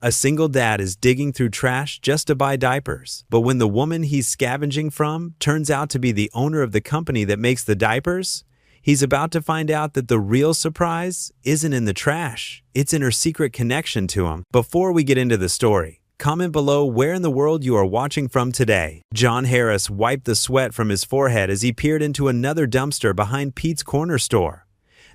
A single dad is digging through trash just to buy diapers. But when the woman he's scavenging from turns out to be the owner of the company that makes the diapers, he's about to find out that the real surprise isn't in the trash. It's in her secret connection to him. Before we get into the story, comment below where in the world you are watching from today. John Harris wiped the sweat from his forehead as he peered into another dumpster behind Pete's Corner Store.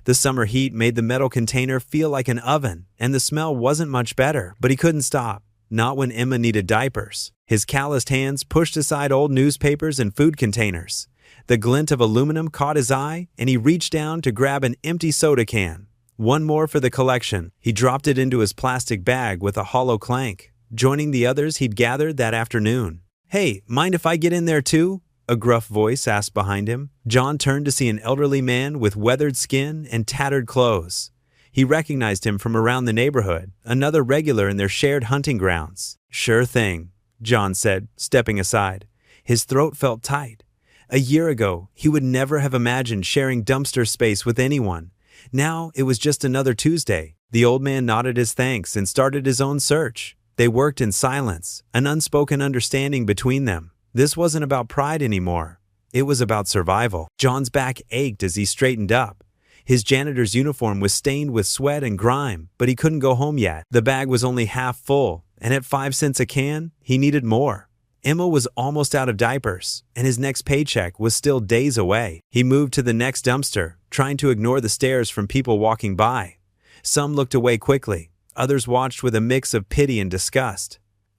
The summer heat made the metal container feel like an oven, and the smell wasn't much better, but he couldn't stop. Not when Emma needed diapers. His calloused hands pushed aside old newspapers and food containers. The glint of aluminum caught his eye, and he reached down to grab an empty soda can. One more for the collection. He dropped it into his plastic bag with a hollow clank, joining the others he'd gathered that afternoon. "Hey, mind if I get in there too?" a gruff voice asked behind him. John turned to see an elderly man with weathered skin and tattered clothes. He recognized him from around the neighborhood, another regular in their shared hunting grounds. "Sure thing," John said, stepping aside. His throat felt tight. A year ago, he would never have imagined sharing dumpster space with anyone. Now, it was just another Tuesday. The old man nodded his thanks and started his own search. They worked in silence, an unspoken understanding between them. This wasn't about pride anymore. It was about survival. John's back ached as he straightened up. His janitor's uniform was stained with sweat and grime, but he couldn't go home yet. The bag was only half full, and at 5 cents a can, he needed more. Emma was almost out of diapers, and his next paycheck was still days away. He moved to the next dumpster, trying to ignore the stares from people walking by. Some looked away quickly. Others watched with a mix of pity and disgust.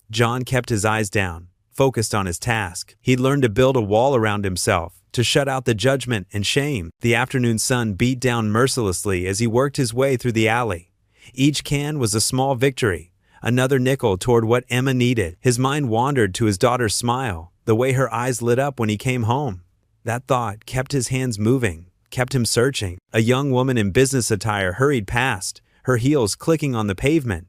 John kept his eyes down, focused on his task. He'd learned to build a wall around himself, to shut out the judgment and shame. The afternoon sun beat down mercilessly as he worked his way through the alley. Each can was a small victory, another nickel toward what Emma needed. His mind wandered to his daughter's smile, the way her eyes lit up when he came home. That thought kept his hands moving, kept him searching. A young woman in business attire hurried past, her heels clicking on the pavement.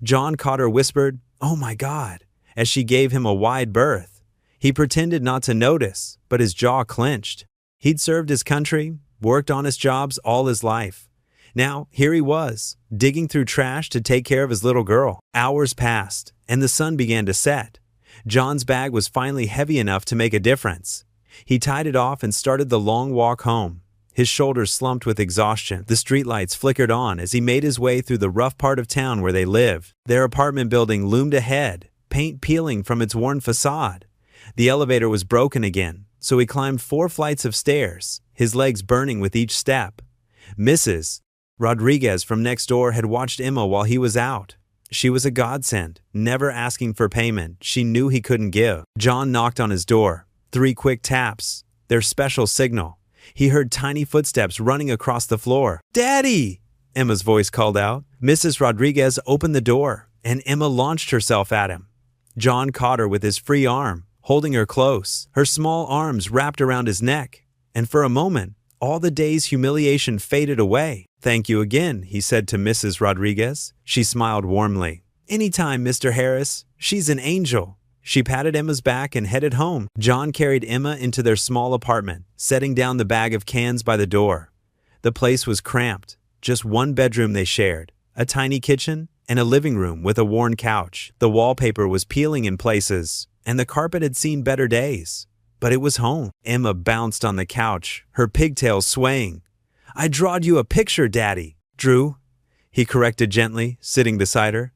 John caught her whispered, "Oh my God," as she gave him a wide berth. He pretended not to notice, but his jaw clenched. He'd served his country, worked honest jobs all his life. Now, here he was, digging through trash to take care of his little girl. Hours passed, and the sun began to set. John's bag was finally heavy enough to make a difference. He tied it off and started the long walk home. His shoulders slumped with exhaustion. The streetlights flickered on as he made his way through the rough part of town where they lived. Their apartment building loomed ahead, paint peeling from its worn facade. The elevator was broken again, so he climbed 4 flights of stairs, his legs burning with each step. Mrs. Rodriguez from next door had watched Emma while he was out. She was a godsend, never asking for payment she knew he couldn't give. John knocked on his door. 3 quick taps, their special signal. He heard tiny footsteps running across the floor. "Daddy!" Emma's voice called out. Mrs. Rodriguez opened the door, and Emma launched herself at him. John caught her with his free arm, holding her close, her small arms wrapped around his neck. And for a moment, all the day's humiliation faded away. "Thank you again," he said to Mrs. Rodriguez. She smiled warmly. "Anytime, Mr. Harris. She's an angel." She patted Emma's back and headed home. John carried Emma into their small apartment, setting down the bag of cans by the door. The place was cramped. Just one bedroom they shared, a tiny kitchen, and a living room with a worn couch. The wallpaper was peeling in places, and the carpet had seen better days. But it was home. Emma bounced on the couch, her pigtails swaying. "I drawed you a picture, Daddy." "Drew?" he corrected gently, sitting beside her.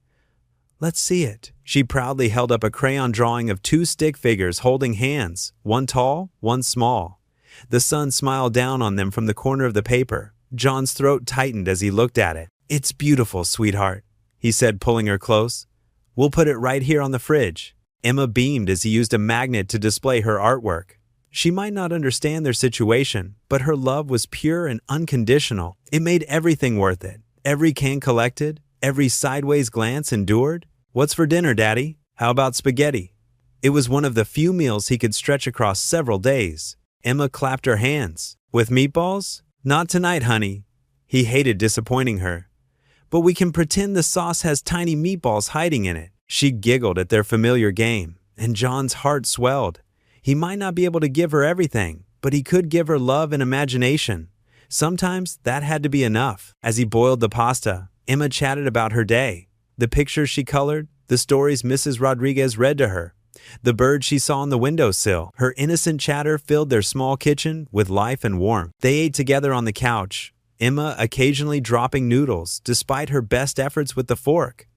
"Let's see it." She proudly held up a crayon drawing of 2 stick figures holding hands, one tall, one small. The sun smiled down on them from the corner of the paper. John's throat tightened as he looked at it. "It's beautiful, sweetheart," he said, pulling her close. "We'll put it right here on the fridge." Emma beamed as he used a magnet to display her artwork. She might not understand their situation, but her love was pure and unconditional. It made everything worth it. Every can collected, every sideways glance endured. "What's for dinner, Daddy? How about spaghetti?" It was one of the few meals he could stretch across several days. Emma clapped her hands. "With meatballs?" "Not tonight, honey." He hated disappointing her. "But we can pretend the sauce has tiny meatballs hiding in it." She giggled at their familiar game, and John's heart swelled. He might not be able to give her everything, but he could give her love and imagination. Sometimes that had to be enough. As he boiled the pasta, Emma chatted about her day. The pictures she colored, the stories Mrs. Rodriguez read to her, the birds she saw on the windowsill. Her innocent chatter filled their small kitchen with life and warmth. They ate together on the couch, Emma occasionally dropping noodles despite her best efforts with the fork.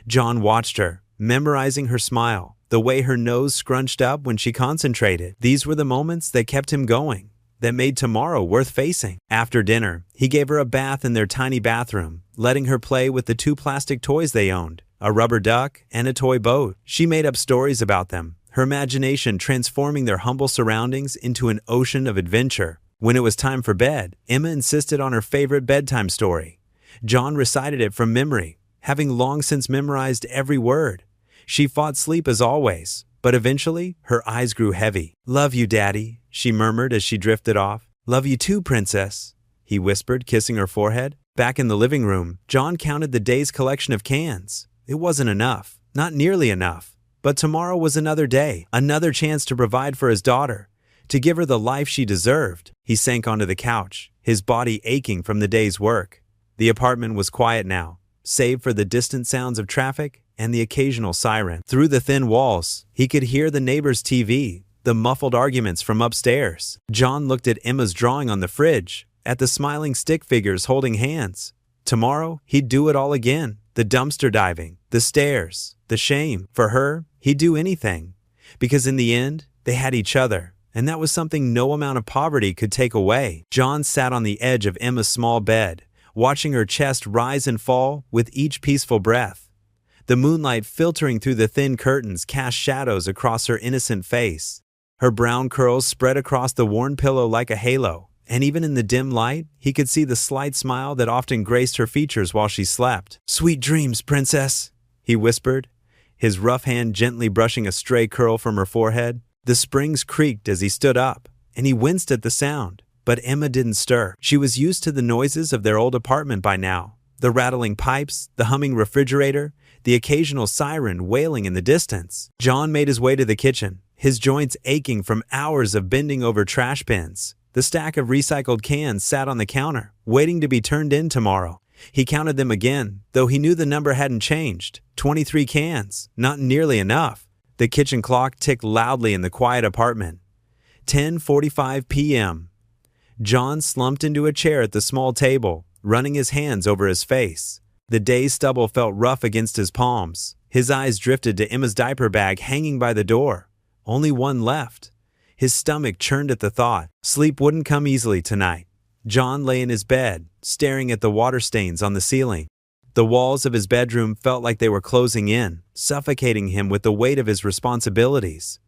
John watched her, memorizing her smile, the way her nose scrunched up when she concentrated. These were the moments that kept him going, that made tomorrow worth facing. After dinner, he gave her a bath in their tiny bathroom, letting her play with the 2 plastic toys they owned, a rubber duck and a toy boat. She made up stories about them, her imagination transforming their humble surroundings into an ocean of adventure. When it was time for bed, Emma insisted on her favorite bedtime story. John recited it from memory, having long since memorized every word. She fought sleep as always, but eventually her eyes grew heavy. "Love you, Daddy," she murmured as she drifted off. "Love you too, Princess," he whispered, kissing her forehead. Back in the living room, John counted the day's collection of cans. It wasn't enough, not nearly enough. But tomorrow was another day, another chance to provide for his daughter, to give her the life she deserved. He sank onto the couch, his body aching from the day's work. The apartment was quiet now, save for the distant sounds of traffic and the occasional siren. Through the thin walls, he could hear the neighbor's TV, the muffled arguments from upstairs. John looked at Emma's drawing on the fridge, at the smiling stick figures holding hands. Tomorrow, he'd do it all again. The dumpster diving, the stairs, the shame. For her, he'd do anything. Because in the end, they had each other. And that was something no amount of poverty could take away. John sat on the edge of Emma's small bed, watching her chest rise and fall with each peaceful breath. The moonlight filtering through the thin curtains cast shadows across her innocent face. Her brown curls spread across the worn pillow like a halo, and even in the dim light, he could see the slight smile that often graced her features while she slept. "Sweet dreams, Princess," he whispered, his rough hand gently brushing a stray curl from her forehead. The springs creaked as he stood up, and he winced at the sound. But Emma didn't stir. She was used to the noises of their old apartment by now. The rattling pipes, the humming refrigerator, the occasional siren wailing in the distance. John made his way to the kitchen, his joints aching from hours of bending over trash bins. The stack of recycled cans sat on the counter, waiting to be turned in tomorrow. He counted them again, though he knew the number hadn't changed. 23 cans, not nearly enough. The kitchen clock ticked loudly in the quiet apartment. 10:45 p.m. John slumped into a chair at the small table, running his hands over his face. The day's stubble felt rough against his palms. His eyes drifted to Emma's diaper bag hanging by the door. Only one left. His stomach churned at the thought. Sleep wouldn't come easily tonight. John lay in his bed, staring at the water stains on the ceiling. The walls of his bedroom felt like they were closing in, suffocating him with the weight of his responsibilities.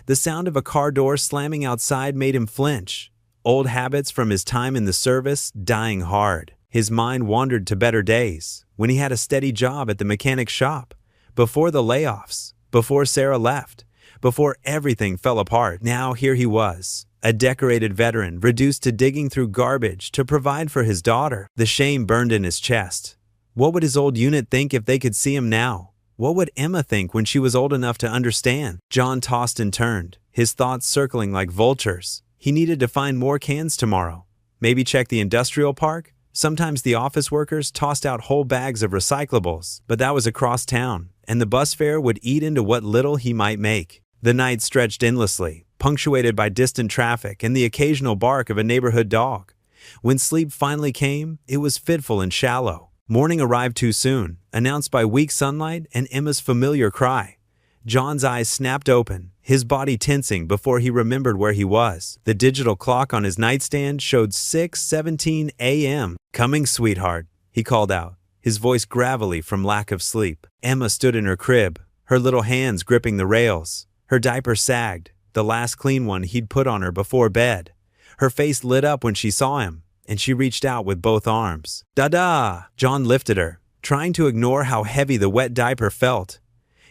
The sound of a car door slamming outside made him flinch. Old habits from his time in the service dying hard. His mind wandered to better days, when he had a steady job at the mechanic's shop, before the layoffs, before Sarah left, before everything fell apart. Now here he was, a decorated veteran reduced to digging through garbage to provide for his daughter. The shame burned in his chest. What would his old unit think if they could see him now? What would Emma think when she was old enough to understand? John tossed and turned, his thoughts circling like vultures. He needed to find more cans tomorrow. Maybe check the industrial park? Sometimes the office workers tossed out whole bags of recyclables, but that was across town, and the bus fare would eat into what little he might make. The night stretched endlessly, punctuated by distant traffic and the occasional bark of a neighborhood dog. When sleep finally came, it was fitful and shallow. Morning arrived too soon, announced by weak sunlight and Emma's familiar cry. John's eyes snapped open, his body tensing before he remembered where he was. The digital clock on his nightstand showed 6:17 a.m. "Coming, sweetheart," he called out, his voice gravelly from lack of sleep. Emma stood in her crib, her little hands gripping the rails. Her diaper sagged, the last clean one he'd put on her before bed. Her face lit up when she saw him, and she reached out with both arms. "Dada!" John lifted her, trying to ignore how heavy the wet diaper felt.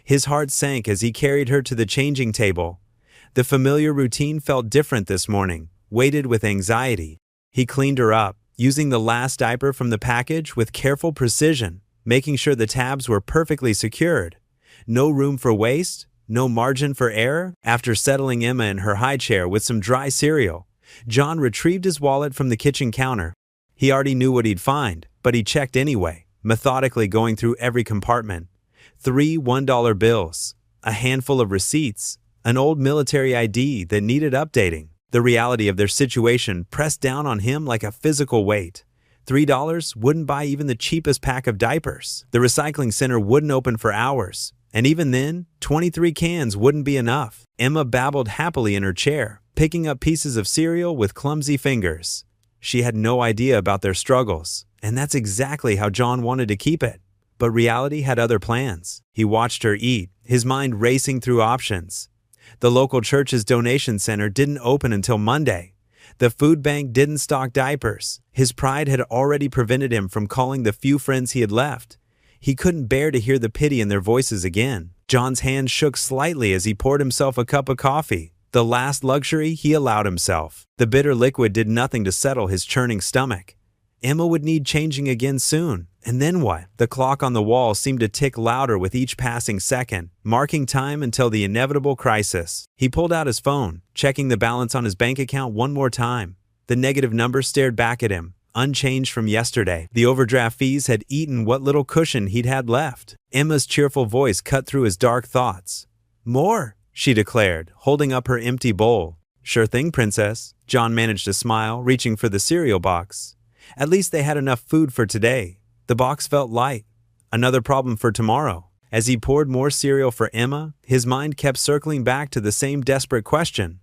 His heart sank as he carried her to the changing table. The familiar routine felt different this morning, weighted with anxiety. He cleaned her up, using the last diaper from the package with careful precision, making sure the tabs were perfectly secured. No room for waste, no margin for error. After settling Emma in her high chair with some dry cereal, John retrieved his wallet from the kitchen counter. He already knew what he'd find, but he checked anyway, methodically going through every compartment, 3 $1 bills, a handful of receipts, an old military ID that needed updating. The reality of their situation pressed down on him like a physical weight. $3 wouldn't buy even the cheapest pack of diapers. The recycling center wouldn't open for hours. And even then, 23 cans wouldn't be enough. Emma babbled happily in her chair, picking up pieces of cereal with clumsy fingers. She had no idea about their struggles, and that's exactly how John wanted to keep it. But reality had other plans. He watched her eat, his mind racing through options. The local church's donation center didn't open until Monday. The food bank didn't stock diapers. His pride had already prevented him from calling the few friends he had left. He couldn't bear to hear the pity in their voices again. John's hand shook slightly as he poured himself a cup of coffee, the last luxury he allowed himself. The bitter liquid did nothing to settle his churning stomach. Emma would need changing again soon. And then what? The clock on the wall seemed to tick louder with each passing second, marking time until the inevitable crisis. He pulled out his phone, checking the balance on his bank account one more time. The negative number stared back at him, unchanged from yesterday. The overdraft fees had eaten what little cushion he'd had left. Emma's cheerful voice cut through his dark thoughts. "More," she declared, holding up her empty bowl. "Sure thing, princess." John managed to smile, reaching for the cereal box. At least they had enough food for today. The box felt light. Another problem for tomorrow. As he poured more cereal for Emma, his mind kept circling back to the same desperate question.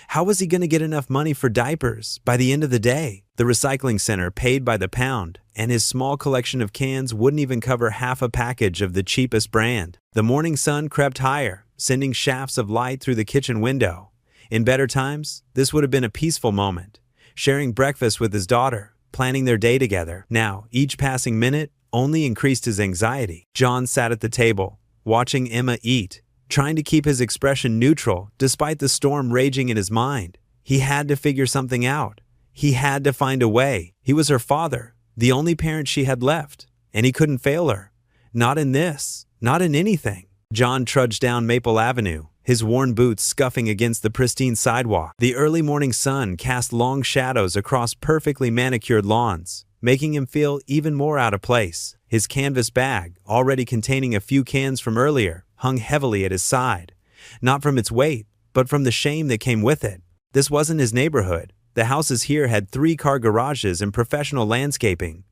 How was he going to get enough money for diapers by the end of the day? The recycling center paid by the pound, and his small collection of cans wouldn't even cover half a package of the cheapest brand. The morning sun crept higher, sending shafts of light through the kitchen window. In better times, this would have been a peaceful moment, sharing breakfast with his daughter, planning their day together. Now, each passing minute only increased his anxiety. John sat at the table, watching Emma eat, trying to keep his expression neutral despite the storm raging in his mind. He had to figure something out. He had to find a way. He was her father, the only parent she had left, and he couldn't fail her. Not in this, not in anything. John trudged down Maple Avenue, his worn boots scuffing against the pristine sidewalk. The early morning sun cast long shadows across perfectly manicured lawns, making him feel even more out of place. His canvas bag, already containing a few cans from earlier, hung heavily at his side. Not from its weight, but from the shame that came with it. This wasn't his neighborhood. The houses here had 3-car garages and professional landscaping.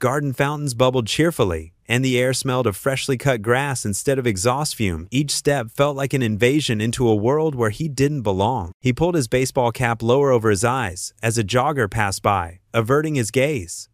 Garden fountains bubbled cheerfully, and the air smelled of freshly cut grass instead of exhaust fume. Each step felt like an invasion into a world where he didn't belong. He pulled his baseball cap lower over his eyes as a jogger passed by, averting his gaze.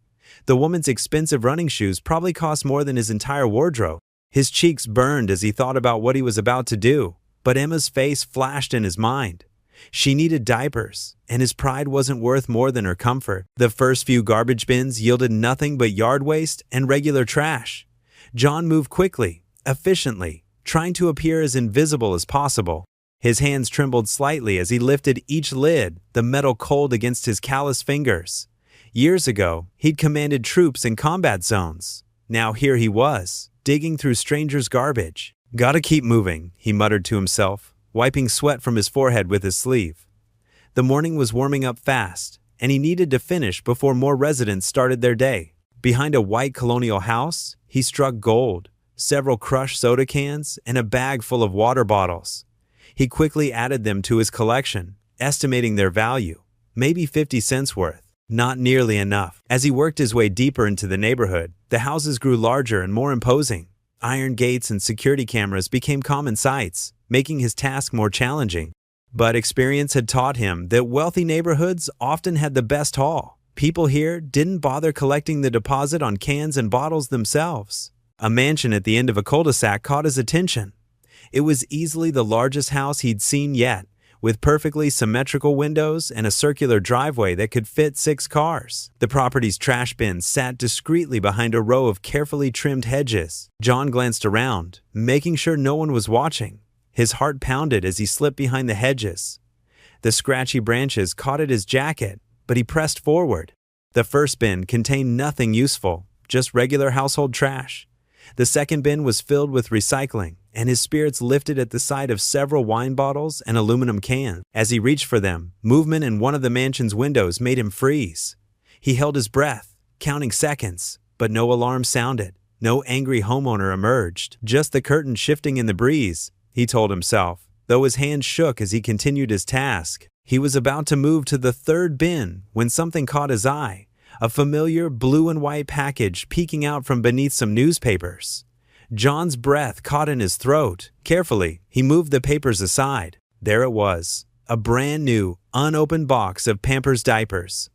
The woman's expensive running shoes probably cost more than his entire wardrobe. His cheeks burned as he thought about what he was about to do, but Emma's face flashed in his mind. She needed diapers, and his pride wasn't worth more than her comfort. The first few garbage bins yielded nothing but yard waste and regular trash. John moved quickly, efficiently, trying to appear as invisible as possible. His hands trembled slightly as he lifted each lid, the metal cold against his calloused fingers. Years ago, he'd commanded troops in combat zones. Now here he was, digging through strangers' garbage. "Gotta keep moving," he muttered to himself, wiping sweat from his forehead with his sleeve. The morning was warming up fast, and he needed to finish before more residents started their day. Behind a white colonial house, he struck gold, several crushed soda cans, and a bag full of water bottles. He quickly added them to his collection, estimating their value, maybe 50 cents worth. Not nearly enough. As he worked his way deeper into the neighborhood, the houses grew larger and more imposing. Iron gates and security cameras became common sights, making his task more challenging. But experience had taught him that wealthy neighborhoods often had the best haul. People here didn't bother collecting the deposit on cans and bottles themselves. A mansion at the end of a cul-de-sac caught his attention. It was easily the largest house he'd seen yet, with perfectly symmetrical windows and a circular driveway that could fit 6 cars. The property's trash bin sat discreetly behind a row of carefully trimmed hedges. John glanced around, making sure no one was watching. His heart pounded as he slipped behind the hedges. The scratchy branches caught at his jacket, but he pressed forward. The first bin contained nothing useful, just regular household trash. The second bin was filled with recycling, and his spirits lifted at the sight of several wine bottles and aluminum cans. As he reached for them, movement in one of the mansion's windows made him freeze. He held his breath, counting seconds, but no alarm sounded. No angry homeowner emerged, just the curtain shifting in the breeze, he told himself, though his hands shook as he continued his task. He was about to move to the third bin when something caught his eye, a familiar blue and white package peeking out from beneath some newspapers. John's breath caught in his throat. Carefully, he moved the papers aside. There it was, a brand new, unopened box of Pampers diapers.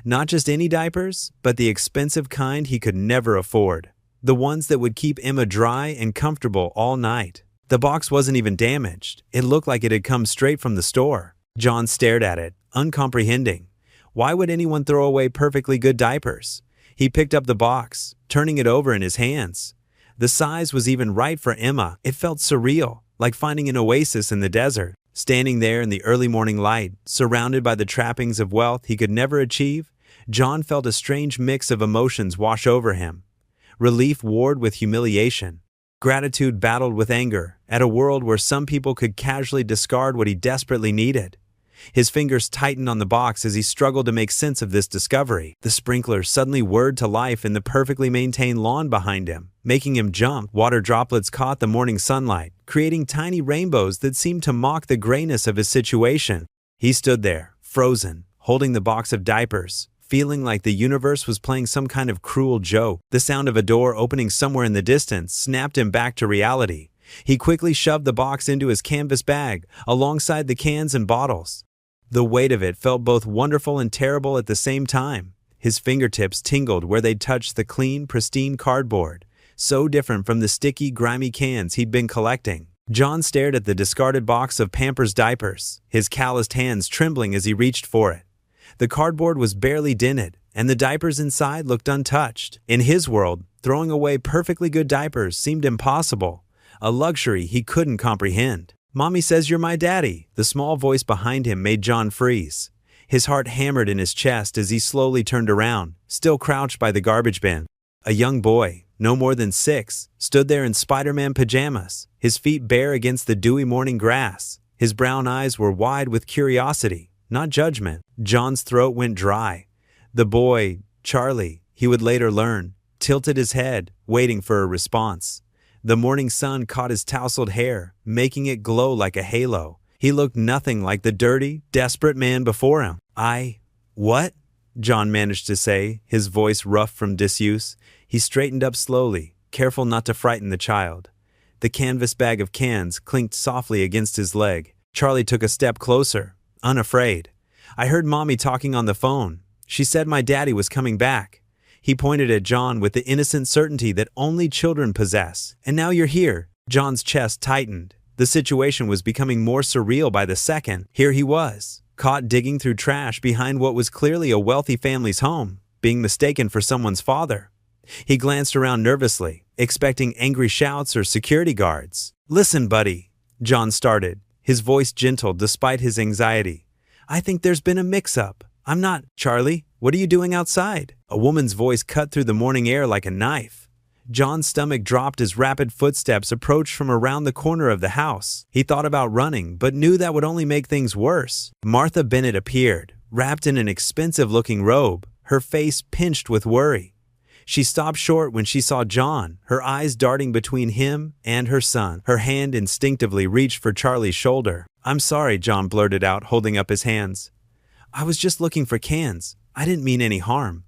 Not just any diapers, but the expensive kind he could never afford. The ones that would keep Emma dry and comfortable all night. The box wasn't even damaged. It looked like it had come straight from the store. John stared at it, uncomprehending. Why would anyone throw away perfectly good diapers? He picked up the box, turning it over in his hands. The size was even right for Emma. It felt surreal, like finding an oasis in the desert. Standing there in the early morning light, surrounded by the trappings of wealth he could never achieve, John felt a strange mix of emotions wash over him. Relief warred with humiliation. Gratitude battled with anger at a world where some people could casually discard what he desperately needed. His fingers tightened on the box as he struggled to make sense of this discovery. The sprinkler suddenly whirred to life in the perfectly maintained lawn behind him, making him jump. Water droplets caught the morning sunlight, creating tiny rainbows that seemed to mock the grayness of his situation. He stood there, frozen, holding the box of diapers, feeling like the universe was playing some kind of cruel joke. The sound of a door opening somewhere in the distance snapped him back to reality. He quickly shoved the box into his canvas bag, alongside the cans and bottles. The weight of it felt both wonderful and terrible at the same time. His fingertips tingled where they'd touched the clean, pristine cardboard, so different from the sticky, grimy cans he'd been collecting. John stared at the discarded box of Pampers diapers, his calloused hands trembling as he reached for it. The cardboard was barely dented, and the diapers inside looked untouched. In his world, throwing away perfectly good diapers seemed impossible, a luxury he couldn't comprehend. "Mommy says you're my daddy." The small voice behind him made John freeze. His heart hammered in his chest as he slowly turned around, still crouched by the garbage bin. A young boy, no more than 6, stood there in Spider-Man pajamas, his feet bare against the dewy morning grass. His brown eyes were wide with curiosity, not judgment. John's throat went dry. The boy, Charlie, he would later learn, tilted his head, waiting for a response. The morning sun caught his tousled hair, making it glow like a halo. He looked nothing like the dirty, desperate man before him. What? John managed to say, his voice rough from disuse. He straightened up slowly, careful not to frighten the child. The canvas bag of cans clinked softly against his leg. Charlie took a step closer, unafraid. "I heard Mommy talking on the phone. She said my daddy was coming back." He pointed at John with the innocent certainty that only children possess. "And now you're here." John's chest tightened. The situation was becoming more surreal by the second. Here he was, caught digging through trash behind what was clearly a wealthy family's home, being mistaken for someone's father. He glanced around nervously, expecting angry shouts or security guards. "Listen, buddy," John started, his voice gentle despite his anxiety. "I think there's been a mix-up. I'm not..." "Charlie, what are you doing outside?" A woman's voice cut through the morning air like a knife. John's stomach dropped as rapid footsteps approached from around the corner of the house. He thought about running, but knew that would only make things worse. Martha Bennett appeared, wrapped in an expensive-looking robe, her face pinched with worry. She stopped short when she saw John, her eyes darting between him and her son. Her hand instinctively reached for Charlie's shoulder. "I'm sorry," John blurted out, holding up his hands. "I was just looking for cans. I didn't mean any harm."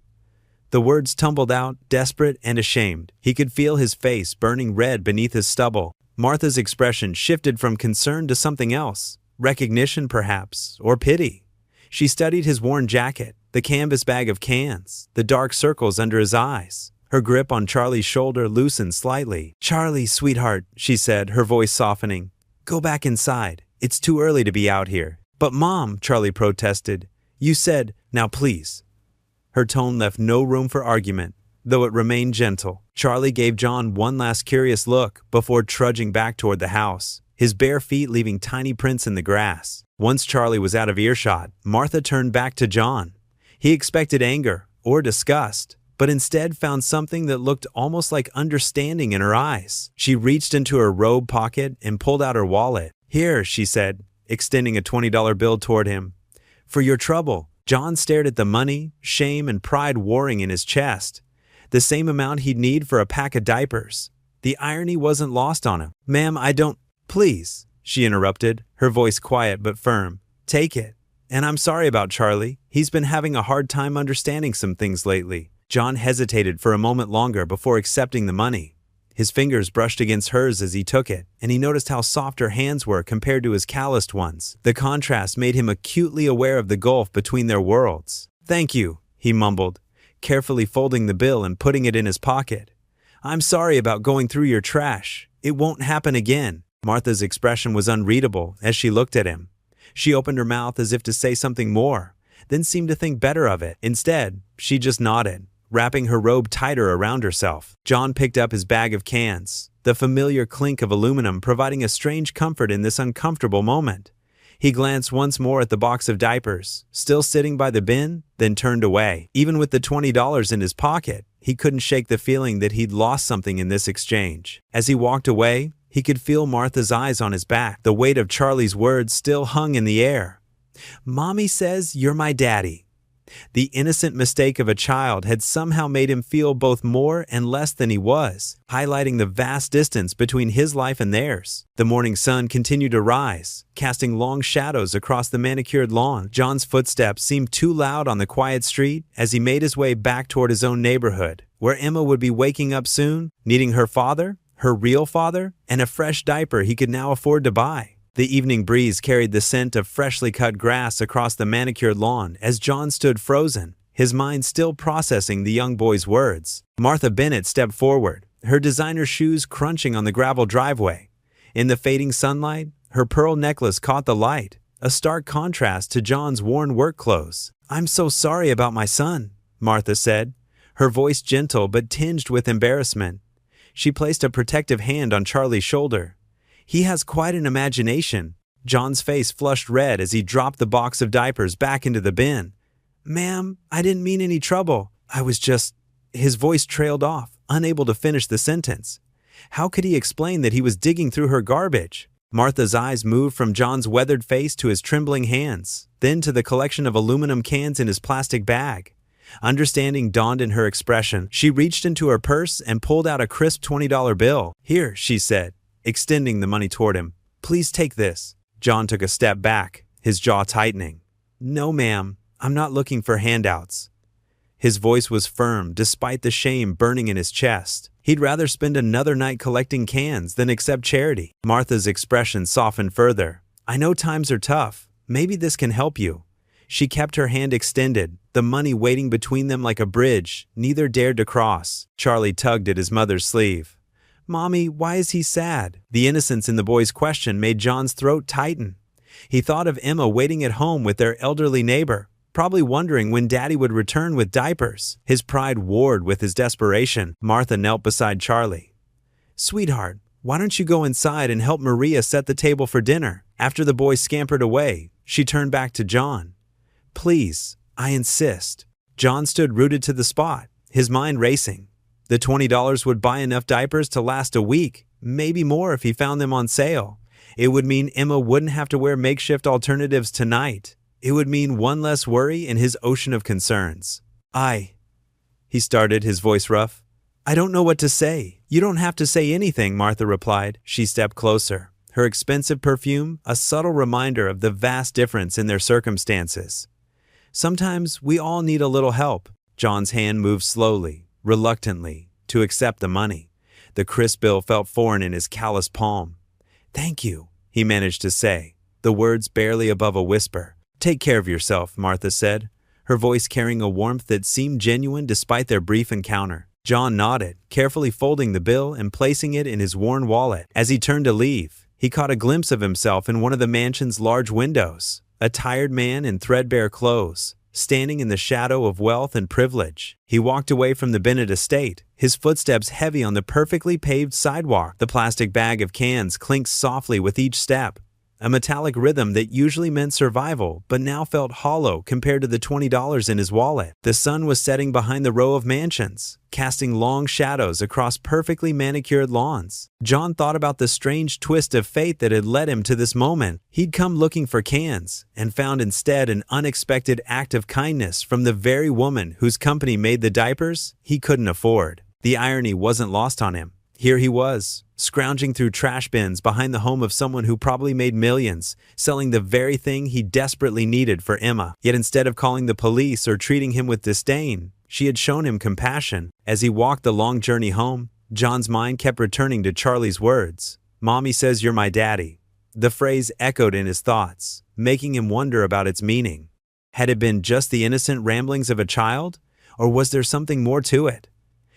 The words tumbled out, desperate and ashamed. He could feel his face burning red beneath his stubble. Martha's expression shifted from concern to something else. Recognition, perhaps, or pity. She studied his worn jacket, the canvas bag of cans, the dark circles under his eyes. Her grip on Charlie's shoulder loosened slightly. "Charlie, sweetheart," she said, her voice softening. "Go back inside. It's too early to be out here." "But Mom," Charlie protested. "You said..." "Now please." Her tone left no room for argument, though it remained gentle. Charlie gave John one last curious look before trudging back toward the house, his bare feet leaving tiny prints in the grass. Once Charlie was out of earshot, Martha turned back to John. He expected anger or disgust, but instead found something that looked almost like understanding in her eyes. She reached into her robe pocket and pulled out her wallet. "Here," she said, extending a $20 bill toward him. "For your trouble." John stared at the money, shame, and pride warring in his chest. the same amount he'd need for a pack of diapers. The irony wasn't lost on him. "Ma'am, I don't—" "Please," she interrupted, her voice quiet but firm. "Take it. And I'm sorry about Charlie. He's been having a hard time understanding some things lately." John hesitated for a moment longer before accepting the money. His fingers brushed against hers as he took it, and he noticed how soft her hands were compared to his calloused ones. The contrast made him acutely aware of the gulf between their worlds. "Thank you," he mumbled, carefully folding the bill and putting it in his pocket. "I'm sorry about going through your trash. It won't happen again." Martha's expression was unreadable as she looked at him. She opened her mouth as if to say something more, then seemed to think better of it. Instead, she just nodded, wrapping her robe tighter around herself. John picked up his bag of cans, the familiar clink of aluminum providing a strange comfort in this uncomfortable moment. He glanced once more at the box of diapers, still sitting by the bin, then turned away. Even with the $20 in his pocket, he couldn't shake the feeling that he'd lost something in this exchange. As he walked away, he could feel Martha's eyes on his back. The weight of Charlie's words still hung in the air. "Mommy says you're my daddy." The innocent mistake of a child had somehow made him feel both more and less than he was, highlighting the vast distance between his life and theirs. The morning sun continued to rise, casting long shadows across the manicured lawn. John's footsteps seemed too loud on the quiet street as he made his way back toward his own neighborhood, where Emma would be waking up soon, needing her father, her real father, and a fresh diaper he could now afford to buy. The evening breeze carried the scent of freshly cut grass across the manicured lawn as John stood frozen, his mind still processing the young boy's words. Martha Bennett stepped forward, her designer shoes crunching on the gravel driveway. In the fading sunlight, her pearl necklace caught the light, a stark contrast to John's worn work clothes. "I'm so sorry about my son," Martha said, her voice gentle but tinged with embarrassment. She placed a protective hand on Charlie's shoulder. "He has quite an imagination." John's face flushed red as he dropped the box of diapers back into the bin. "Ma'am, I didn't mean any trouble. I was just—" His voice trailed off, unable to finish the sentence. How could he explain that he was digging through her garbage? Martha's eyes moved from John's weathered face to his trembling hands, then to the collection of aluminum cans in his plastic bag. Understanding dawned in her expression. She reached into her purse and pulled out a crisp $20 bill. "Here," she said, extending the money toward him. "Please take this." John took a step back, his jaw tightening. "No, ma'am, I'm not looking for handouts." His voice was firm despite the shame burning in his chest. He'd rather spend another night collecting cans than accept charity. Martha's expression softened further. "I know times are tough. Maybe this can help you." She kept her hand extended, the money waiting between them like a bridge neither dared to cross. Charlie tugged at his mother's sleeve. "Mommy, why is he sad?" The innocence in the boy's question made John's throat tighten. He thought of Emma waiting at home with their elderly neighbor, probably wondering when Daddy would return with diapers. His pride warred with his desperation. Martha knelt beside Charlie. "Sweetheart, why don't you go inside and help Maria set the table for dinner?" After the boy scampered away, she turned back to John. "Please, I insist." John stood rooted to the spot, his mind racing. The $20 would buy enough diapers to last a week, maybe more if he found them on sale. It would mean Emma wouldn't have to wear makeshift alternatives tonight. It would mean one less worry in his ocean of concerns. He started, his voice rough. "I don't know what to say." "You don't have to say anything," Martha replied. She stepped closer, her expensive perfume a subtle reminder of the vast difference in their circumstances. "Sometimes we all need a little help." John's hand moved slowly, reluctantly, to accept the money. The crisp bill felt foreign in his calloused palm. "Thank you," he managed to say, the words barely above a whisper. "Take care of yourself," Martha said, her voice carrying a warmth that seemed genuine despite their brief encounter. John nodded, carefully folding the bill and placing it in his worn wallet. As he turned to leave, he caught a glimpse of himself in one of the mansion's large windows, a tired man in threadbare clothes, standing in the shadow of wealth and privilege. He walked away from the Bennett estate, his footsteps heavy on the perfectly paved sidewalk. The plastic bag of cans clinked softly with each step, a metallic rhythm that usually meant survival but now felt hollow compared to the $20 in his wallet. The sun was setting behind the row of mansions, casting long shadows across perfectly manicured lawns. John thought about the strange twist of fate that had led him to this moment. He'd come looking for cans and found instead an unexpected act of kindness from the very woman whose company made the diapers he couldn't afford. The irony wasn't lost on him. Here he was, scrounging through trash bins behind the home of someone who probably made millions, selling the very thing he desperately needed for Emma. Yet instead of calling the police or treating him with disdain, she had shown him compassion. As he walked the long journey home, John's mind kept returning to Charlie's words. "Mommy says you're my daddy." The phrase echoed in his thoughts, making him wonder about its meaning. Had it been just the innocent ramblings of a child, or was there something more to it?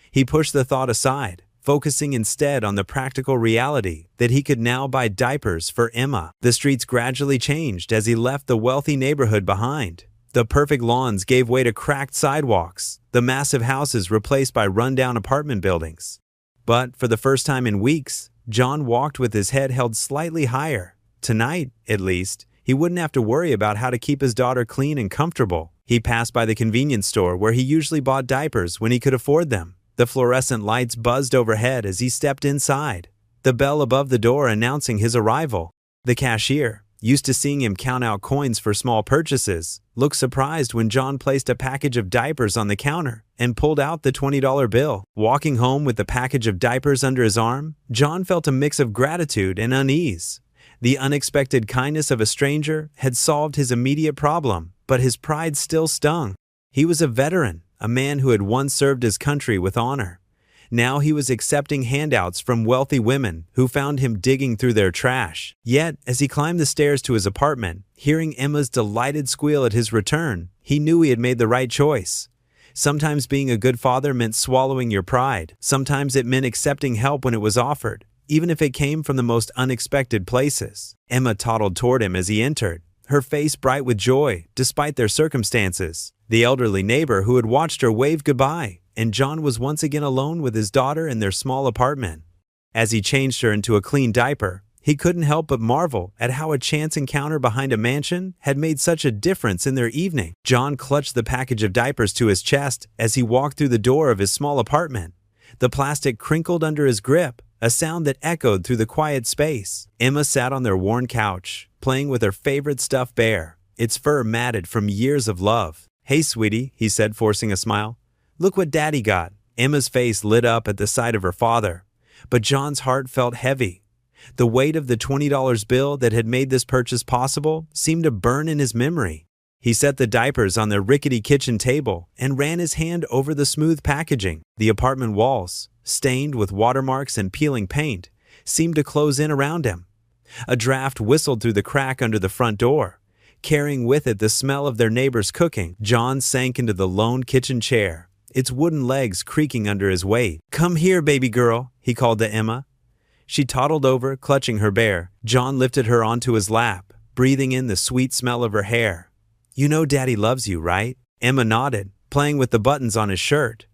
He pushed the thought aside, focusing instead on the practical reality that he could now buy diapers for Emma. The streets gradually changed as he left the wealthy neighborhood behind. The perfect lawns gave way to cracked sidewalks, the massive houses replaced by rundown apartment buildings. But for the first time in weeks, John walked with his head held slightly higher. Tonight, at least, he wouldn't have to worry about how to keep his daughter clean and comfortable. He passed by the convenience store where he usually bought diapers when he could afford them. The fluorescent lights buzzed overhead as he stepped inside, the bell above the door announcing his arrival. The cashier, used to seeing him count out coins for small purchases, looked surprised when John placed a package of diapers on the counter and pulled out the $20 bill. Walking home with the package of diapers under his arm, John felt a mix of gratitude and unease. The unexpected kindness of a stranger had solved his immediate problem, but his pride still stung. He was a veteran, a man who had once served his country with honor. Now he was accepting handouts from wealthy women who found him digging through their trash. Yet, as he climbed the stairs to his apartment, hearing Emma's delighted squeal at his return, he knew he had made the right choice. Sometimes being a good father meant swallowing your pride. Sometimes it meant accepting help when it was offered, even if it came from the most unexpected places. Emma toddled toward him as he entered, her face bright with joy, despite their circumstances. The elderly neighbor who had watched her waved goodbye, and John was once again alone with his daughter in their small apartment. As he changed her into a clean diaper, he couldn't help but marvel at how a chance encounter behind a mansion had made such a difference in their evening. John clutched the package of diapers to his chest as he walked through the door of his small apartment. The plastic crinkled under his grip, a sound that echoed through the quiet space. Emma sat on their worn couch, playing with her favorite stuffed bear, its fur matted from years of love. "Hey, sweetie," he said, forcing a smile. "Look what Daddy got." Emma's face lit up at the sight of her father, but John's heart felt heavy. The weight of the $20 bill that had made this purchase possible seemed to burn in his memory. He set the diapers on the rickety kitchen table and ran his hand over the smooth packaging. The apartment walls, stained with watermarks and peeling paint, seemed to close in around him. A draft whistled through the crack under the front door, carrying with it the smell of their neighbor's cooking. John sank into the lone kitchen chair, its wooden legs creaking under his weight. "Come here, baby girl," he called to Emma. She toddled over, clutching her bear. John lifted her onto his lap, breathing in the sweet smell of her hair. "You know Daddy loves you, right?" Emma nodded, playing with the buttons on his shirt.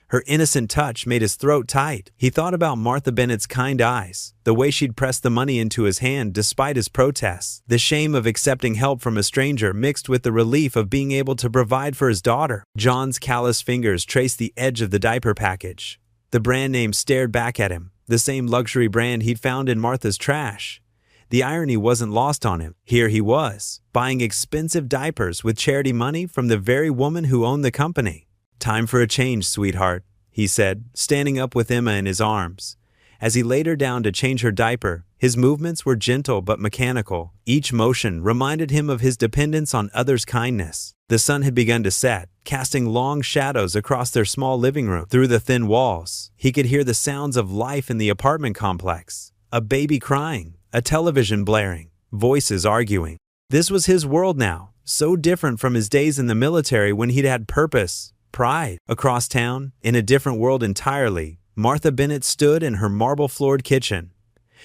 Her innocent touch made his throat tight. He thought about Martha Bennett's kind eyes, the way she'd pressed the money into his hand despite his protests, the shame of accepting help from a stranger mixed with the relief of being able to provide for his daughter. John's callous fingers traced the edge of the diaper package. The brand name stared back at him, the same luxury brand he'd found in Martha's trash. The irony wasn't lost on him. Here he was, buying expensive diapers with charity money from the very woman who owned the company. "Time for a change, sweetheart," he said, standing up with Emma in his arms. As he laid her down to change her diaper, his movements were gentle but mechanical. Each motion reminded him of his dependence on others' kindness. The sun had begun to set, casting long shadows across their small living room. Through the thin walls, he could hear the sounds of life in the apartment complex. A baby crying, a television blaring, voices arguing. This was his world now, so different from his days in the military when he'd had purpose, pride. Across town, in a different world entirely, Martha Bennett stood in her marble-floored kitchen.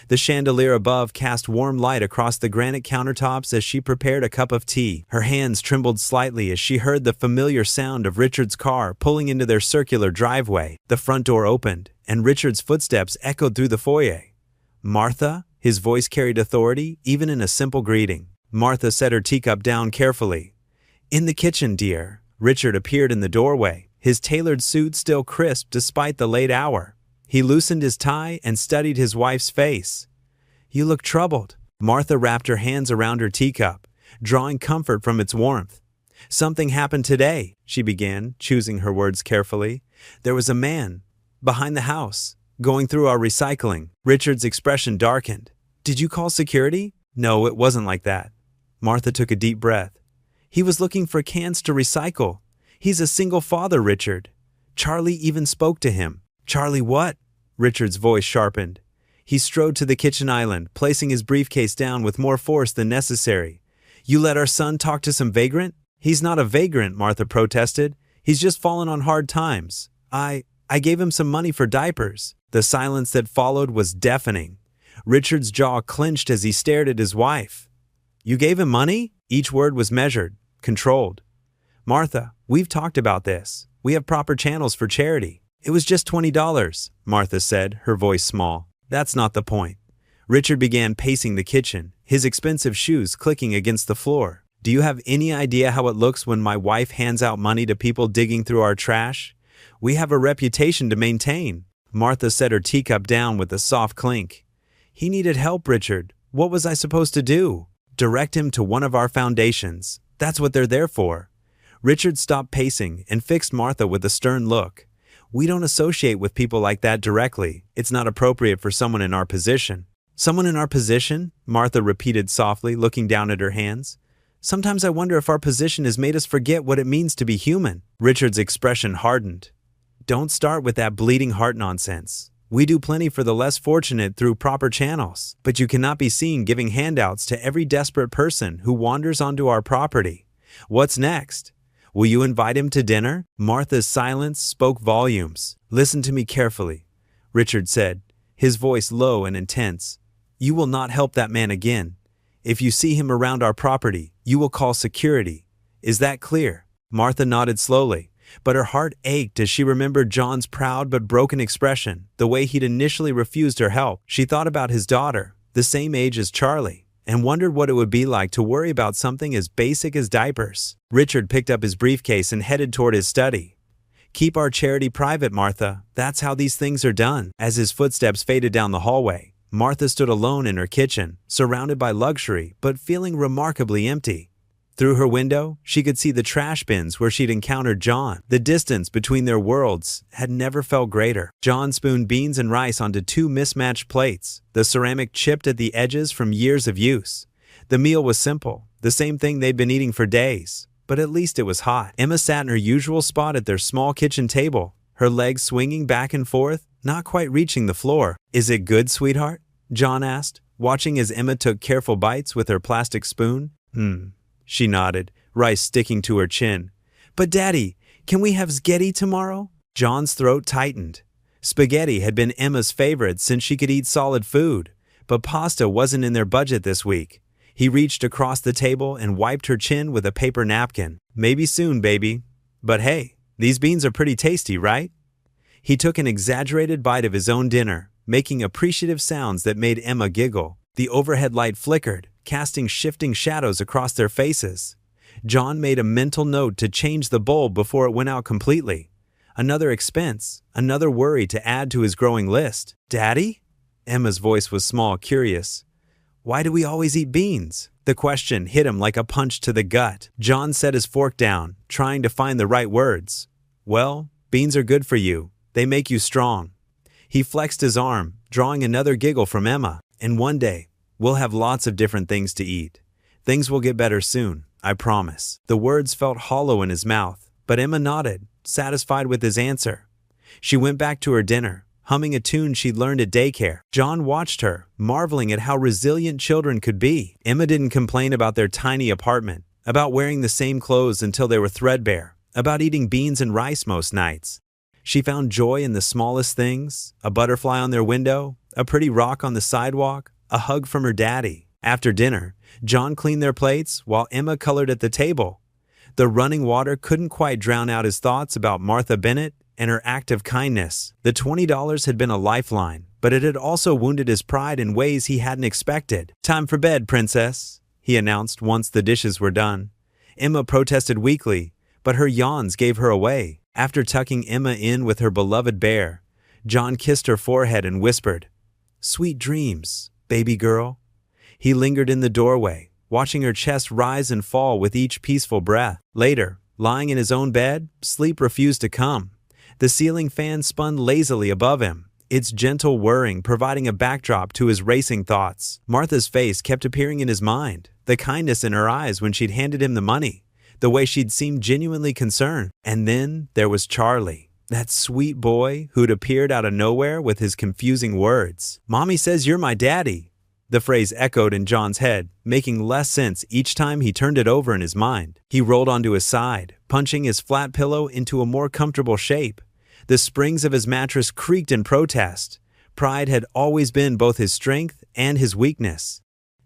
The chandelier above cast warm light across the granite countertops as she prepared a cup of tea. Her hands trembled slightly as she heard the familiar sound of Richard's car pulling into their circular driveway. The front door opened, and Richard's footsteps echoed through the foyer. "Martha?" His voice carried authority, even in a simple greeting. Martha set her teacup down carefully. "In the kitchen, dear." Richard appeared in the doorway, his tailored suit still crisp despite the late hour. He loosened his tie and studied his wife's face. "You look troubled." Martha wrapped her hands around her teacup, drawing comfort from its warmth. "Something happened today," she began, choosing her words carefully. "There was a man behind the house, going through our recycling." Richard's expression darkened. "Did you call security?" "No, it wasn't like that." Martha took a deep breath. "He was looking for cans to recycle. He's a single father, Richard. Charlie even spoke to him." "Charlie what?" Richard's voice sharpened. He strode to the kitchen island, placing his briefcase down with more force than necessary. "You let our son talk to some vagrant?" "He's not a vagrant," Martha protested. "He's just fallen on hard times. I gave him some money for diapers." The silence that followed was deafening. Richard's jaw clenched as he stared at his wife. "You gave him money?" Each word was measured, controlled. "Martha, we've talked about this. We have proper channels for charity." "It was just $20, Martha said, her voice small. "That's not the point." Richard began pacing the kitchen, his expensive shoes clicking against the floor. "Do you have any idea how it looks when my wife hands out money to people digging through our trash? We have a reputation to maintain." Martha set her teacup down with a soft clink. "He needed help, Richard. What was I supposed to do?" "Direct him to one of our foundations. That's what they're there for." Richard stopped pacing and fixed Martha with a stern look. "We don't associate with people like that directly. It's not appropriate for someone in our position." "Someone in our position?" Martha repeated softly, looking down at her hands. "Sometimes I wonder if our position has made us forget what it means to be human." Richard's expression hardened. "Don't start with that bleeding heart nonsense. We do plenty for the less fortunate through proper channels, but you cannot be seen giving handouts to every desperate person who wanders onto our property. What's next? Will you invite him to dinner?" Martha's silence spoke volumes. "Listen to me carefully," Richard said, his voice low and intense. "You will not help that man again. If you see him around our property, you will call security. Is that clear?" Martha nodded slowly, but her heart ached as she remembered John's proud but broken expression, the way he'd initially refused her help. She thought about his daughter, the same age as Charlie, and wondered what it would be like to worry about something as basic as diapers. Richard picked up his briefcase and headed toward his study. "Keep our charity private, Martha. That's how these things are done." As his footsteps faded down the hallway, Martha stood alone in her kitchen, surrounded by luxury, but feeling remarkably empty. Through her window, she could see the trash bins where she'd encountered John. The distance between their worlds had never felt greater. John spooned beans and rice onto two mismatched plates, the ceramic chipped at the edges from years of use. The meal was simple, the same thing they'd been eating for days, but at least it was hot. Emma sat in her usual spot at their small kitchen table, her legs swinging back and forth, not quite reaching the floor. "Is it good, sweetheart?" John asked, watching as Emma took careful bites with her plastic spoon. She nodded, rice sticking to her chin. "But Daddy, can we have spaghetti tomorrow?" John's throat tightened. Spaghetti had been Emma's favorite since she could eat solid food, but pasta wasn't in their budget this week. He reached across the table and wiped her chin with a paper napkin. "Maybe soon, baby. But hey, these beans are pretty tasty, right?" He took an exaggerated bite of his own dinner, making appreciative sounds that made Emma giggle. The overhead light flickered, casting shifting shadows across their faces. John made a mental note to change the bulb before it went out completely. Another expense, another worry to add to his growing list. "Daddy?" Emma's voice was small, curious. "Why do we always eat beans?" The question hit him like a punch to the gut. John set his fork down, trying to find the right words. "Well, beans are good for you. They make you strong." He flexed his arm, drawing another giggle from Emma. "And one day, we'll have lots of different things to eat. Things will get better soon, I promise." The words felt hollow in his mouth, but Emma nodded, satisfied with his answer. She went back to her dinner, humming a tune she'd learned at daycare. John watched her, marveling at how resilient children could be. Emma didn't complain about their tiny apartment, about wearing the same clothes until they were threadbare, about eating beans and rice most nights. She found joy in the smallest things, a butterfly on their window, a pretty rock on the sidewalk, a hug from her daddy. After dinner, John cleaned their plates while Emma colored at the table. The running water couldn't quite drown out his thoughts about Martha Bennett and her act of kindness. The $20 had been a lifeline, but but it had also wounded his pride in ways he hadn't expected. "Time for bed, princess," he announced once the dishes were done. Emma protested weakly, but her yawns gave her away. After tucking Emma in with her beloved bear, John kissed her forehead and whispered, "Sweet dreams, baby girl." He lingered in the doorway, watching her chest rise and fall with each peaceful breath. Later, lying in his own bed, sleep refused to come. The ceiling fan spun lazily above him, its gentle whirring providing a backdrop to his racing thoughts. Martha's face kept appearing in his mind, the kindness in her eyes when she'd handed him the money, the way she'd seemed genuinely concerned. And then there was Charlie, that sweet boy who'd appeared out of nowhere with his confusing words. "Mommy says you're my daddy." The phrase echoed in John's head, making less sense each time he turned it over in his mind. He rolled onto his side, punching his flat pillow into a more comfortable shape. The springs of his mattress creaked in protest. Pride had always been both his strength and his weakness.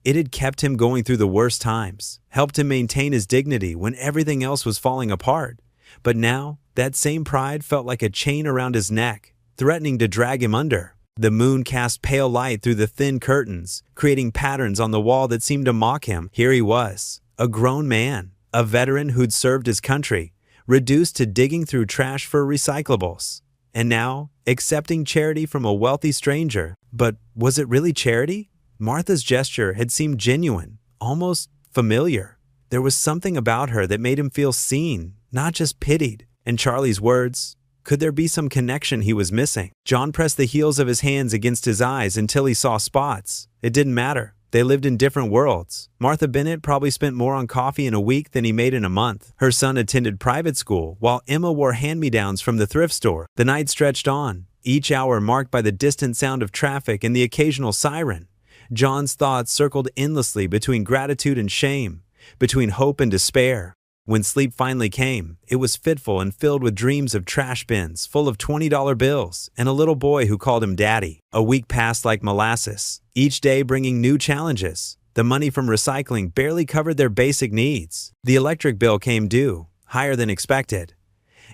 It had kept him going through the worst times, helped him maintain his dignity when everything else was falling apart. But now, that same pride felt like a chain around his neck, threatening to drag him under. The moon cast pale light through the thin curtains, creating patterns on the wall that seemed to mock him. Here he was, a grown man, a veteran who'd served his country, reduced to digging through trash for recyclables. And now, accepting charity from a wealthy stranger. But was it really charity? Martha's gesture had seemed genuine, almost familiar. There was something about her that made him feel seen, not just pitied. And Charlie's words, could there be some connection he was missing? John pressed the heels of his hands against his eyes until he saw spots. It didn't matter. They lived in different worlds. Martha Bennett probably spent more on coffee in a week than he made in a month. Her son attended private school, while Emma wore hand-me-downs from the thrift store. The night stretched on, each hour marked by the distant sound of traffic and the occasional siren. John's thoughts circled endlessly between gratitude and shame, between hope and despair. When sleep finally came, it was fitful and filled with dreams of trash bins full of $20 bills and a little boy who called him Daddy. A week passed like molasses, each day bringing new challenges. The money from recycling barely covered their basic needs. The electric bill came due, higher than expected.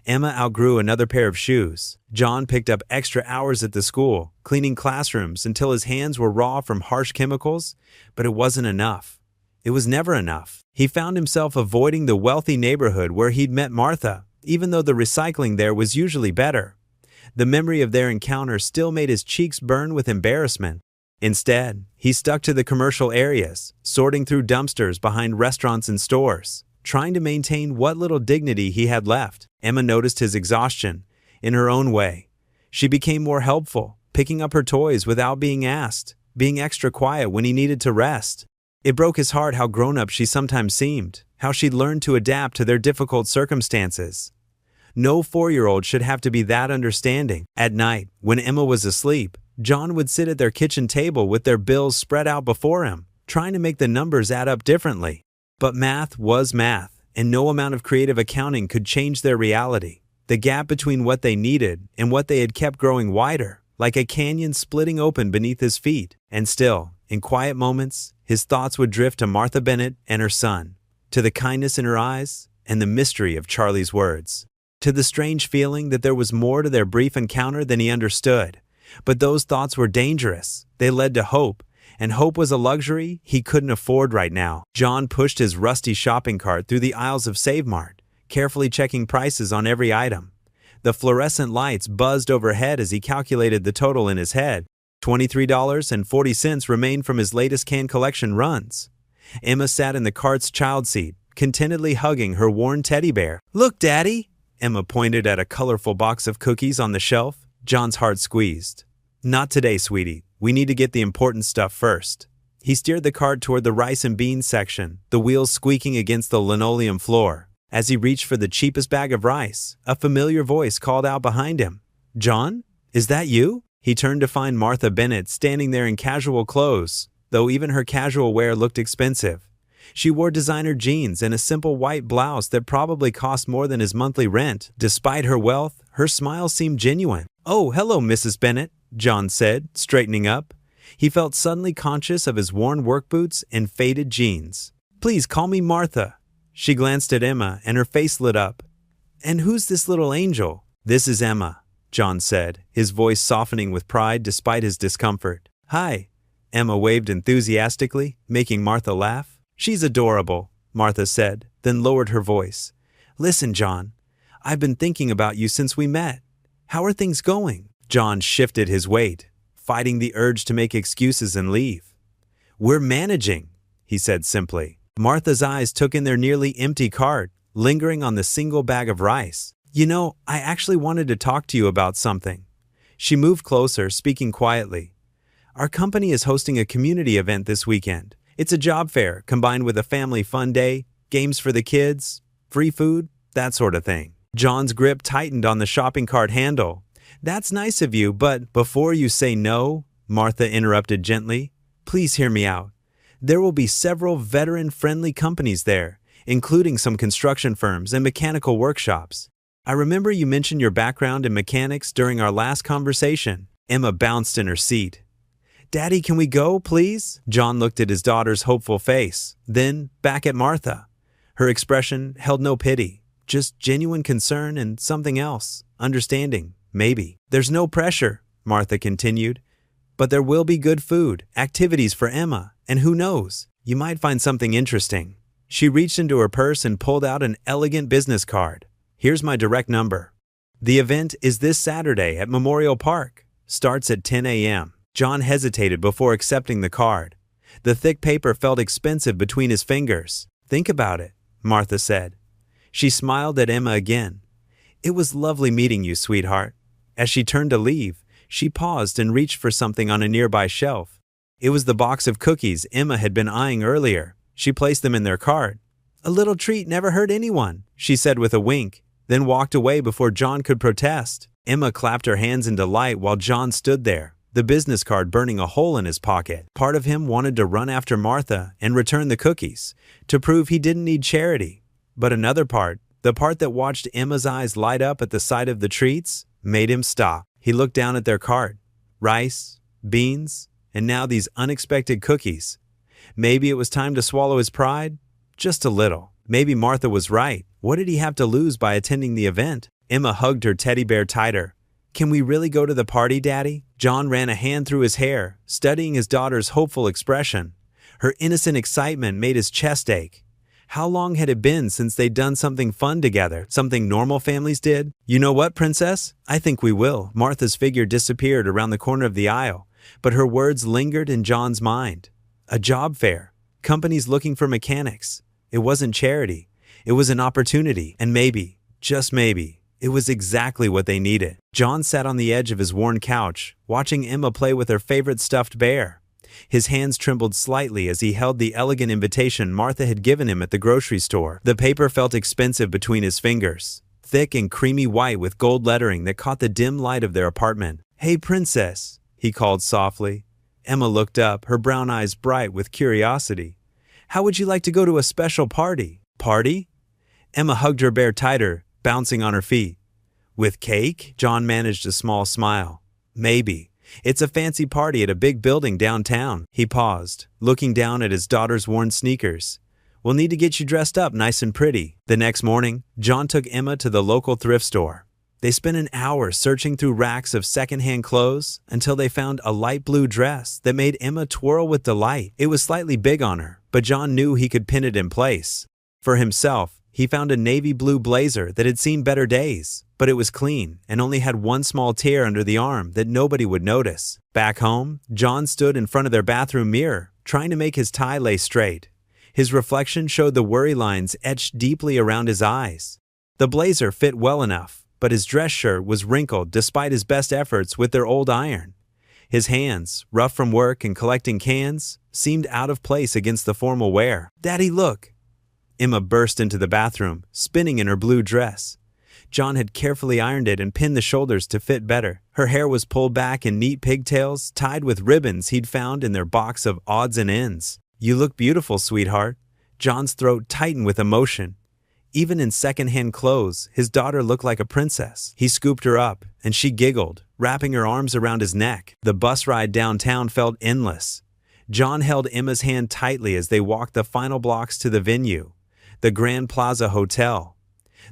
Emma outgrew another pair of shoes. John picked up extra hours at the school, cleaning classrooms until his hands were raw from harsh chemicals, but it wasn't enough. It was never enough. He found himself avoiding the wealthy neighborhood where he'd met Martha, even though the recycling there was usually better. The memory of their encounter still made his cheeks burn with embarrassment. Instead, he stuck to the commercial areas, sorting through dumpsters behind restaurants and stores, trying to maintain what little dignity he had left. Emma noticed his exhaustion. In her own way, she became more helpful, picking up her toys without being asked, being extra quiet when he needed to rest. It broke his heart how grown-up she sometimes seemed, how she'd learned to adapt to their difficult circumstances. No 4-year-old should have to be that understanding. At night, when Emma was asleep, John would sit at their kitchen table with their bills spread out before him, trying to make the numbers add up differently. But math was math, and no amount of creative accounting could change their reality. The gap between what they needed and what they had kept growing wider, like a canyon splitting open beneath his feet. And still, in quiet moments, his thoughts would drift to Martha Bennett and her son, to the kindness in her eyes and the mystery of Charlie's words, to the strange feeling that there was more to their brief encounter than he understood. But those thoughts were dangerous. They led to hope, and hope was a luxury he couldn't afford right now. John pushed his rusty shopping cart through the aisles of Save Mart, carefully checking prices on every item. The fluorescent lights buzzed overhead as he calculated the total in his head. $23.40 remained from his latest can collection runs. Emma sat in the cart's child seat, contentedly hugging her worn teddy bear. "Look, Daddy!" Emma pointed at a colorful box of cookies on the shelf. John's heart squeezed. "Not today, sweetie. We need to get the important stuff first." He steered the cart toward the rice and beans section, the wheels squeaking against the linoleum floor. As he reached for the cheapest bag of rice, a familiar voice called out behind him. "John? Is that you?" He turned to find Martha Bennett standing there in casual clothes, though even her casual wear looked expensive. She wore designer jeans and a simple white blouse that probably cost more than his monthly rent. Despite her wealth, her smile seemed genuine. "Oh, hello, Mrs. Bennett," John said, straightening up. He felt suddenly conscious of his worn work boots and faded jeans. "Please call me Martha." She glanced at Emma and her face lit up. "And who's this little angel?" "This is Emma," John said, his voice softening with pride despite his discomfort. Hi, Emma waved enthusiastically, making Martha laugh. She's adorable, Martha said, then lowered her voice. Listen, John, I've been thinking about you since we met. How are things going? John shifted his weight, fighting the urge to make excuses and leave. We're managing, he said simply. Martha's eyes took in their nearly empty cart, lingering on the single bag of rice. You know, I actually wanted to talk to you about something. She moved closer, speaking quietly. Our company is hosting a community event this weekend. It's a job fair combined with a family fun day, games for the kids, free food, that sort of thing. John's grip tightened on the shopping cart handle. That's nice of you, but before you say no, Martha interrupted gently, please hear me out. There will be several veteran-friendly companies there, including some construction firms and mechanical workshops. I remember you mentioned your background in mechanics during our last conversation. Emma bounced in her seat. Daddy, can we go, please? John looked at his daughter's hopeful face, then back at Martha. Her expression held no pity, just genuine concern and something else, understanding, maybe. There's no pressure, Martha continued, but there will be good food, activities for Emma, and who knows, you might find something interesting. She reached into her purse and pulled out an elegant business card. Here's my direct number. The event is this Saturday at Memorial Park. Starts at 10 a.m. John hesitated before accepting the card. The thick paper felt expensive between his fingers. Think about it, Martha said. She smiled at Emma again. It was lovely meeting you, sweetheart. As she turned to leave, she paused and reached for something on a nearby shelf. It was the box of cookies Emma had been eyeing earlier. She placed them in their cart. A little treat never hurt anyone, she said with a wink, then walked away before John could protest. Emma clapped her hands in delight while John stood there, the business card burning a hole in his pocket. Part of him wanted to run after Martha and return the cookies, to prove he didn't need charity. But another part, the part that watched Emma's eyes light up at the sight of the treats, made him stop. He looked down at their cart. Rice, beans, and now these unexpected cookies. Maybe it was time to swallow his pride? Just a little. Maybe Martha was right. What did he have to lose by attending the event? Emma hugged her teddy bear tighter. Can we really go to the party, Daddy? John ran a hand through his hair, studying his daughter's hopeful expression. Her innocent excitement made his chest ache. How long had it been since they'd done something fun together, something normal families did? You know what, Princess? I think we will. Martha's figure disappeared around the corner of the aisle, but her words lingered in John's mind. A job fair. Companies looking for mechanics. It wasn't charity. It was an opportunity, and maybe, just maybe, it was exactly what they needed. John sat on the edge of his worn couch, watching Emma play with her favorite stuffed bear. His hands trembled slightly as he held the elegant invitation Martha had given him at the grocery store. The paper felt expensive between his fingers, thick and creamy white with gold lettering that caught the dim light of their apartment. Hey, Princess, he called softly. Emma looked up, her brown eyes bright with curiosity. How would you like to go to a special party? Party? Emma hugged her bear tighter, bouncing on her feet. With cake? John managed a small smile. Maybe. It's a fancy party at a big building downtown. He paused, looking down at his daughter's worn sneakers. We'll need to get you dressed up nice and pretty. The next morning, John took Emma to the local thrift store. They spent an hour searching through racks of secondhand clothes until they found a light blue dress that made Emma twirl with delight. It was slightly big on her, but John knew he could pin it in place. For himself, he found a navy blue blazer that had seen better days, but it was clean and only had one small tear under the arm that nobody would notice. Back home, John stood in front of their bathroom mirror, trying to make his tie lay straight. His reflection showed the worry lines etched deeply around his eyes. The blazer fit well enough, but his dress shirt was wrinkled despite his best efforts with their old iron. His hands, rough from work and collecting cans, seemed out of place against the formal wear. Daddy, look! Emma burst into the bathroom, spinning in her blue dress. John had carefully ironed it and pinned the shoulders to fit better. Her hair was pulled back in neat pigtails, tied with ribbons he'd found in their box of odds and ends. You look beautiful, sweetheart. John's throat tightened with emotion. Even in second-hand clothes, his daughter looked like a princess. He scooped her up, and she giggled, wrapping her arms around his neck. The bus ride downtown felt endless. John held Emma's hand tightly as they walked the final blocks to the venue, the Grand Plaza Hotel.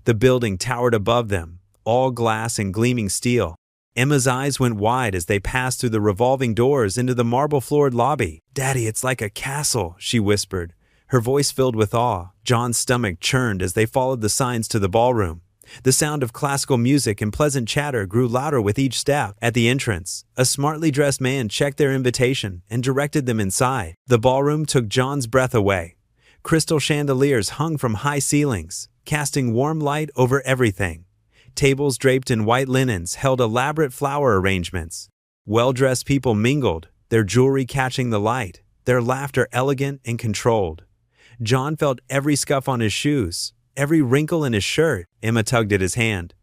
The building towered above them, all glass and gleaming steel. Emma's eyes went wide as they passed through the revolving doors into the marble-floored lobby. "Daddy, it's like a castle," she whispered, her voice filled with awe. John's stomach churned as they followed the signs to the ballroom. The sound of classical music and pleasant chatter grew louder with each step. At the entrance, a smartly dressed man checked their invitation and directed them inside. The ballroom took John's breath away. Crystal chandeliers hung from high ceilings, casting warm light over everything. Tables draped in white linens held elaborate flower arrangements. Well-dressed people mingled, their jewelry catching the light, their laughter elegant and controlled. John felt every scuff on his shoes, every wrinkle in his shirt. Emma tugged at his hand.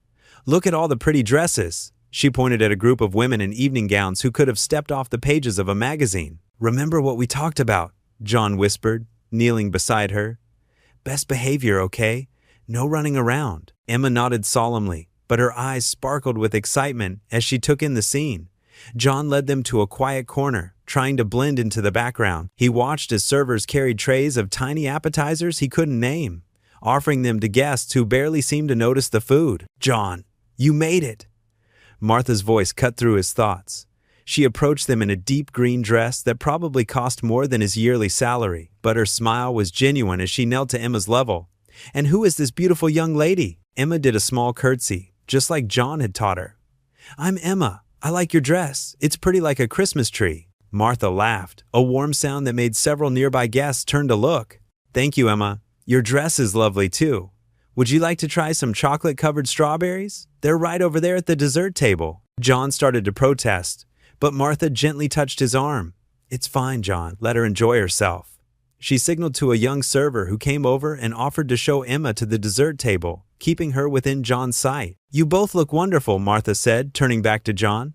"Look at all the pretty dresses." She pointed at a group of women in evening gowns who could have stepped off the pages of a magazine. "Remember what we talked about," John whispered, kneeling beside her. "Best behavior, okay? No running around." Emma nodded solemnly, but her eyes sparkled with excitement as she took in the scene. John led them to a quiet corner, trying to blend into the background. He watched as servers carried trays of tiny appetizers he couldn't name, offering them to guests who barely seemed to notice the food. "John, you made it!" Martha's voice cut through his thoughts. She approached them in a deep green dress that probably cost more than his yearly salary, but her smile was genuine as she knelt to Emma's level. "And who is this beautiful young lady?" Emma did a small curtsy, just like John had taught her. "I'm Emma. I like your dress. It's pretty like a Christmas tree." Martha laughed, a warm sound that made several nearby guests turn to look. "Thank you, Emma. Your dress is lovely too. Would you like to try some chocolate-covered strawberries? They're right over there at the dessert table." John started to protest, but Martha gently touched his arm. "It's fine, John. Let her enjoy herself." She signaled to a young server who came over and offered to show Emma to the dessert table, keeping her within John's sight. "You both look wonderful," Martha said, turning back to John.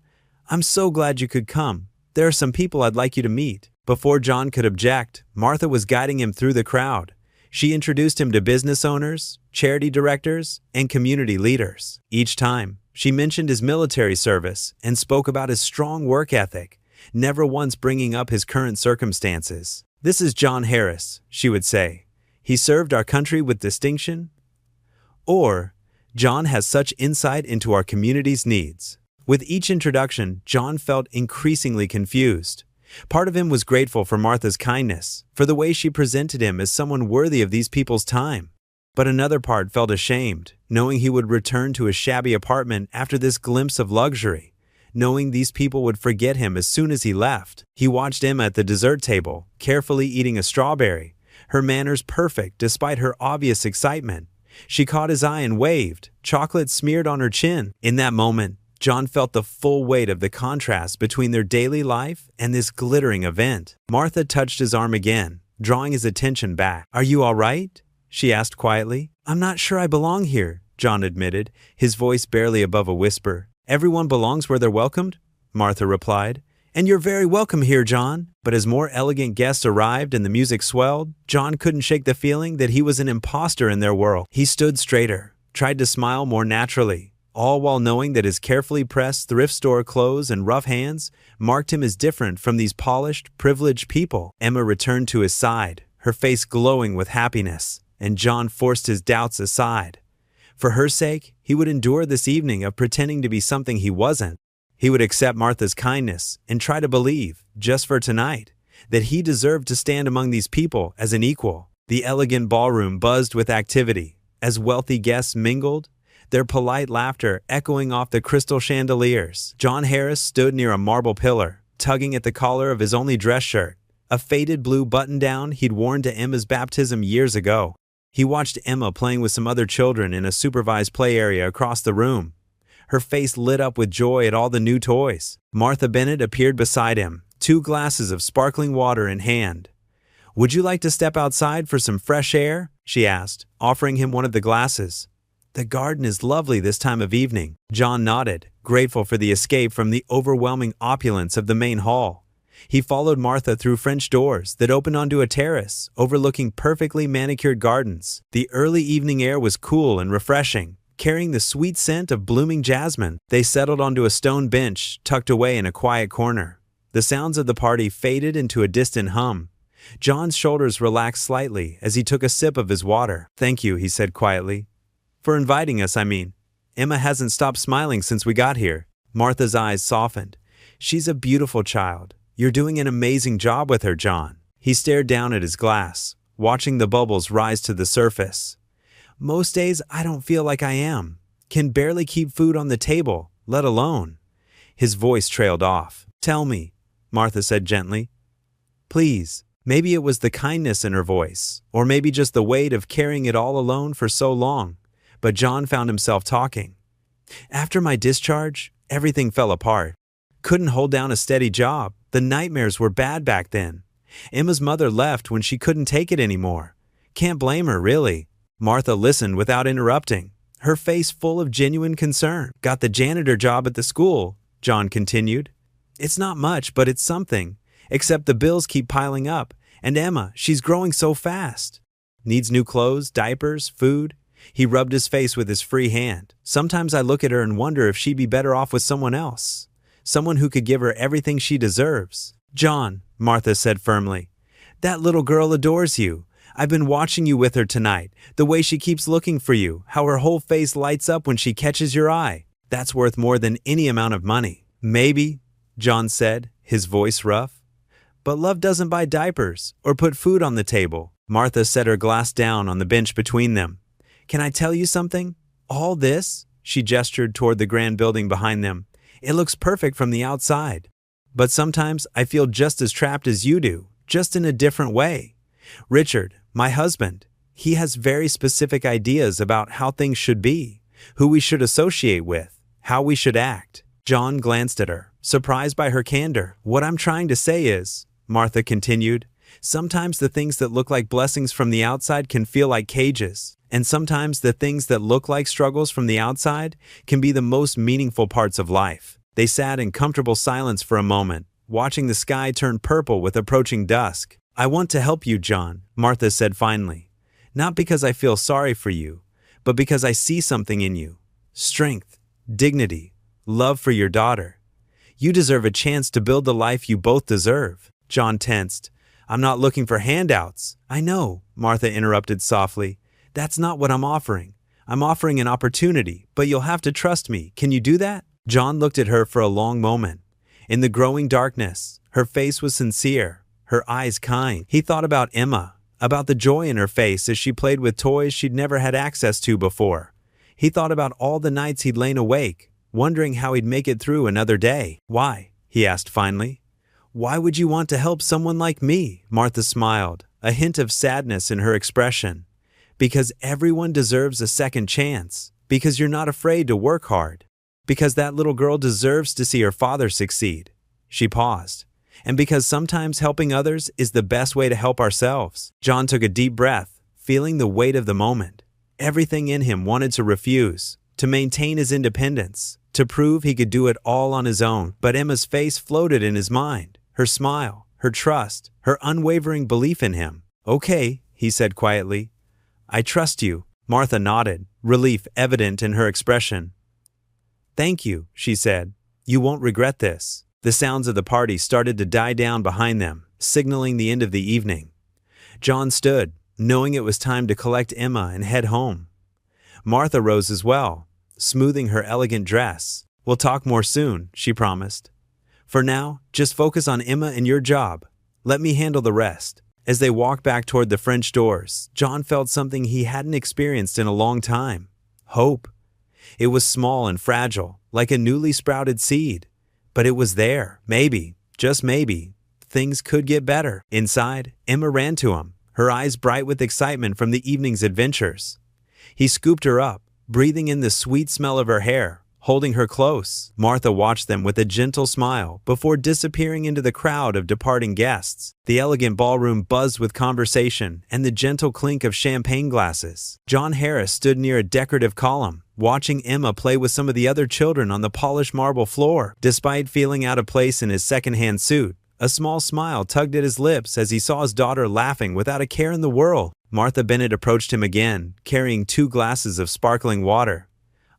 "I'm so glad you could come. There are some people I'd like you to meet." Before John could object, Martha was guiding him through the crowd. She introduced him to business owners, charity directors, and community leaders. Each time, she mentioned his military service and spoke about his strong work ethic, never once bringing up his current circumstances. "This is John Harris," she would say. "He served our country with distinction." Or, "John has such insight into our community's needs." With each introduction, John felt increasingly confused. Part of him was grateful for Martha's kindness, for the way she presented him as someone worthy of these people's time. But another part felt ashamed, knowing he would return to his shabby apartment after this glimpse of luxury, knowing these people would forget him as soon as he left. He watched Emma at the dessert table, carefully eating a strawberry, her manners perfect despite her obvious excitement. She caught his eye and waved, chocolate smeared on her chin. In that moment, John felt the full weight of the contrast between their daily life and this glittering event. Martha touched his arm again, drawing his attention back. "Are you all right?" she asked quietly. "I'm not sure I belong here," John admitted, his voice barely above a whisper. "Everyone belongs where they're welcomed," Martha replied. "And you're very welcome here, John." But as more elegant guests arrived and the music swelled, John couldn't shake the feeling that he was an imposter in their world. He stood straighter, tried to smile more naturally, all while knowing that his carefully pressed thrift store clothes and rough hands marked him as different from these polished, privileged people. Emma returned to his side, her face glowing with happiness, and John forced his doubts aside. For her sake, he would endure this evening of pretending to be something he wasn't. He would accept Martha's kindness and try to believe, just for tonight, that he deserved to stand among these people as an equal. The elegant ballroom buzzed with activity as wealthy guests mingled, their polite laughter echoing off the crystal chandeliers. John Harris stood near a marble pillar, tugging at the collar of his only dress shirt, a faded blue button-down he'd worn to Emma's baptism years ago. He watched Emma playing with some other children in a supervised play area across the room. Her face lit up with joy at all the new toys. Martha Bennett appeared beside him, 2 glasses of sparkling water in hand. "Would you like to step outside for some fresh air?" she asked, offering him one of the glasses. "The garden is lovely this time of evening." John nodded, grateful for the escape from the overwhelming opulence of the main hall. He followed Martha through French doors that opened onto a terrace overlooking perfectly manicured gardens. The early evening air was cool and refreshing, carrying the sweet scent of blooming jasmine. They settled onto a stone bench tucked away in a quiet corner. The sounds of the party faded into a distant hum. John's shoulders relaxed slightly as he took a sip of his water. "Thank you," he said quietly. "For inviting us, I mean. Emma hasn't stopped smiling since we got here." Martha's eyes softened. She's a beautiful child. You're doing an amazing job with her, John. He stared down at his glass, watching the bubbles rise to the surface. Most days I don't feel like I am. Can barely keep food on the table, let alone. His voice trailed off. Tell me, Martha said gently. Please. Maybe it was the kindness in her voice, or maybe just the weight of carrying it all alone for so long. But John found himself talking. After my discharge, everything fell apart. Couldn't hold down a steady job. The nightmares were bad back then. Emma's mother left when she couldn't take it anymore. Can't blame her, really. Martha listened without interrupting, her face full of genuine concern. Got the janitor job at the school, John continued. It's not much, but it's something. Except the bills keep piling up. And Emma, she's growing so fast. Needs new clothes, diapers, food. He rubbed his face with his free hand. Sometimes I look at her and wonder if she'd be better off with someone else. Someone who could give her everything she deserves. John, Martha said firmly, that little girl adores you. I've been watching you with her tonight. The way she keeps looking for you, how her whole face lights up when she catches your eye. That's worth more than any amount of money. Maybe, John said, his voice rough. But love doesn't buy diapers or put food on the table. Martha set her glass down on the bench between them. Can I tell you something? All this, she gestured toward the grand building behind them, it looks perfect from the outside. But sometimes I feel just as trapped as you do, just in a different way. Richard, my husband, he has very specific ideas about how things should be, who we should associate with, how we should act. John glanced at her, surprised by her candor. What I'm trying to say is, Martha continued, sometimes the things that look like blessings from the outside can feel like cages, and sometimes the things that look like struggles from the outside can be the most meaningful parts of life. They sat in comfortable silence for a moment, watching the sky turn purple with approaching dusk. I want to help you, John, Martha said finally. Not because I feel sorry for you, but because I see something in you. Strength, dignity, love for your daughter. You deserve a chance to build the life you both deserve. John tensed. I'm not looking for handouts. I know, Martha interrupted softly. That's not what I'm offering. I'm offering an opportunity, but you'll have to trust me. Can you do that? John looked at her for a long moment. In the growing darkness, her face was sincere, her eyes kind. He thought about Emma, about the joy in her face as she played with toys she'd never had access to before. He thought about all the nights he'd lain awake, wondering how he'd make it through another day. Why? He asked finally. Why would you want to help someone like me? Martha smiled, a hint of sadness in her expression. Because everyone deserves a second chance. Because you're not afraid to work hard. Because that little girl deserves to see her father succeed. She paused. And because sometimes helping others is the best way to help ourselves. John took a deep breath, feeling the weight of the moment. Everything in him wanted to refuse, to maintain his independence, to prove he could do it all on his own. But Emma's face floated in his mind. Her smile, her trust, her unwavering belief in him. Okay, he said quietly. I trust you. Martha nodded, relief evident in her expression. Thank you, she said. You won't regret this. The sounds of the party started to die down behind them, signaling the end of the evening. John stood, knowing it was time to collect Emma and head home. Martha rose as well, smoothing her elegant dress. We'll talk more soon, she promised. For now, just focus on Emma and your job. Let me handle the rest. As they walked back toward the French doors, John felt something he hadn't experienced in a long time. Hope. It was small and fragile, like a newly sprouted seed. But it was there. Maybe, just maybe, things could get better. Inside, Emma ran to him, her eyes bright with excitement from the evening's adventures. He scooped her up, breathing in the sweet smell of her hair, holding her close. Martha watched them with a gentle smile before disappearing into the crowd of departing guests. The elegant ballroom buzzed with conversation and the gentle clink of champagne glasses. John Harris stood near a decorative column, watching Emma play with some of the other children on the polished marble floor. Despite feeling out of place in his second-hand suit, a small smile tugged at his lips as he saw his daughter laughing without a care in the world. Martha Bennett approached him again, carrying 2 glasses of sparkling water.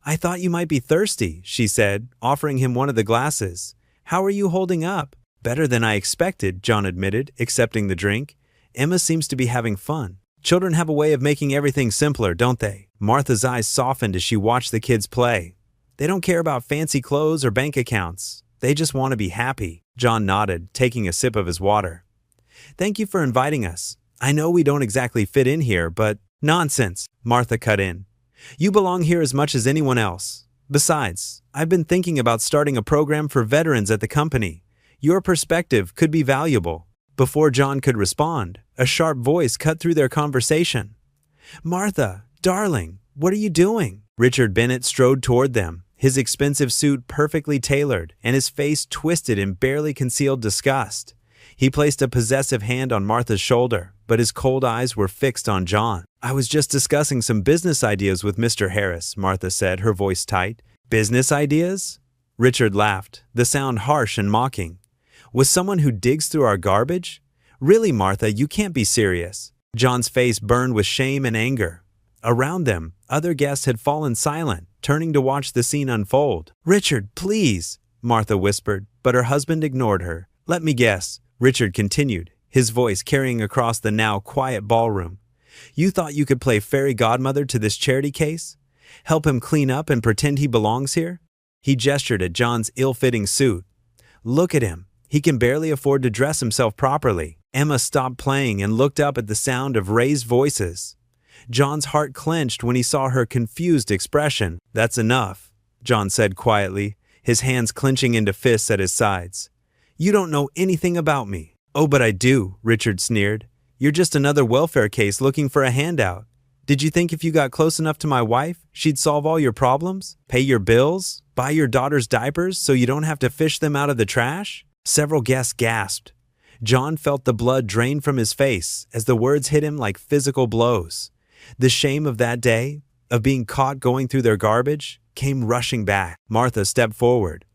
I thought you might be thirsty, she said, offering him one of the glasses. How are you holding up? Better than I expected, John admitted, accepting the drink. Emma seems to be having fun. Children have a way of making everything simpler, don't they? Martha's eyes softened as she watched the kids play. They don't care about fancy clothes or bank accounts. They just want to be happy. John nodded, taking a sip of his water. Thank you for inviting us. I know we don't exactly fit in here, but nonsense, Martha cut in. You belong here as much as anyone else. Besides, I've been thinking about starting a program for veterans at the company. Your perspective could be valuable. Before John could respond, a sharp voice cut through their conversation. Martha, darling, what are you doing? Richard Bennett strode toward them, his expensive suit perfectly tailored and his face twisted in barely concealed disgust. He placed a possessive hand on Martha's shoulder, but his cold eyes were fixed on John. I was just discussing some business ideas with Mr. Harris, Martha said, her voice tight. Business ideas? Richard laughed, the sound harsh and mocking. With someone who digs through our garbage? Really, Martha, you can't be serious. John's face burned with shame and anger. Around them, other guests had fallen silent, turning to watch the scene unfold. Richard, please, Martha whispered, but her husband ignored her. Let me guess, Richard continued, his voice carrying across the now quiet ballroom. You thought you could play fairy godmother to this charity case? Help him clean up and pretend he belongs here? He gestured at John's ill-fitting suit. Look at him. He can barely afford to dress himself properly. Emma stopped playing and looked up at the sound of raised voices. John's heart clenched when he saw her confused expression. That's enough, John said quietly, his hands clenching into fists at his sides. You don't know anything about me. Oh, but I do, Richard sneered. You're just another welfare case looking for a handout. Did you think if you got close enough to my wife, she'd solve all your problems, pay your bills, buy your daughter's diapers so you don't have to fish them out of the trash? Several guests gasped. John felt the blood drain from his face as the words hit him like physical blows. The shame of that day, of being caught going through their garbage, came rushing back. Martha stepped forward.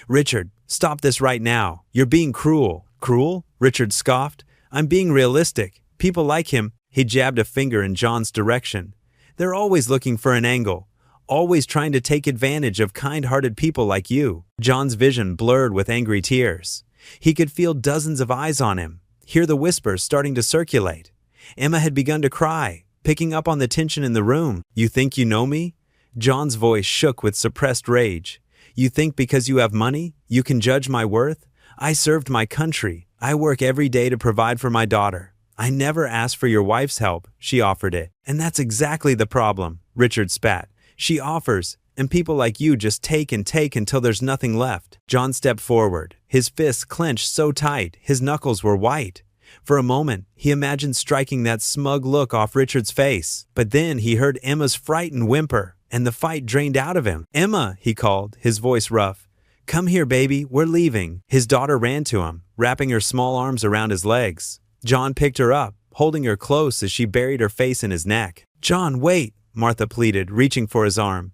Richard, stop this right now. You're being cruel. Cruel? Richard scoffed. I'm being realistic. People like him. He jabbed a finger in John's direction. They're always looking for an angle, always trying to take advantage of kind-hearted people like you. John's vision blurred with angry tears. He could feel dozens of eyes on him, hear the whispers starting to circulate. Emma had begun to cry, picking up on the tension in the room. You think you know me? John's voice shook with suppressed rage. You think because you have money, you can judge my worth? I served my country. I work every day to provide for my daughter. I never asked for your wife's help. She offered it. And that's exactly the problem, Richard spat. She offers, and people like you just take and take until there's nothing left. John stepped forward, his fists clenched so tight, his knuckles were white. For a moment, he imagined striking that smug look off Richard's face. But then he heard Emma's frightened whimper, and the fight drained out of him. Emma, he called, his voice rough. Come here, baby, we're leaving. His daughter ran to him, wrapping her small arms around his legs. John picked her up, holding her close as she buried her face in his neck. John, wait, Martha pleaded, reaching for his arm.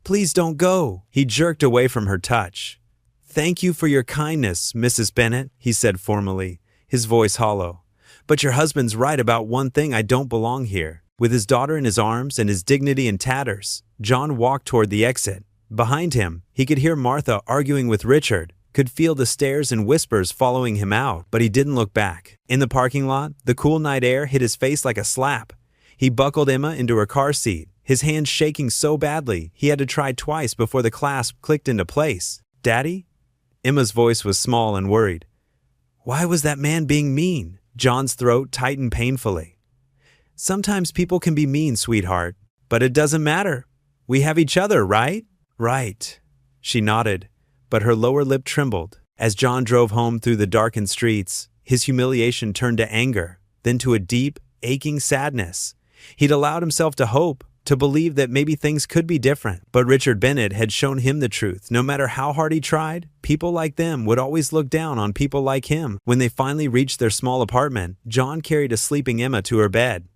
Please don't go. He jerked away from her touch. Thank you for your kindness, Mrs. Bennett, he said formally, his voice hollow. But your husband's right about one thing. I don't belong here. With his daughter in his arms and his dignity in tatters, John walked toward the exit. Behind him, he could hear Martha arguing with Richard, could feel the stares and whispers following him out, but he didn't look back. In the parking lot, the cool night air hit his face like a slap. He buckled Emma into her car seat, his hands shaking so badly he had to try twice before the clasp clicked into place. Daddy? Emma's voice was small and worried. Why was that man being mean? John's throat tightened painfully. Sometimes people can be mean, sweetheart, but it doesn't matter. We have each other, right? Right. She nodded, but her lower lip trembled. As John drove home through the darkened streets, his humiliation turned to anger, then to a deep, aching sadness. He'd allowed himself to hope, to believe that maybe things could be different. But Richard Bennett had shown him the truth. No matter how hard he tried, people like them would always look down on people like him. When they finally reached their small apartment, John carried a sleeping Emma to her bed.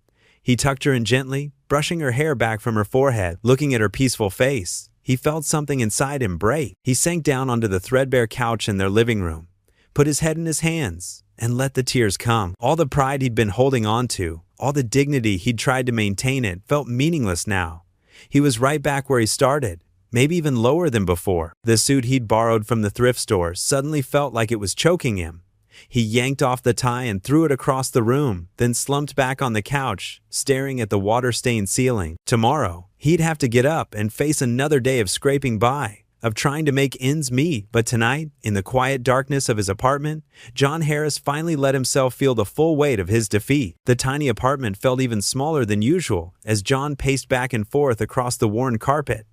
He tucked her in gently, brushing her hair back from her forehead. Looking at her peaceful face, he felt something inside him break. He sank down onto the threadbare couch in their living room, put his head in his hands, and let the tears come. All the pride he'd been holding on to, all the dignity he'd tried to maintain, it felt meaningless now. He was right back where he started, maybe even lower than before. The suit he'd borrowed from the thrift store suddenly felt like it was choking him. He yanked off the tie and threw it across the room, then slumped back on the couch, staring at the water-stained ceiling. Tomorrow, He'd have to get up and face another day of scraping by, of trying to make ends meet. But tonight, in the quiet darkness of his apartment, John Harris finally let himself feel the full weight of his defeat. The tiny apartment felt even smaller than usual as John paced back and forth across the worn carpet.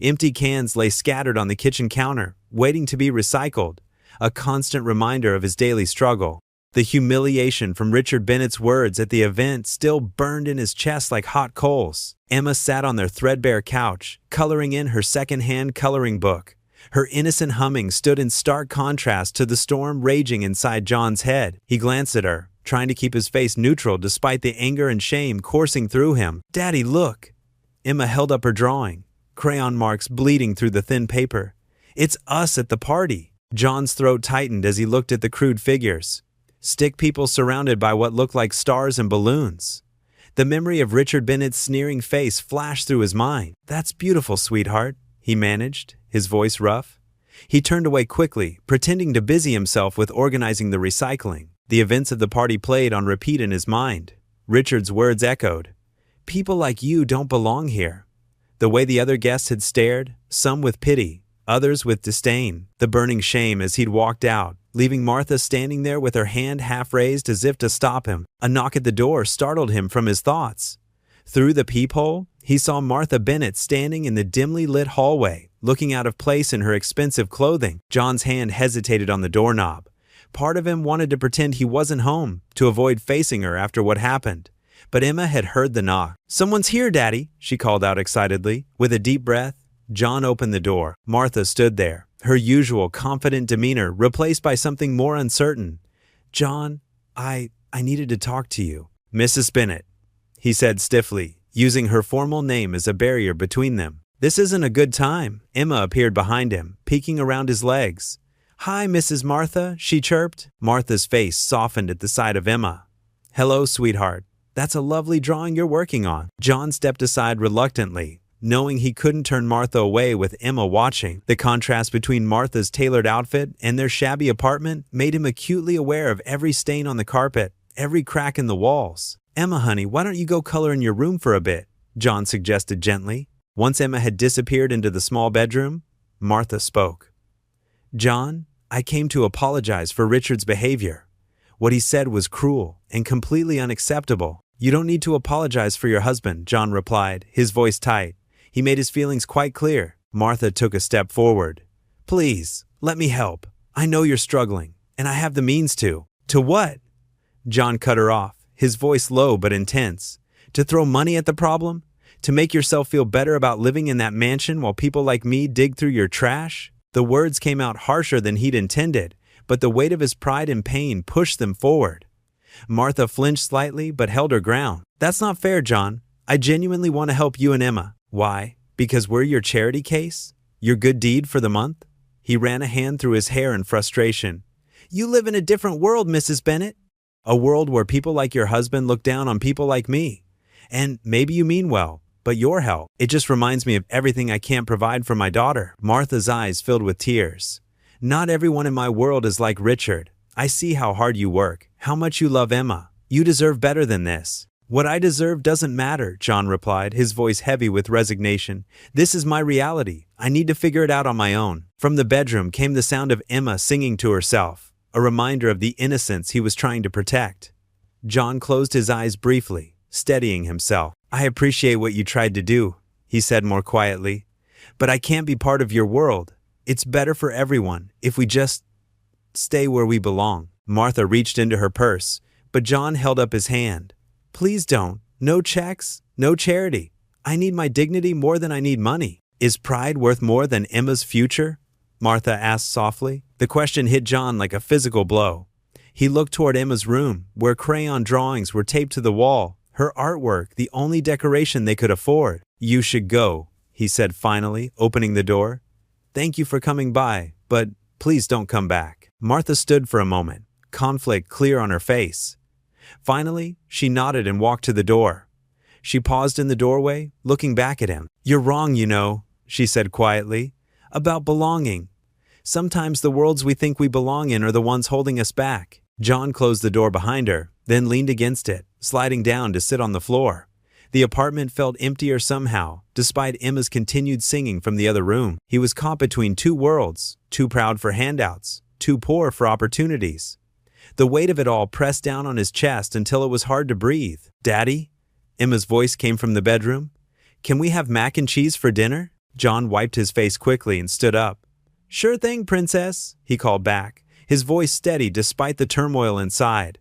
Empty cans lay scattered on the kitchen counter, waiting to be recycled, a constant reminder of his daily struggle. The humiliation from Richard Bennett's words at the event still burned in his chest like hot coals. Emma sat on their threadbare couch, coloring in her second-hand coloring book. Her innocent humming stood in stark contrast to the storm raging inside John's head. He glanced at her, trying to keep his face neutral despite the anger and shame coursing through him. "Daddy, look!" Emma held up her drawing, crayon marks bleeding through the thin paper. "It's us at the party." John's throat tightened as he looked at the crude figures. Stick people surrounded by what looked like stars and balloons. The memory of Richard Bennett's sneering face flashed through his mind. "That's beautiful, sweetheart," he managed, his voice rough. He turned away quickly, pretending to busy himself with organizing the recycling. The events of the party played on repeat in his mind. Richard's words echoed. "People like you don't belong here." The way the other guests had stared, some with pity, others with disdain, the burning shame as he'd walked out, leaving Martha standing there with her hand half raised as if to stop him. A knock at the door startled him from his thoughts. Through the peephole, he saw Martha Bennett standing in the dimly lit hallway, looking out of place in her expensive clothing. John's hand hesitated on the doorknob. Part of him wanted to pretend he wasn't home, to avoid facing her after what happened. But Emma had heard the knock. "Someone's here, Daddy," she called out excitedly. With a deep breath, John opened the door. Martha stood there, her usual confident demeanor replaced by something more uncertain. "John, I needed to talk to you." "Mrs. Bennett," he said stiffly, using her formal name as a barrier between them. "This isn't a good time." Emma appeared behind him, peeking around his legs. "Hi, Mrs. Martha," she chirped. Martha's face softened at the sight of Emma. "Hello, sweetheart. That's a lovely drawing you're working on." John stepped aside reluctantly, knowing he couldn't turn Martha away with Emma watching. The contrast between Martha's tailored outfit and their shabby apartment made him acutely aware of every stain on the carpet, every crack in the walls. "Emma, honey, why don't you go color in your room for a bit?" John suggested gently. Once Emma had disappeared into the small bedroom, Martha spoke. "John, I came to apologize for Richard's behavior. What he said was cruel and completely unacceptable." "You don't need to apologize for your husband," John replied, his voice tight. He made his feelings quite clear. Martha took a step forward. "Please, let me help. I know you're struggling, and I have the means to." "To what?" John cut her off, his voice low but intense. "To throw money at the problem? To make yourself feel better about living in that mansion while people like me dig through your trash?" The words came out harsher than he'd intended, but the weight of his pride and pain pushed them forward. Martha flinched slightly but held her ground. "That's not fair, John. I genuinely want to help you and Emma." "Why? Because we're your charity case? Your good deed for the month?" He ran a hand through his hair in frustration. "You live in a different world, Mrs. Bennett. A world where people like your husband look down on people like me. And maybe you mean well, but your help, it just reminds me of everything I can't provide for my daughter." Martha's eyes filled with tears. "Not everyone in my world is like Richard. I see how hard you work, how much you love Emma. You deserve better than this." "What I deserve doesn't matter," John replied, his voice heavy with resignation. "This is my reality. I need to figure it out on my own." From the bedroom came the sound of Emma singing to herself, a reminder of the innocence he was trying to protect. John closed his eyes briefly, steadying himself. "I appreciate what you tried to do," he said more quietly, "but I can't be part of your world. It's better for everyone if we just stay where we belong." Martha reached into her purse, but John held up his hand. "Please don't. No checks, no charity. I need my dignity more than I need money." "Is pride worth more than Emma's future?" Martha asked softly. The question hit John like a physical blow. He looked toward Emma's room, where crayon drawings were taped to the wall, her artwork the only decoration they could afford. "You should go," he said finally, opening the door. "Thank you for coming by, but please don't come back." Martha stood for a moment, conflict clear on her face. Finally, she nodded and walked to the door. She paused in the doorway, looking back at him. "You're wrong, you know," she said quietly, "about belonging. Sometimes the worlds we think we belong in are the ones holding us back." John closed the door behind her, then leaned against it, sliding down to sit on the floor. The apartment felt emptier somehow, despite Emma's continued singing from the other room. He was caught between two worlds, too proud for handouts, too poor for opportunities. The weight of it all pressed down on his chest until it was hard to breathe. "Daddy?" Emma's voice came from the bedroom. "Can we have mac and cheese for dinner?" John wiped his face quickly and stood up. "Sure thing, princess," he called back, his voice steady despite the turmoil inside.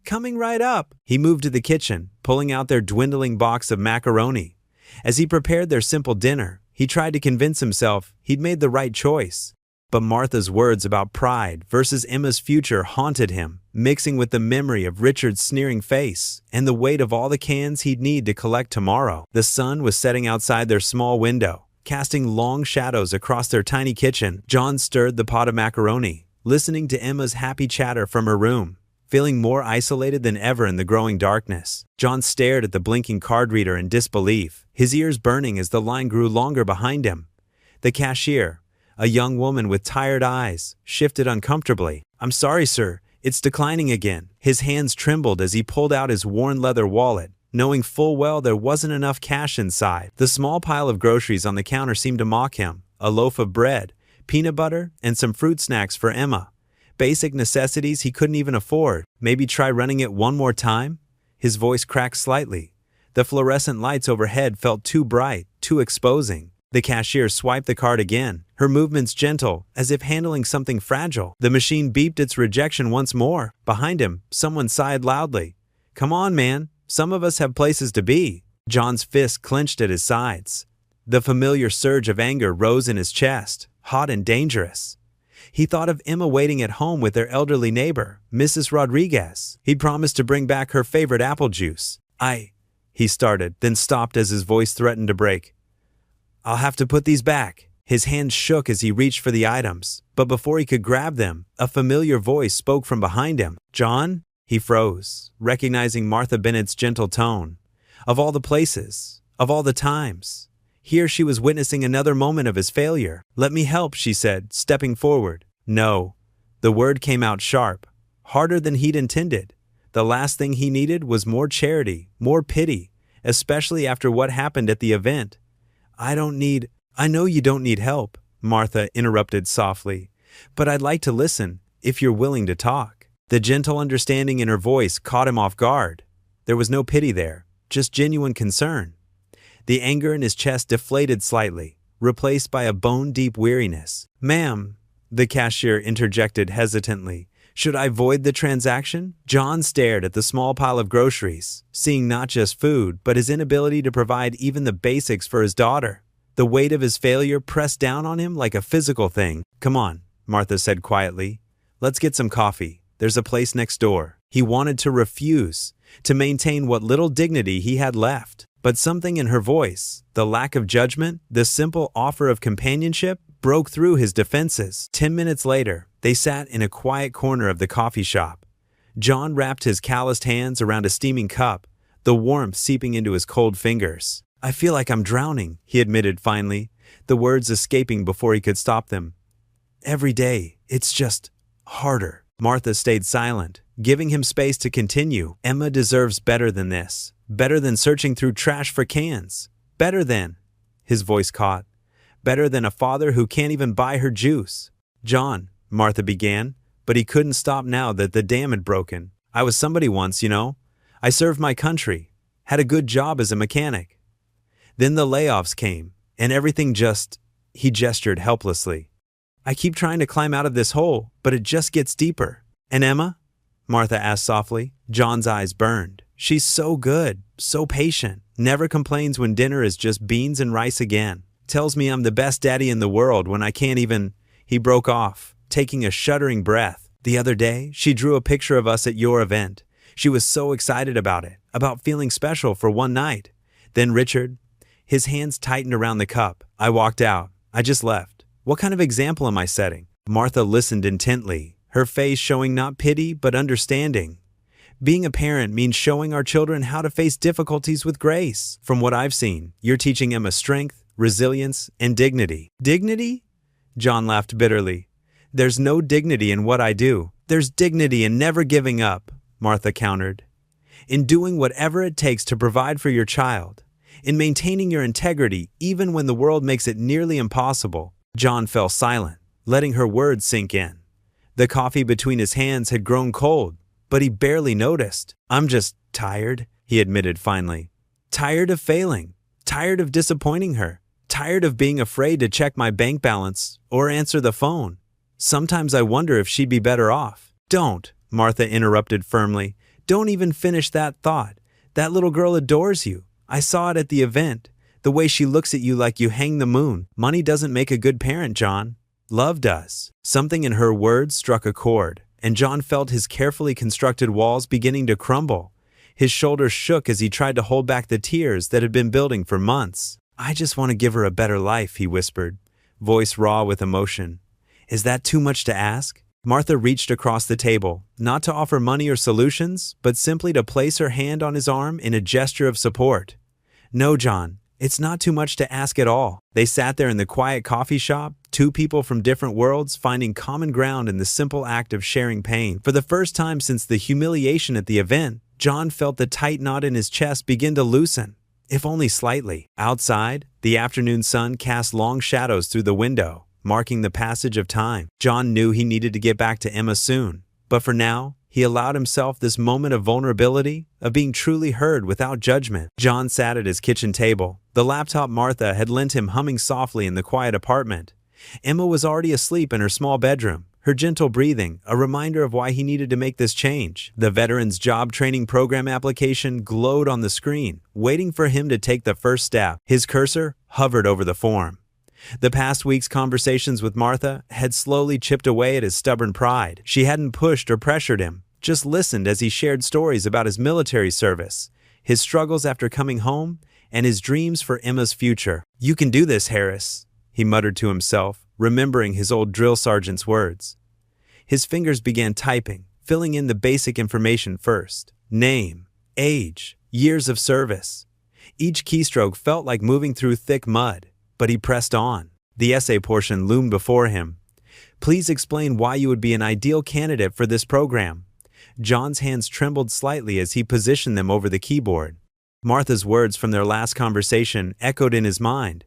"Coming right up." He moved to the kitchen, pulling out their dwindling box of macaroni. As he prepared their simple dinner, he tried to convince himself he'd made the right choice. But Martha's words about pride versus Emma's future haunted him, mixing with the memory of Richard's sneering face and the weight of all the cans he'd need to collect tomorrow. The sun was setting outside their small window, casting long shadows across their tiny kitchen. John stirred the pot of macaroni, listening to Emma's happy chatter from her room. Feeling more isolated than ever in the growing darkness, John stared at the blinking card reader in disbelief, his ears burning as the line grew longer behind him. The cashier, a young woman with tired eyes, shifted uncomfortably. "I'm sorry, sir, it's declining again." His hands trembled as he pulled out his worn leather wallet, knowing full well there wasn't enough cash inside. The small pile of groceries on the counter seemed to mock him: a loaf of bread, peanut butter, and some fruit snacks for Emma. Basic necessities he couldn't even afford. "Maybe try running it one more time?" His voice cracked slightly. The fluorescent lights overhead felt too bright, too exposing. The cashier swiped the card again, her movements gentle, as if handling something fragile. The machine beeped its rejection once more. Behind him, someone sighed loudly. "Come on, man. Some of us have places to be." John's fist clenched at his sides. The familiar surge of anger rose in his chest, hot and dangerous. He thought of Emma waiting at home with their elderly neighbor, Mrs. Rodriguez. He'd promised to bring back her favorite apple juice. He started, then stopped as his voice threatened to break. "I'll have to put these back." His hands shook as he reached for the items, but before he could grab them, a familiar voice spoke from behind him. "John?" He froze, recognizing Martha Bennett's gentle tone. Of all the places, of all the times, here she was witnessing another moment of his failure. "Let me help," she said, stepping forward. "No." The word came out sharp, harder than he'd intended. The last thing he needed was more charity, more pity, especially after what happened at the event. "I know you don't need help," Martha interrupted softly, "but I'd like to listen, if you're willing to talk." The gentle understanding in her voice caught him off guard. There was no pity there, just genuine concern. The anger in his chest deflated slightly, replaced by a bone-deep weariness. "Ma'am," the cashier interjected hesitantly, "should I void the transaction?" John stared at the small pile of groceries, seeing not just food, but his inability to provide even the basics for his daughter. The weight of his failure pressed down on him like a physical thing. "Come on," Martha said quietly. "Let's get some coffee. There's a place next door." He wanted to refuse, to maintain what little dignity he had left. But something in her voice, the lack of judgment, the simple offer of companionship, broke through his defenses. 10 minutes later, they sat in a quiet corner of the coffee shop. John wrapped his calloused hands around a steaming cup, the warmth seeping into his cold fingers. "I feel like I'm drowning," he admitted finally, the words escaping before he could stop them. "Every day, it's just harder." Martha stayed silent, giving him space to continue. "Emma deserves better than this. Better than searching through trash for cans. Better than," his voice caught, "better than a father who can't even buy her juice." "John," Martha began, but he couldn't stop now that the dam had broken. "I was somebody once, you know. I served my country, had a good job as a mechanic. Then the layoffs came, and everything he gestured helplessly. I keep trying to climb out of this hole, but it just gets deeper." "And Emma?" Martha asked softly. John's eyes burned. "She's so good, so patient, never complains when dinner is just beans and rice again. Tells me I'm the best daddy in the world when I can't even—" He broke off, taking a shuddering breath. "The other day, she drew a picture of us at your event. She was so excited about it, about feeling special for one night. Then Richard," his hands tightened around the cup. "I walked out. I just left. What kind of example am I setting?" Martha listened intently, her face showing not pity but understanding. "Being a parent means showing our children how to face difficulties with grace. From what I've seen, you're teaching Emma strength, resilience, and dignity." "Dignity?" John laughed bitterly. "There's no dignity in what I do. There's dignity in never giving up," Martha countered. in doing whatever it takes to provide for your child, in maintaining your integrity even when the world makes it nearly impossible. John fell silent, letting her words sink in. The coffee between his hands had grown cold, but he barely noticed. "I'm just tired," he admitted finally. "Tired of failing, tired of disappointing her, tired of being afraid to check my bank balance or answer the phone. Sometimes I wonder if she'd be better off." "Don't," Martha interrupted firmly. "Don't even finish that thought. That little girl adores you. I saw it at the event. The way she looks at you like you hang the moon. Money doesn't make a good parent, John. Love does." Something in her words struck a chord, and John felt his carefully constructed walls beginning to crumble. His shoulders shook as he tried to hold back the tears that had been building for months. "I just want to give her a better life," he whispered, voice raw with emotion. "Is that too much to ask?" Martha reached across the table, not to offer money or solutions, but simply to place her hand on his arm in a gesture of support. "No, John, it's not too much to ask at all." They sat there in the quiet coffee shop, two people from different worlds finding common ground in the simple act of sharing pain. For the first time since the humiliation at the event, John felt the tight knot in his chest begin to loosen, if only slightly. Outside, the afternoon sun cast long shadows through the window, marking the passage of time. John knew he needed to get back to Emma soon, but for now, he allowed himself this moment of vulnerability, of being truly heard without judgment. John sat at his kitchen table, the laptop Martha had lent him humming softly in the quiet apartment. Emma was already asleep in her small bedroom, her gentle breathing a reminder of why he needed to make this change. The Veterans Job Training Program application glowed on the screen, waiting for him to take the first step. His cursor hovered over the form. The past week's conversations with Martha had slowly chipped away at his stubborn pride. She hadn't pushed or pressured him, just listened as he shared stories about his military service, his struggles after coming home, and his dreams for Emma's future. "You can do this, Harris," he muttered to himself, remembering his old drill sergeant's words. His fingers began typing, filling in the basic information first. Name, age, years of service. Each keystroke felt like moving through thick mud, but he pressed on. The essay portion loomed before him. "Please explain why you would be an ideal candidate for this program." John's hands trembled slightly as he positioned them over the keyboard. Martha's words from their last conversation echoed in his mind.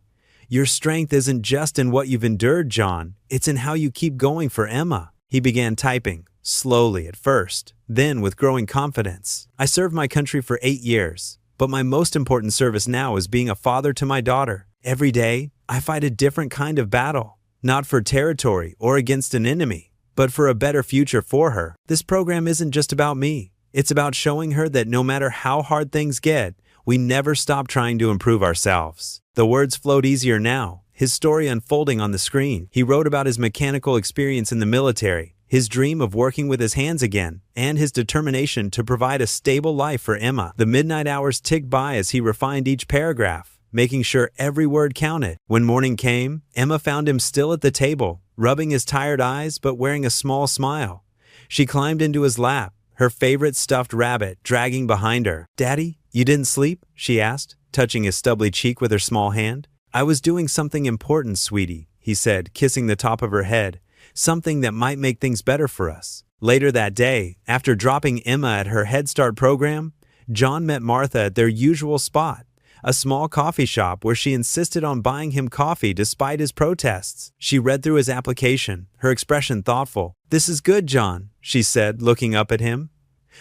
"Your strength isn't just in what you've endured, John. It's in how you keep going for Emma." He began typing, slowly at first, then with growing confidence. "I served my country for 8 years, but my most important service now is being a father to my daughter. Every day, I fight a different kind of battle, not for territory or against an enemy, but for a better future for her. This program isn't just about me. It's about showing her that no matter how hard things get, we never stop trying to improve ourselves." The words flowed easier now, his story unfolding on the screen. He wrote about his mechanical experience in the military, his dream of working with his hands again, and his determination to provide a stable life for Emma. The midnight hours ticked by as he refined each paragraph, making sure every word counted. When morning came, Emma found him still at the table, rubbing his tired eyes but wearing a small smile. She climbed into his lap, her favorite stuffed rabbit dragging behind her. "Daddy, you didn't sleep?" she asked, touching his stubbly cheek with her small hand. "I was doing something important, sweetie," he said, kissing the top of her head, "something that might make things better for us." Later that day, after dropping Emma at her Head Start program, John met Martha at their usual spot, a small coffee shop where she insisted on buying him coffee despite his protests. She read through his application, her expression thoughtful. "This is good, John," she said, looking up at him.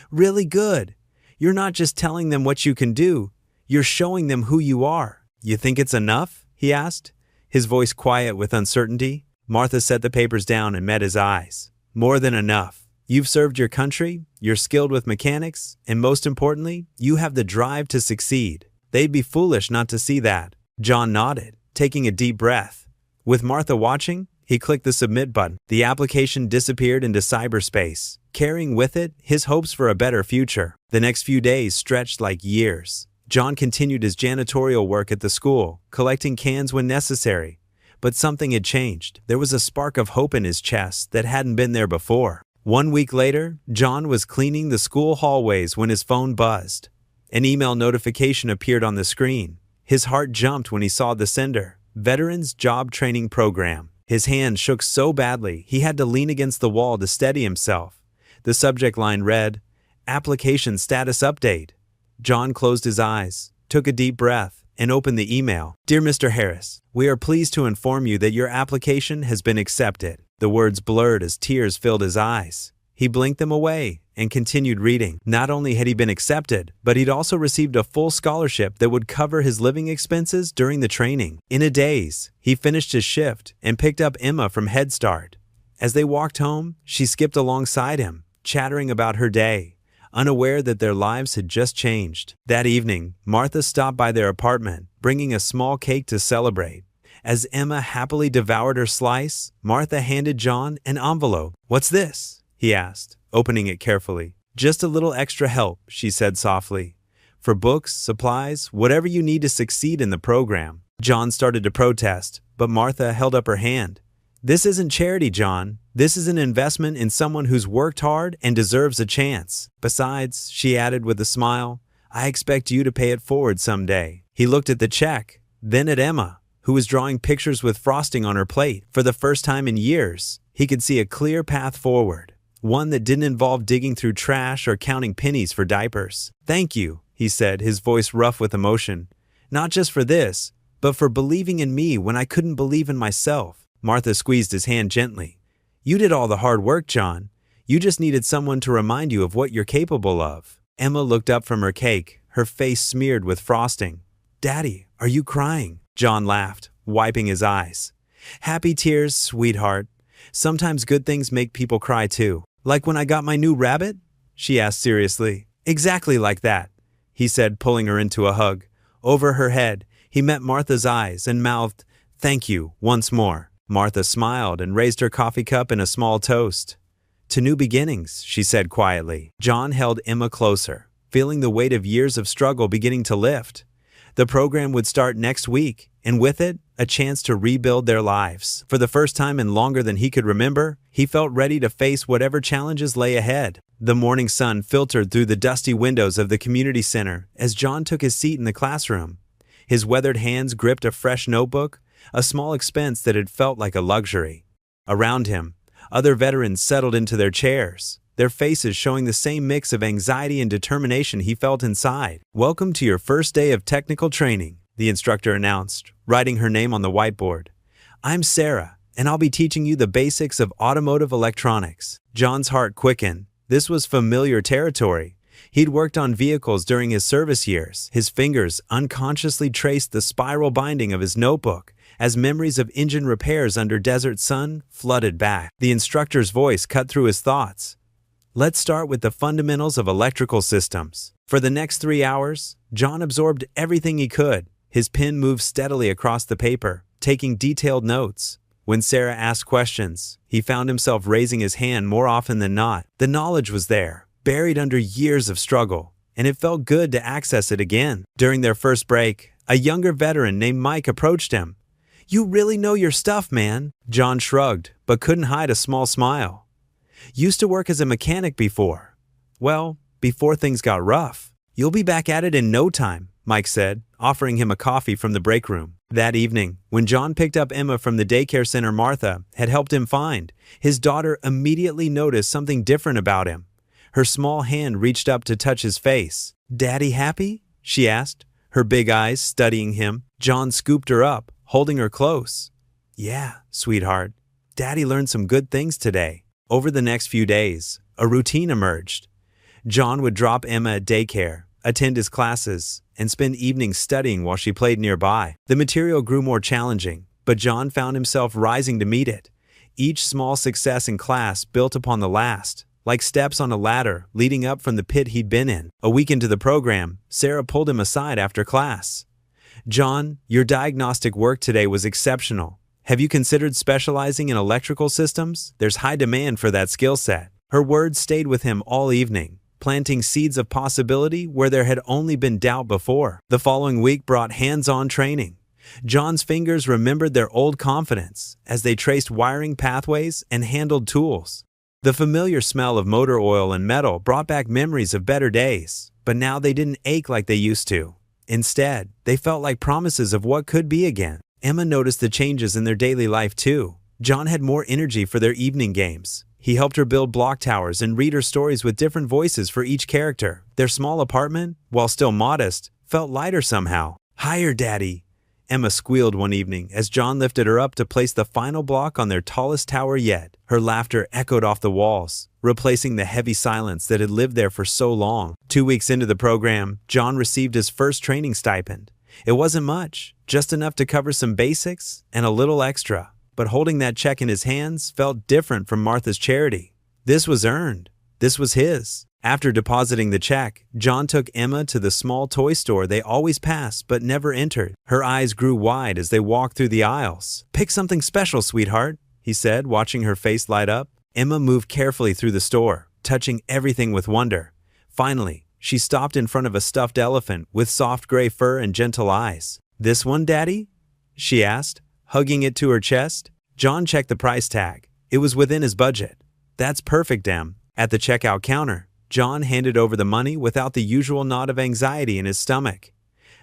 "Really good. You're not just telling them what you can do, you're showing them who you are." "You think it's enough?" he asked, his voice quiet with uncertainty. Martha set the papers down and met his eyes. "More than enough. You've served your country, you're skilled with mechanics, and most importantly, you have the drive to succeed. They'd be foolish not to see that." John nodded, taking a deep breath. With Martha watching, he clicked the submit button. The application disappeared into cyberspace, carrying with it his hopes for a better future. The next few days stretched like years. John continued his janitorial work at the school, collecting cans when necessary. But something had changed. There was a spark of hope in his chest that hadn't been there before. 1 week later, John was cleaning the school hallways when his phone buzzed. An email notification appeared on the screen. His heart jumped when he saw the sender, Veterans Job Training Program. His hand shook so badly he had to lean against the wall to steady himself. The subject line read, Application status update. John closed his eyes, took a deep breath, and opened the email. Dear Mr. Harris, we are pleased to inform you that your application has been accepted. The words blurred as tears filled his eyes. He blinked them away and continued reading. Not only had he been accepted, but he'd also received a full scholarship that would cover his living expenses during the training. In a daze, he finished his shift and picked up Emma from Head Start. As they walked home, she skipped alongside him, chattering about her day, unaware that their lives had just changed. That evening, Martha stopped by their apartment, bringing a small cake to celebrate. As Emma happily devoured her slice, Martha handed John an envelope. "What's this?" he asked, opening it carefully. "Just a little extra help," she said softly. "For books, supplies, whatever you need to succeed in the program." John started to protest, but Martha held up her hand. "This isn't charity, John. This is an investment in someone who's worked hard and deserves a chance. Besides," she added with a smile, "I expect you to pay it forward someday." He looked at the check, then at Emma, who was drawing pictures with frosting on her plate. For the first time in years, he could see a clear path forward, one that didn't involve digging through trash or counting pennies for diapers. "Thank you," he said, his voice rough with emotion. "Not just for this, but for believing in me when I couldn't believe in myself." Martha squeezed his hand gently. "You did all the hard work, John. You just needed someone to remind you of what you're capable of." Emma looked up from her cake, her face smeared with frosting. "Daddy, are you crying?" John laughed, wiping his eyes. "Happy tears, sweetheart. Sometimes good things make people cry too. Like when I got my new rabbit?" she asked seriously. "Exactly like that," he said, pulling her into a hug. Over her head, he met Martha's eyes and mouthed, "Thank you," once more. Martha smiled and raised her coffee cup in a small toast. "To new beginnings," she said quietly. John held Emma closer, feeling the weight of years of struggle beginning to lift. The program would start next week, and with it, a chance to rebuild their lives. For the first time in longer than he could remember, he felt ready to face whatever challenges lay ahead. The morning sun filtered through the dusty windows of the community center as John took his seat in the classroom. His weathered hands gripped a fresh notebook, a small expense that had felt like a luxury. Around him, other veterans settled into their chairs, their faces showing the same mix of anxiety and determination he felt inside. "Welcome to your first day of technical training," the instructor announced, writing her name on the whiteboard. "I'm Sarah, and I'll be teaching you the basics of automotive electronics." John's heart quickened. This was familiar territory. He'd worked on vehicles during his service years. His fingers unconsciously traced the spiral binding of his notebook as memories of engine repairs under desert sun flooded back. The instructor's voice cut through his thoughts. "Let's start with the fundamentals of electrical systems." For the next 3 hours, John absorbed everything he could. His pen moved steadily across the paper, taking detailed notes. When Sarah asked questions, he found himself raising his hand more often than not. The knowledge was there, buried under years of struggle, and it felt good to access it again. During their first break, a younger veteran named Mike approached him. "You really know your stuff, man." John shrugged, but couldn't hide a small smile. "Used to work as a mechanic before. Well, before things got rough." "You'll be back at it in no time," Mike said, offering him a coffee from the break room. That evening, when John picked up Emma from the daycare center Martha had helped him find, his daughter immediately noticed something different about him. Her small hand reached up to touch his face. "Daddy happy?" she asked, her big eyes studying him. John scooped her up, holding her close. "Yeah, sweetheart. Daddy learned some good things today." Over the next few days, a routine emerged. John would drop Emma at daycare, attend his classes, and spend evenings studying while she played nearby. The material grew more challenging, but John found himself rising to meet it. Each small success in class built upon the last, like steps on a ladder leading up from the pit he'd been in. A week into the program, Sarah pulled him aside after class. "John, your diagnostic work today was exceptional. Have you considered specializing in electrical systems? There's high demand for that skill set." Her words stayed with him all evening, planting seeds of possibility where there had only been doubt before. The following week brought hands-on training. John's fingers remembered their old confidence as they traced wiring pathways and handled tools. The familiar smell of motor oil and metal brought back memories of better days, but now they didn't ache like they used to. Instead, they felt like promises of what could be again. Emma noticed the changes in their daily life too. John had more energy for their evening games. He helped her build block towers and read her stories with different voices for each character. Their small apartment, while still modest, felt lighter somehow. "Higher, Daddy," Emma squealed one evening as John lifted her up to place the final block on their tallest tower yet. Her laughter echoed off the walls, replacing the heavy silence that had lived there for so long. 2 weeks into the program, John received his first training stipend. It wasn't much, just enough to cover some basics and a little extra. But holding that check in his hands felt different from Martha's charity. This was earned. This was his. After depositing the check, John took Emma to the small toy store they always passed but never entered. Her eyes grew wide as they walked through the aisles. "Pick something special, sweetheart," he said, watching her face light up. Emma moved carefully through the store, touching everything with wonder. Finally, she stopped in front of a stuffed elephant with soft gray fur and gentle eyes. "This one, Daddy?" she asked, hugging it to her chest. John checked the price tag. It was within his budget. "That's perfect, Em." At the checkout counter, John handed over the money without the usual nod of anxiety in his stomach.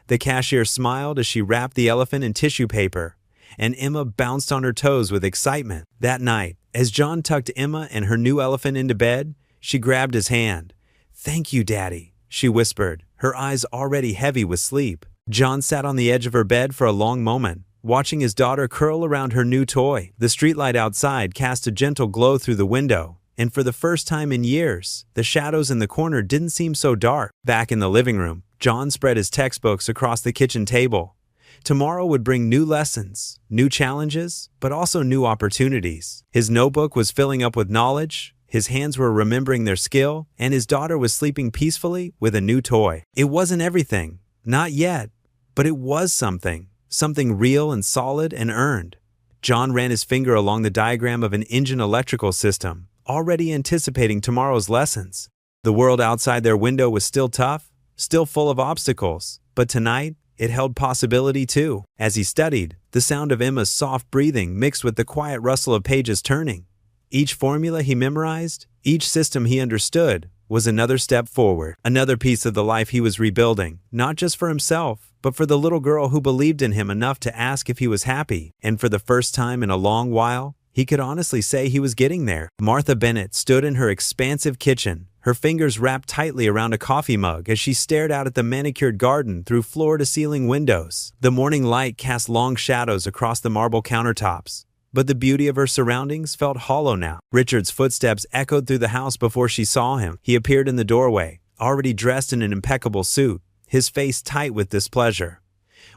The cashier smiled as she wrapped the elephant in tissue paper, and Emma bounced on her toes with excitement. That night, as John tucked Emma and her new elephant into bed, she grabbed his hand. "Thank you, Daddy," she whispered, her eyes already heavy with sleep. John sat on the edge of her bed for a long moment, watching his daughter curl around her new toy. The streetlight outside cast a gentle glow through the window, and for the first time in years, the shadows in the corner didn't seem so dark. Back in the living room, John spread his textbooks across the kitchen table. Tomorrow would bring new lessons, new challenges, but also new opportunities. His notebook was filling up with knowledge, his hands were remembering their skill, and his daughter was sleeping peacefully with a new toy. It wasn't everything, not yet, but it was something. Something real and solid and earned. John ran his finger along the diagram of an engine electrical system, already anticipating tomorrow's lessons. The world outside their window was still tough, still full of obstacles, but tonight, it held possibility too. As he studied, the sound of Emma's soft breathing mixed with the quiet rustle of pages turning. Each formula he memorized, each system he understood, was another step forward, another piece of the life he was rebuilding, not just for himself, but for the little girl who believed in him enough to ask if he was happy. And for the first time in a long while, he could honestly say he was getting there. Martha Bennett stood in her expansive kitchen, her fingers wrapped tightly around a coffee mug as she stared out at the manicured garden through floor-to-ceiling windows. The morning light cast long shadows across the marble countertops, but the beauty of her surroundings felt hollow now. Richard's footsteps echoed through the house before she saw him. He appeared in the doorway, already dressed in an impeccable suit, his face tight with displeasure.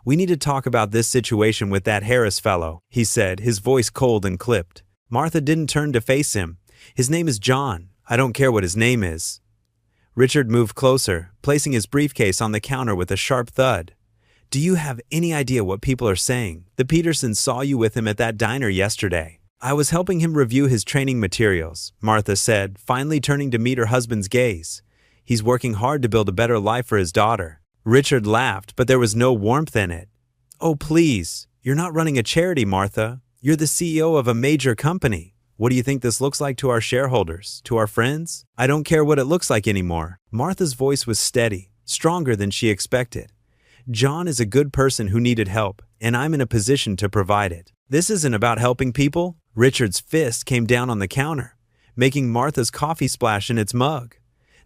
"We need to talk about this situation with that Harris fellow," he said, his voice cold and clipped. Martha didn't turn to face him. "His name is John. I don't care what his name is." Richard moved closer, placing his briefcase on the counter with a sharp thud. "Do you have any idea what people are saying? The Petersons saw you with him at that diner yesterday." "I was helping him review his training materials," Martha said, finally turning to meet her husband's gaze. "He's working hard to build a better life for his daughter." Richard laughed, but there was no warmth in it. "Oh, please. You're not running a charity, Martha. You're the CEO of a major company. What do you think this looks like to our shareholders, to our friends? I don't care what it looks like anymore." Martha's voice was steady, stronger than she expected. "John is a good person who needed help, and I'm in a position to provide it. This isn't about helping people." Richard's fist came down on the counter, making Martha's coffee splash in its mug.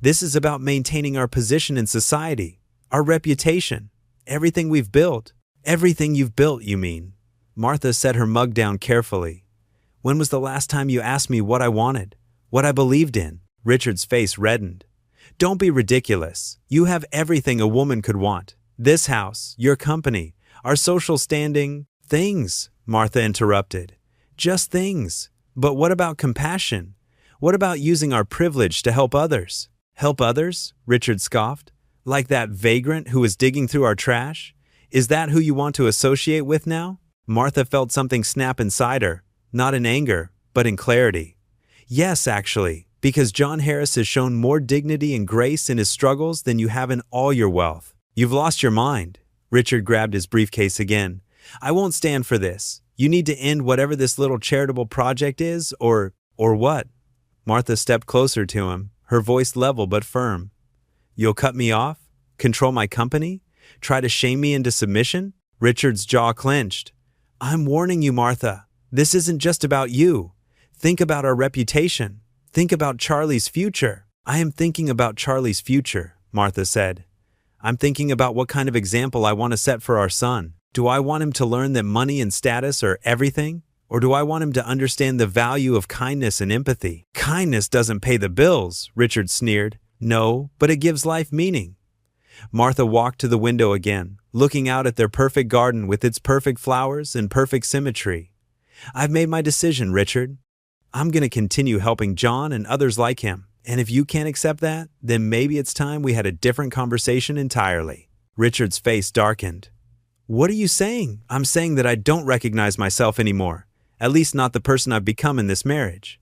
"This is about maintaining our position in society. Our reputation, everything we've built." "Everything you've built, you mean?" Martha set her mug down carefully. "When was the last time you asked me what I wanted, what I believed in?" Richard's face reddened. "Don't be ridiculous. You have everything a woman could want. This house, your company, our social standing." "Things," Martha interrupted. "Just things. But what about compassion? What about using our privilege to help others?" "Help others?" Richard scoffed. "Like that vagrant who was digging through our trash? Is that who you want to associate with now?" Martha felt something snap inside her, not in anger, but in clarity. "Yes, actually, because John Harris has shown more dignity and grace in his struggles than you have in all your wealth." "You've lost your mind." Richard grabbed his briefcase again. "I won't stand for this. You need to end whatever this little charitable project is, or what?" Martha stepped closer to him, her voice level but firm. "You'll cut me off? Control my company? Try to shame me into submission?" Richard's jaw clenched. "I'm warning you, Martha. This isn't just about you. Think about our reputation, Think about Charlie's future. I am thinking about Charlie's future, Martha said. I'm thinking about what kind of example I want to set for our son. Do I want him to learn that money and status are everything? Or do I want him to understand the value of kindness and empathy? Kindness doesn't pay the bills, Richard sneered. No, but it gives life meaning. Martha walked to the window again, looking out at their perfect garden with its perfect flowers and perfect symmetry. I've made my decision, Richard. I'm going to continue helping John and others like him. And if you can't accept that, then maybe it's time we had a different conversation entirely. Richard's face darkened. What are you saying? I'm saying that I don't recognize myself anymore. At least not the person I've become in this marriage.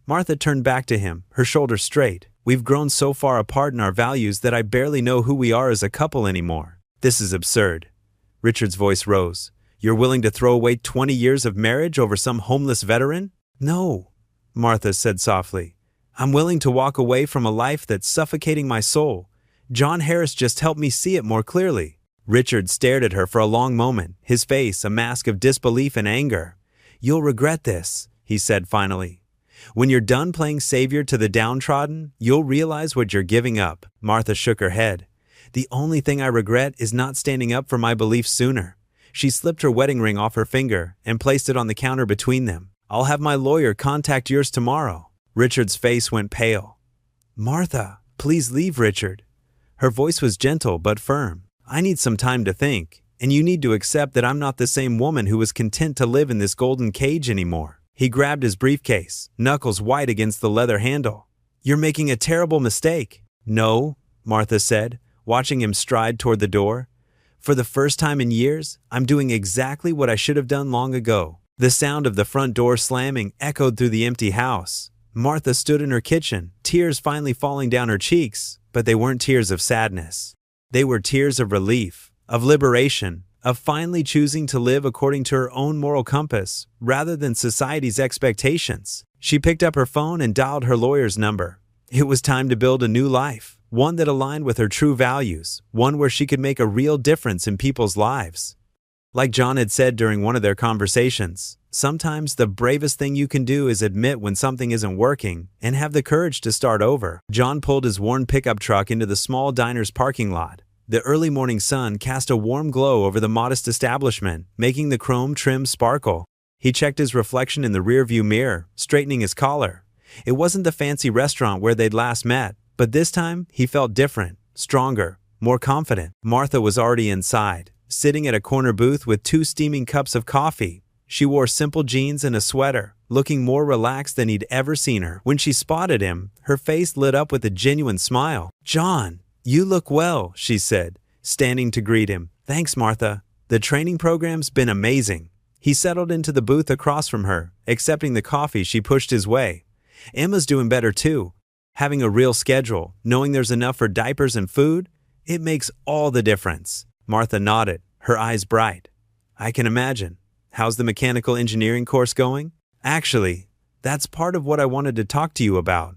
Martha turned back to him, her shoulders straight. We've grown so far apart in our values that I barely know who we are as a couple anymore. This is absurd. Richard's voice rose. You're willing to throw away 20 years of marriage over some homeless veteran? No, Martha said softly. I'm willing to walk away from a life that's suffocating my soul. John Harris just helped me see it more clearly. Richard stared at her for a long moment, his face a mask of disbelief and anger. You'll regret this, he said finally. When you're done playing savior to the downtrodden, you'll realize what you're giving up. Martha shook her head. The only thing I regret is not standing up for my beliefs sooner. She slipped her wedding ring off her finger and placed it on the counter between them. I'll have my lawyer contact yours tomorrow. Richard's face went pale. Martha, please leave, Richard. Her voice was gentle but firm. I need some time to think, and you need to accept that I'm not the same woman who was content to live in this golden cage anymore. He grabbed his briefcase, knuckles white against the leather handle. You're making a terrible mistake. No, Martha said, watching him stride toward the door. For the first time in years, I'm doing exactly what I should have done long ago. The sound of the front door slamming echoed through the empty house. Martha stood in her kitchen, tears finally falling down her cheeks, but they weren't tears of sadness. They were tears of relief, of liberation, of finally choosing to live according to her own moral compass, rather than society's expectations. She picked up her phone and dialed her lawyer's number. It was time to build a new life, one that aligned with her true values, one where she could make a real difference in people's lives. Like John had said during one of their conversations, sometimes the bravest thing you can do is admit when something isn't working and have the courage to start over. John pulled his worn pickup truck into the small diner's parking lot. The early morning sun cast a warm glow over the modest establishment, making the chrome trim sparkle. He checked his reflection in the rearview mirror, straightening his collar. It wasn't the fancy restaurant where they'd last met, but this time he felt different, stronger, more confident. Martha was already inside, sitting at a corner booth with 2 steaming cups of coffee. She wore simple jeans and a sweater, looking more relaxed than he'd ever seen her. When she spotted him, her face lit up with a genuine smile. John, you look well, she said, standing to greet him. Thanks, Martha. The training program's been amazing. He settled into the booth across from her, accepting the coffee she pushed his way. Emma's doing better too. Having a real schedule, knowing there's enough for diapers and food, it makes all the difference. Martha nodded, her eyes bright. I can imagine. How's the mechanical engineering course going? Actually, that's part of what I wanted to talk to you about.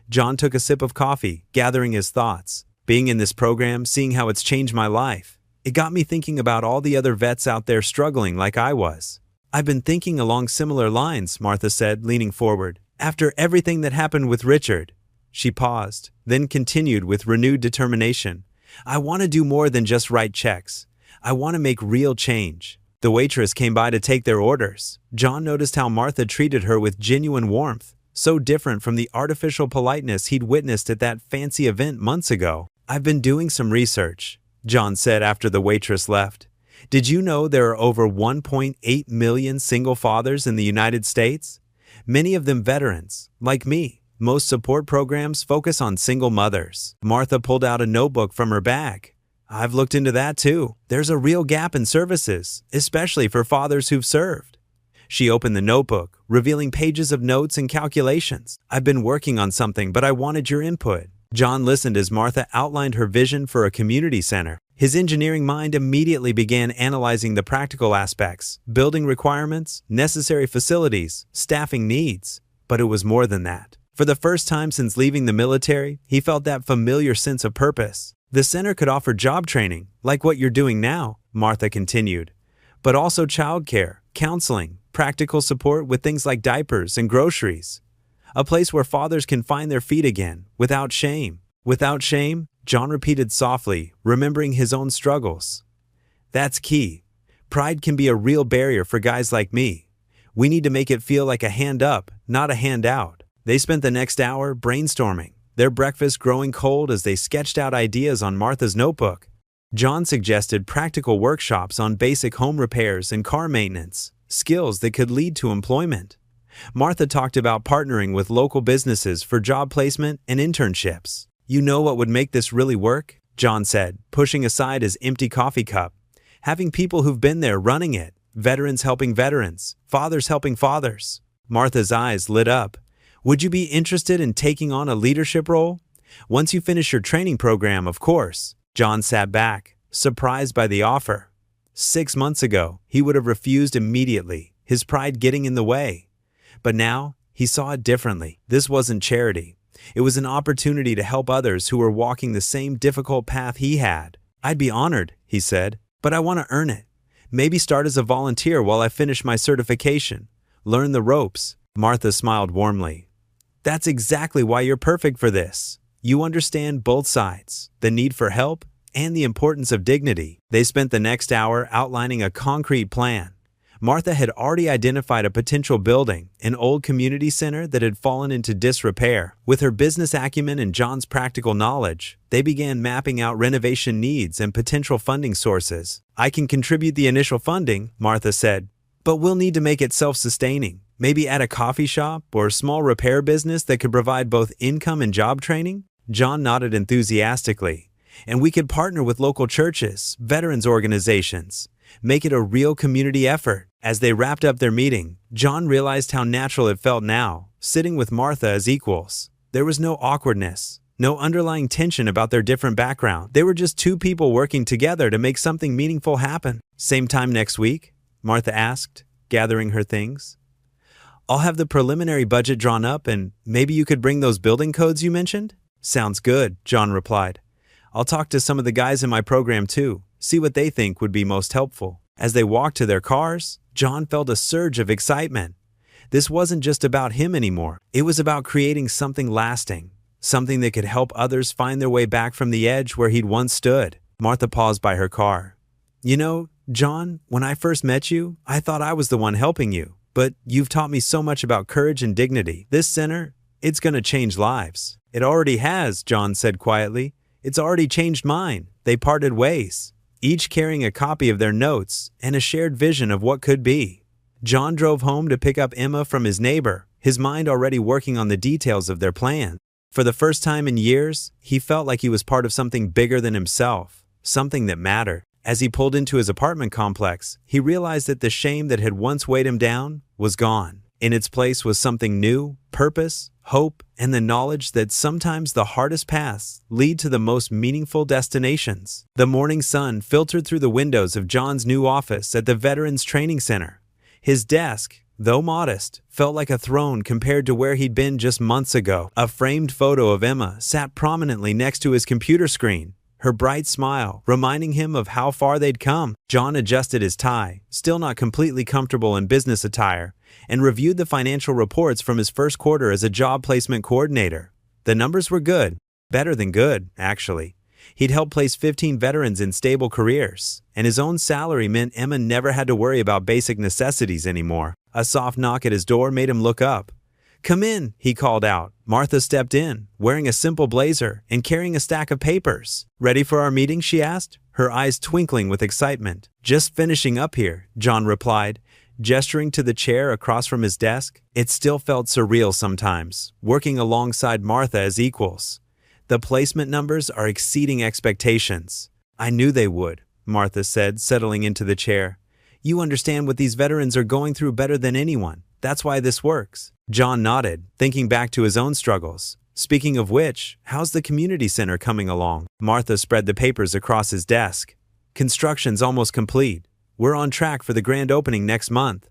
John took a sip of coffee, gathering his thoughts. Being in this program, seeing how it's changed my life, it got me thinking about all the other vets out there struggling like I was. I've been thinking along similar lines, Martha said, leaning forward. After everything that happened with Richard. She paused, then continued with renewed determination. I want to do more than just write checks. I want to make real change. The waitress came by to take their orders. John noticed how Martha treated her with genuine warmth, so different from the artificial politeness he'd witnessed at that fancy event months ago. I've been doing some research, John said after the waitress left. Did you know there are over 1.8 million single fathers in the United States? Many of them veterans, like me. Most support programs focus on single mothers. Martha pulled out a notebook from her bag. I've looked into that too. There's a real gap in services, especially for fathers who've served. She opened the notebook, revealing pages of notes and calculations. I've been working on something, but I wanted your input. John listened as Martha outlined her vision for a community center. His engineering mind immediately began analyzing the practical aspects, building requirements, necessary facilities, staffing needs. But it was more than that. For the first time since leaving the military, he felt that familiar sense of purpose. The center could offer job training, like what you're doing now, Martha continued, but also childcare, counseling, practical support with things like diapers and groceries. A place where fathers can find their feet again, without shame. Without shame, John repeated softly, remembering his own struggles. That's key. Pride can be a real barrier for guys like me. We need to make it feel like a hand up, not a hand out. They spent the next hour brainstorming, their breakfast growing cold as they sketched out ideas on Martha's notebook. John suggested practical workshops on basic home repairs and car maintenance, skills that could lead to employment. Martha talked about partnering with local businesses for job placement and internships. You know what would make this really work? John said, pushing aside his empty coffee cup. Having people who've been there running it, veterans helping veterans, fathers helping fathers. Martha's eyes lit up. Would you be interested in taking on a leadership role? Once you finish your training program, of course. John sat back, surprised by the offer. 6 months ago, he would have refused immediately, his pride getting in the way. But now, he saw it differently. This wasn't charity. It was an opportunity to help others who were walking the same difficult path he had. I'd be honored, he said, but I want to earn it. Maybe start as a volunteer while I finish my certification. Learn the ropes. Martha smiled warmly. That's exactly why you're perfect for this. You understand both sides, the need for help and the importance of dignity. They spent the next hour outlining a concrete plan. Martha had already identified a potential building, an old community center that had fallen into disrepair. With her business acumen and John's practical knowledge, they began mapping out renovation needs and potential funding sources. I can contribute the initial funding, Martha said, but we'll need to make it self-sustaining. Maybe add a coffee shop or a small repair business that could provide both income and job training? John nodded enthusiastically. And we could partner with local churches, veterans organizations. Make it a real community effort. As they wrapped up their meeting, John realized how natural it felt now, sitting with Martha as equals. There was no awkwardness, no underlying tension about their different background. They were just two people working together to make something meaningful happen. Same time next week? Martha asked, gathering her things. I'll have the preliminary budget drawn up and maybe you could bring those building codes you mentioned? Sounds good, John replied. I'll talk to some of the guys in my program too, see what they think would be most helpful. As they walked to their cars, John felt a surge of excitement. This wasn't just about him anymore. It was about creating something lasting, something that could help others find their way back from the edge where he'd once stood. Martha paused by her car. You know, John, when I first met you, I thought I was the one helping you. But you've taught me so much about courage and dignity. This center, it's going to change lives. It already has, John said quietly. It's already changed mine. They parted ways, each carrying a copy of their notes and a shared vision of what could be. John drove home to pick up Emma from his neighbor, his mind already working on the details of their plan. For the first time in years, he felt like he was part of something bigger than himself, something that mattered. As he pulled into his apartment complex, he realized that the shame that had once weighed him down was gone. In its place was something new, purpose, hope, and the knowledge that sometimes the hardest paths lead to the most meaningful destinations. The morning sun filtered through the windows of John's new office at the Veterans Training Center. His desk, though modest, felt like a throne compared to where he'd been just months ago. A framed photo of Emma sat prominently next to his computer screen, her bright smile reminding him of how far they'd come. John adjusted his tie, still not completely comfortable in business attire, and reviewed the financial reports from his first quarter as a job placement coordinator. The numbers were good, better than good, actually. He'd helped place 15 veterans in stable careers, and his own salary meant Emma never had to worry about basic necessities anymore. A soft knock at his door made him look up. "Come in," he called out. Martha stepped in, wearing a simple blazer and carrying a stack of papers. "Ready for our meeting?" she asked, her eyes twinkling with excitement. "Just finishing up here," John replied, gesturing to the chair across from his desk. It still felt surreal sometimes, working alongside Martha as equals. "The placement numbers are exceeding expectations." "I knew they would," Martha said, settling into the chair. "You understand what these veterans are going through better than anyone. That's why this works." John nodded, thinking back to his own struggles. "Speaking of which, how's the community center coming along?" Martha spread the papers across his desk. "Construction's almost complete. We're on track for the grand opening next month."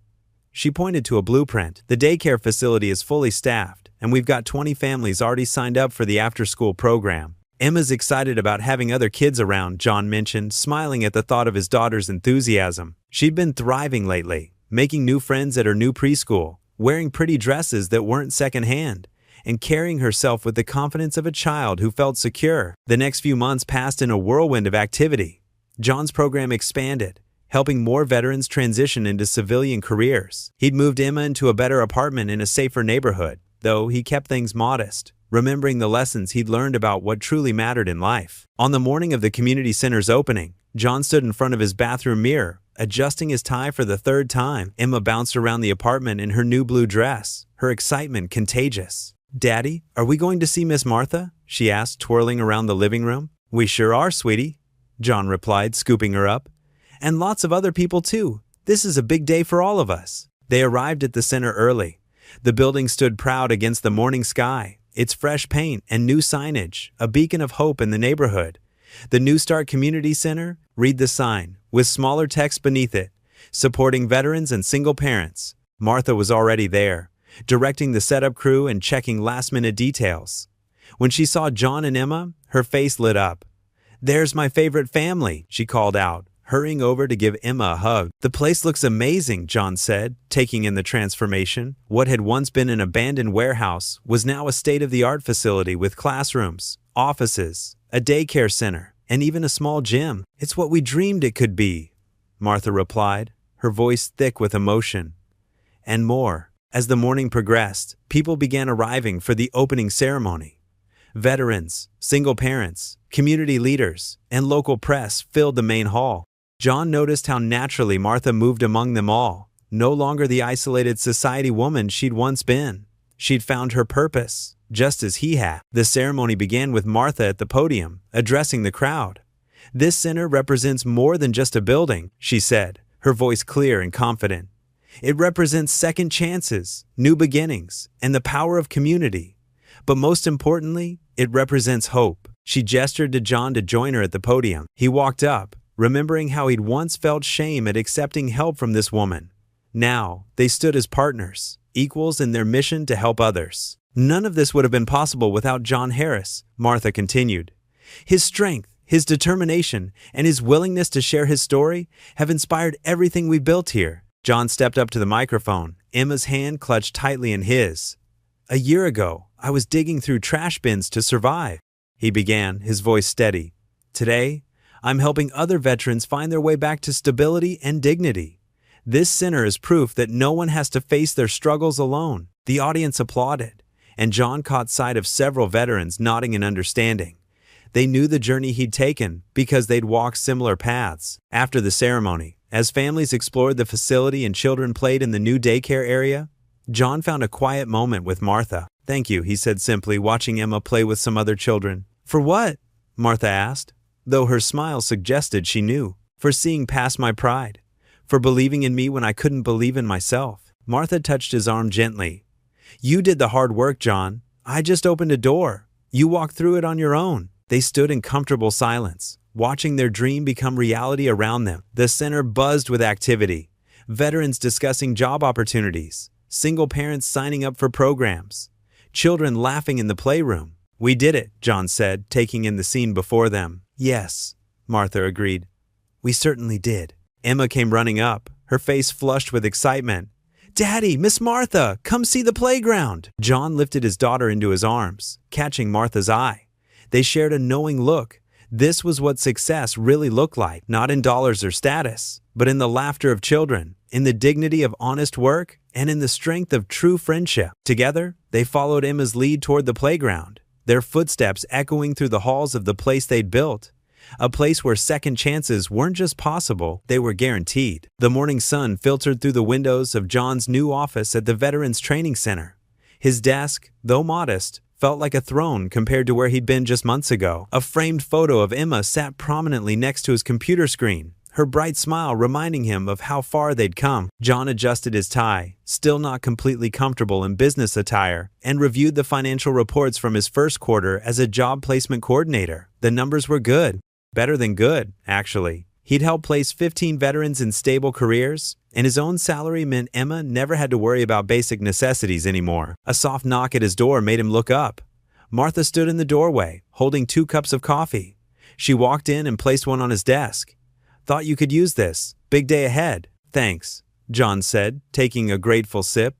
She pointed to a blueprint. "The daycare facility is fully staffed, and we've got 20 families already signed up for the after-school program." "Emma's excited about having other kids around," John mentioned, smiling at the thought of his daughter's enthusiasm. She'd been thriving lately, making new friends at her new preschool, wearing pretty dresses that weren't secondhand, and carrying herself with the confidence of a child who felt secure. The next few months passed in a whirlwind of activity. John's program expanded, helping more veterans transition into civilian careers. He'd moved Emma into a better apartment in a safer neighborhood, though he kept things modest, remembering the lessons he'd learned about what truly mattered in life. On the morning of the community center's opening, John stood in front of his bathroom mirror, adjusting his tie for the third time. Emma bounced around the apartment in her new blue dress, her excitement contagious. "Daddy, are we going to see Miss Martha?" she asked, twirling around the living room. "We sure are, sweetie," John replied, scooping her up. "And lots of other people too. This is a big day for all of us." They arrived at the center early. The building stood proud against the morning sky, its fresh paint and new signage, a beacon of hope in the neighborhood. The New Start Community Center, read the sign, with smaller text beneath it, supporting veterans and single parents. Martha was already there, directing the setup crew and checking last-minute details. When she saw John and Emma, her face lit up. "There's my favorite family," she called out, hurrying over to give Emma a hug. "The place looks amazing," John said, taking in the transformation. What had once been an abandoned warehouse was now a state-of-the-art facility with classrooms, offices, a daycare center, and even a small gym. "It's what we dreamed it could be," Martha replied, her voice thick with emotion. And more. As the morning progressed, people began arriving for the opening ceremony. Veterans, single parents, community leaders, and local press filled the main hall. John noticed how naturally Martha moved among them all, no longer the isolated society woman she'd once been. She'd found her purpose, just as he had. The ceremony began with Martha at the podium, addressing the crowd. "This center represents more than just a building," she said, her voice clear and confident. "It represents second chances, new beginnings, and the power of community. But most importantly, it represents hope." She gestured to John to join her at the podium. He walked up, remembering how he'd once felt shame at accepting help from this woman. Now, they stood as partners, equals in their mission to help others. "None of this would have been possible without John Harris," Martha continued. "His strength, his determination, and his willingness to share his story have inspired everything we built here." John stepped up to the microphone, Emma's hand clutched tightly in his. "A year ago, I was digging through trash bins to survive," he began, his voice steady. "Today, I'm helping other veterans find their way back to stability and dignity. This center is proof that no one has to face their struggles alone." The audience applauded, and John caught sight of several veterans nodding in understanding. They knew the journey he'd taken because they'd walked similar paths. After the ceremony, as families explored the facility and children played in the new daycare area, John found a quiet moment with Martha. "Thank you," he said simply, watching Emma play with some other children. "For what?" Martha asked, though her smile suggested she knew. "For seeing past my pride. For believing in me when I couldn't believe in myself." Martha touched his arm gently. "You did the hard work, John. I just opened a door. You walked through it on your own." They stood in comfortable silence, watching their dream become reality around them. The center buzzed with activity. Veterans discussing job opportunities, single parents signing up for programs, children laughing in the playroom. "We did it," John said, taking in the scene before them. "Yes," Martha agreed. "We certainly did." Emma came running up, her face flushed with excitement. "Daddy, Miss Martha, come see the playground." John lifted his daughter into his arms, catching Martha's eye. They shared a knowing look. This was what success really looked like, not in dollars or status, but in the laughter of children, in the dignity of honest work, and in the strength of true friendship. Together, they followed Emma's lead toward the playground, their footsteps echoing through the halls of the place they'd built. A place where second chances weren't just possible, they were guaranteed. The morning sun filtered through the windows of John's new office at the Veterans Training Center. His desk, though modest, felt like a throne compared to where he'd been just months ago. A framed photo of Emma sat prominently next to his computer screen, her bright smile reminding him of how far they'd come. John adjusted his tie, still not completely comfortable in business attire, and reviewed the financial reports from his first quarter as a job placement coordinator. The numbers were good. Better than good, actually. He'd helped place 15 veterans in stable careers, and his own salary meant Emma never had to worry about basic necessities anymore. A soft knock at his door made him look up. Martha stood in the doorway, holding 2 cups of coffee. She walked in and placed one on his desk. "Thought you could use this. Big day ahead." "Thanks," John said, taking a grateful sip.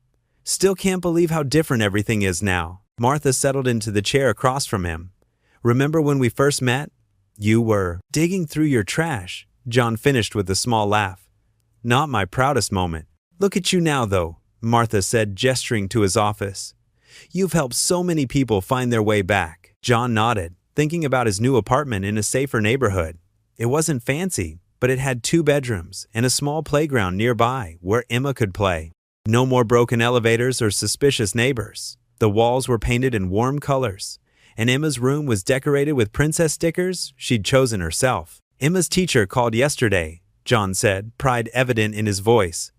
Still can't believe how different everything is now. Martha settled into the chair across from him. Remember when we first met? You were digging through your trash, John finished with a small laugh. Not my proudest moment. Look at you now, though, Martha said, gesturing to his office. You've helped so many people find their way back. John nodded, thinking about his new apartment in a safer neighborhood. It wasn't fancy, but it had 2 bedrooms and a small playground nearby where Emma could play. No more broken elevators or suspicious neighbors. The walls were painted in warm colors, and Emma's room was decorated with princess stickers she'd chosen herself. Emma's teacher called yesterday, John said, pride evident in his voice.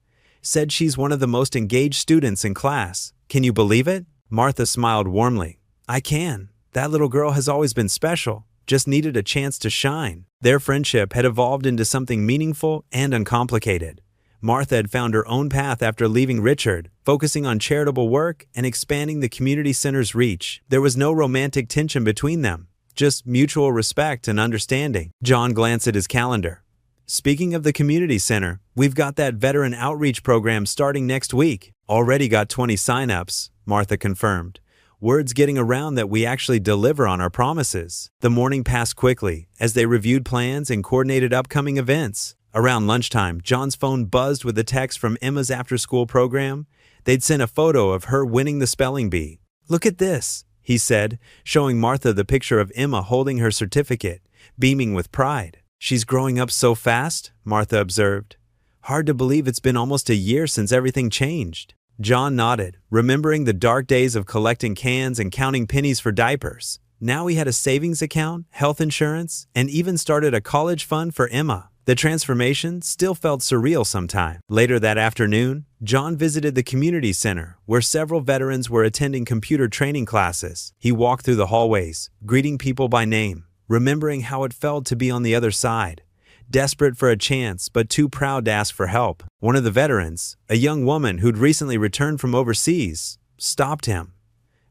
Said she's one of the most engaged students in class. Can you believe it? Martha smiled warmly. I can. That little girl has always been special, just needed a chance to shine. Their friendship had evolved into something meaningful and uncomplicated. Martha had found her own path after leaving Richard, focusing on charitable work and expanding the community center's reach. There was no romantic tension between them, just mutual respect and understanding. John glanced at his calendar. Speaking of the community center, we've got that veteran outreach program starting next week. Already got 20 sign-ups, Martha confirmed. Word's getting around that we actually deliver on our promises. The morning passed quickly as they reviewed plans and coordinated upcoming events. Around lunchtime, John's phone buzzed with a text from Emma's after-school program. They'd sent a photo of her winning the spelling bee. Look at this, he said, showing Martha the picture of Emma holding her certificate, beaming with pride. She's growing up so fast, Martha observed. Hard to believe it's been almost a year since everything changed. John nodded, remembering the dark days of collecting cans and counting pennies for diapers. Now he had a savings account, health insurance, and even started a college fund for Emma. The transformation still felt surreal sometimes. Later that afternoon, John visited the community center, where several veterans were attending computer training classes. He walked through the hallways, greeting people by name, remembering how it felt to be on the other side. Desperate for a chance, but too proud to ask for help. One of the veterans, a young woman who'd recently returned from overseas, stopped him.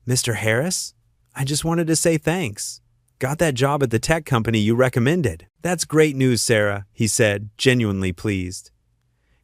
Mr. Harris? I just wanted to say thanks. Got that job at the tech company you recommended. That's great news, Sarah, he said, genuinely pleased.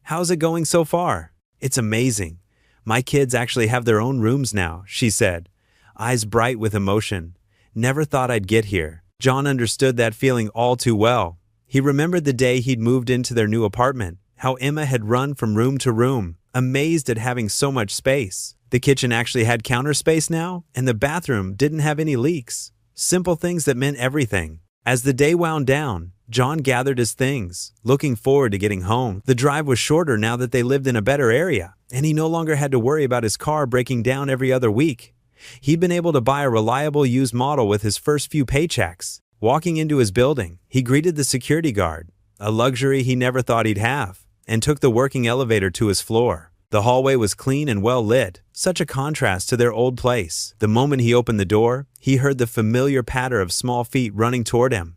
How's it going so far? It's amazing. My kids actually have their own rooms now, she said, eyes bright with emotion. Never thought I'd get here. John understood that feeling all too well. He remembered the day he'd moved into their new apartment, how Emma had run from room to room, amazed at having so much space. The kitchen actually had counter space now, and the bathroom didn't have any leaks. Simple things that meant everything. As the day wound down, John gathered his things, looking forward to getting home. The drive was shorter now that they lived in a better area, and he no longer had to worry about his car breaking down every other week. He'd been able to buy a reliable used model with his first few paychecks. Walking into his building, he greeted the security guard, a luxury he never thought he'd have, and took the working elevator to his floor. The hallway was clean and well lit, such a contrast to their old place. The moment he opened the door, he heard the familiar patter of small feet running toward him.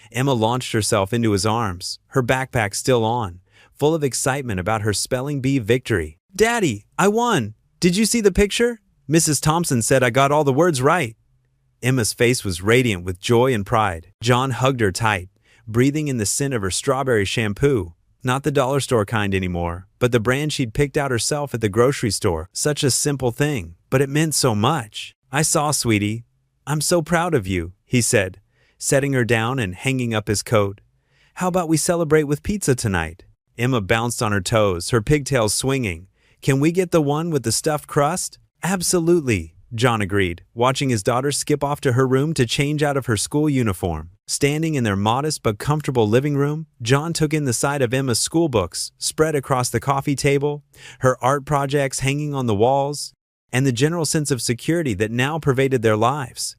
Emma launched herself into his arms, her backpack still on, full of excitement about her spelling bee victory. Daddy, I won! Did you see the picture? Mrs. Thompson said I got all the words right. Emma's face was radiant with joy and pride. John hugged her tight, breathing in the scent of her strawberry shampoo. Not the dollar store kind anymore, but the brand she'd picked out herself at the grocery store. Such a simple thing, but it meant so much. I saw, sweetie. I'm so proud of you, he said, setting her down and hanging up his coat. How about we celebrate with pizza tonight? Emma bounced on her toes, her pigtails swinging. Can we get the one with the stuffed crust? Absolutely, John agreed, watching his daughter skip off to her room to change out of her school uniform. Standing in their modest but comfortable living room, John took in the sight of Emma's school books spread across the coffee table, her art projects hanging on the walls, and the general sense of security that now pervaded their lives.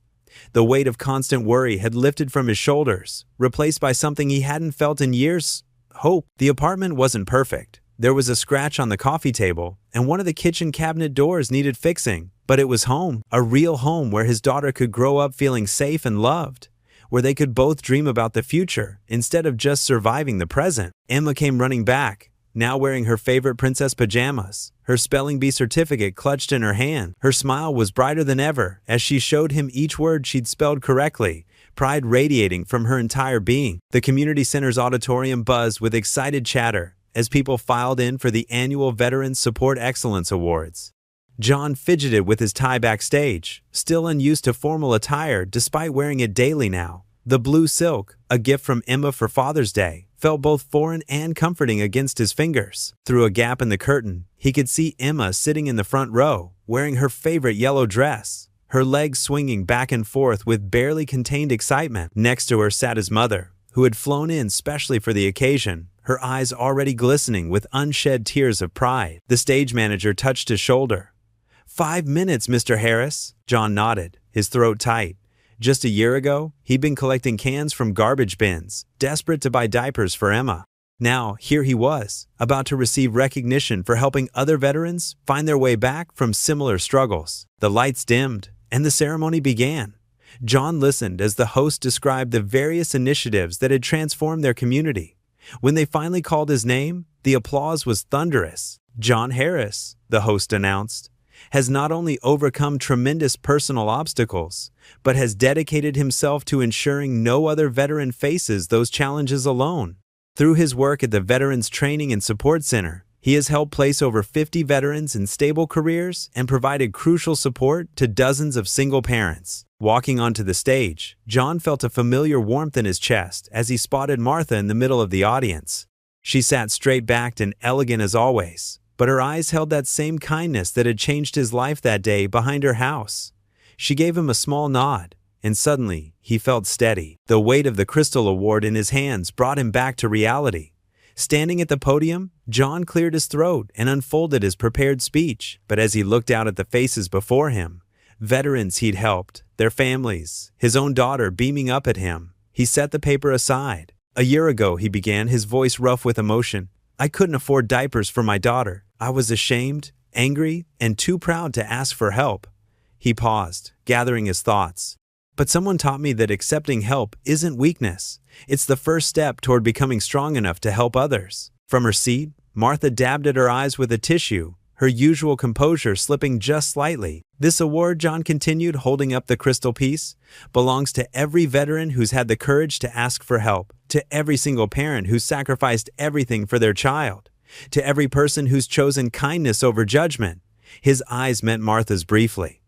The weight of constant worry had lifted from his shoulders, replaced by something he hadn't felt in years: hope. The apartment wasn't perfect. There was a scratch on the coffee table, and one of the kitchen cabinet doors needed fixing. But it was home, a real home where his daughter could grow up feeling safe and loved, where they could both dream about the future instead of just surviving the present. Emma came running back, now wearing her favorite princess pajamas, her spelling bee certificate clutched in her hand. Her smile was brighter than ever as she showed him each word she'd spelled correctly, pride radiating from her entire being. The community center's auditorium buzzed with excited chatter as people filed in for the annual Veterans Support Excellence Awards. John fidgeted with his tie backstage, still unused to formal attire despite wearing it daily now. The blue silk, a gift from Emma for Father's Day, felt both foreign and comforting against his fingers. Through a gap in the curtain, he could see Emma sitting in the front row, wearing her favorite yellow dress, her legs swinging back and forth with barely contained excitement. Next to her sat his mother, who had flown in specially for the occasion, her eyes already glistening with unshed tears of pride. The stage manager touched his shoulder. 5 minutes, Mr. Harris. John nodded, his throat tight. Just a year ago, he'd been collecting cans from garbage bins, desperate to buy diapers for Emma. Now, here he was, about to receive recognition for helping other veterans find their way back from similar struggles. The lights dimmed, and the ceremony began. John listened as the host described the various initiatives that had transformed their community. When they finally called his name, the applause was thunderous. John Harris, the host announced, has not only overcome tremendous personal obstacles, but has dedicated himself to ensuring no other veteran faces those challenges alone. Through his work at the Veterans Training and Support Center, he has helped place over 50 veterans in stable careers and provided crucial support to dozens of single parents. Walking onto the stage, John felt a familiar warmth in his chest as he spotted Martha in the middle of the audience. She sat straight-backed and elegant as always, but her eyes held that same kindness that had changed his life that day behind her house. She gave him a small nod, and suddenly he felt steady. The weight of the Crystal Award in his hands brought him back to reality. Standing at the podium, John cleared his throat and unfolded his prepared speech. But as he looked out at the faces before him, veterans he'd helped, their families, his own daughter beaming up at him, he set the paper aside. "A year ago," he began, his voice rough with emotion, "I couldn't afford diapers for my daughter. I was ashamed, angry, and too proud to ask for help." He paused, gathering his thoughts. "But someone taught me that accepting help isn't weakness. It's the first step toward becoming strong enough to help others." From her seat, Martha dabbed at her eyes with a tissue, her usual composure slipping just slightly. "This award," John continued, holding up the crystal piece, "belongs to every veteran who's had the courage to ask for help, to every single parent who's sacrificed everything for their child, to every person who's chosen kindness over judgment." His eyes met Martha's briefly.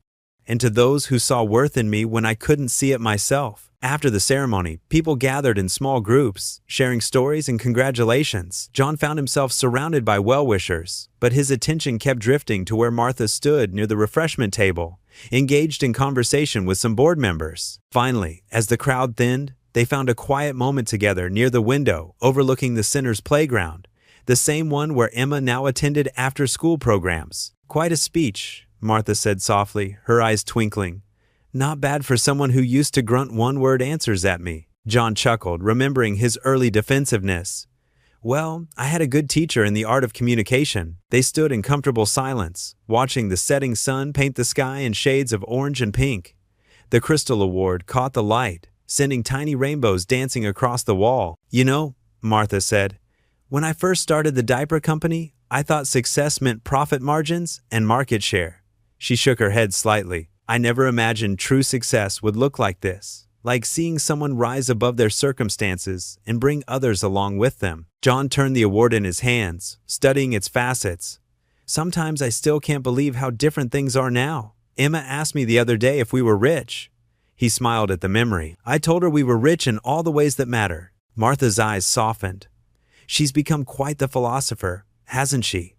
"And to those who saw worth in me when I couldn't see it myself." After the ceremony, people gathered in small groups, sharing stories and congratulations. John found himself surrounded by well-wishers, but his attention kept drifting to where Martha stood near the refreshment table, engaged in conversation with some board members. Finally, as the crowd thinned, they found a quiet moment together near the window overlooking the center's playground, the same one where Emma now attended after-school programs. "Quite a speech," Martha said softly, her eyes twinkling. "Not bad for someone who used to grunt one-word answers at me." John chuckled, remembering his early defensiveness. "Well, I had a good teacher in the art of communication." They stood in comfortable silence, watching the setting sun paint the sky in shades of orange and pink. The Crystal Award caught the light, sending tiny rainbows dancing across the wall. "You know," Martha said, "when I first started the diaper company, I thought success meant profit margins and market share." She shook her head slightly. "I never imagined true success would look like this, like seeing someone rise above their circumstances and bring others along with them." John turned the award in his hands, studying its facets. "Sometimes I still can't believe how different things are now. Emma asked me the other day if we were rich." He smiled at the memory. "I told her we were rich in all the ways that matter." Martha's eyes softened. "She's become quite the philosopher, hasn't she?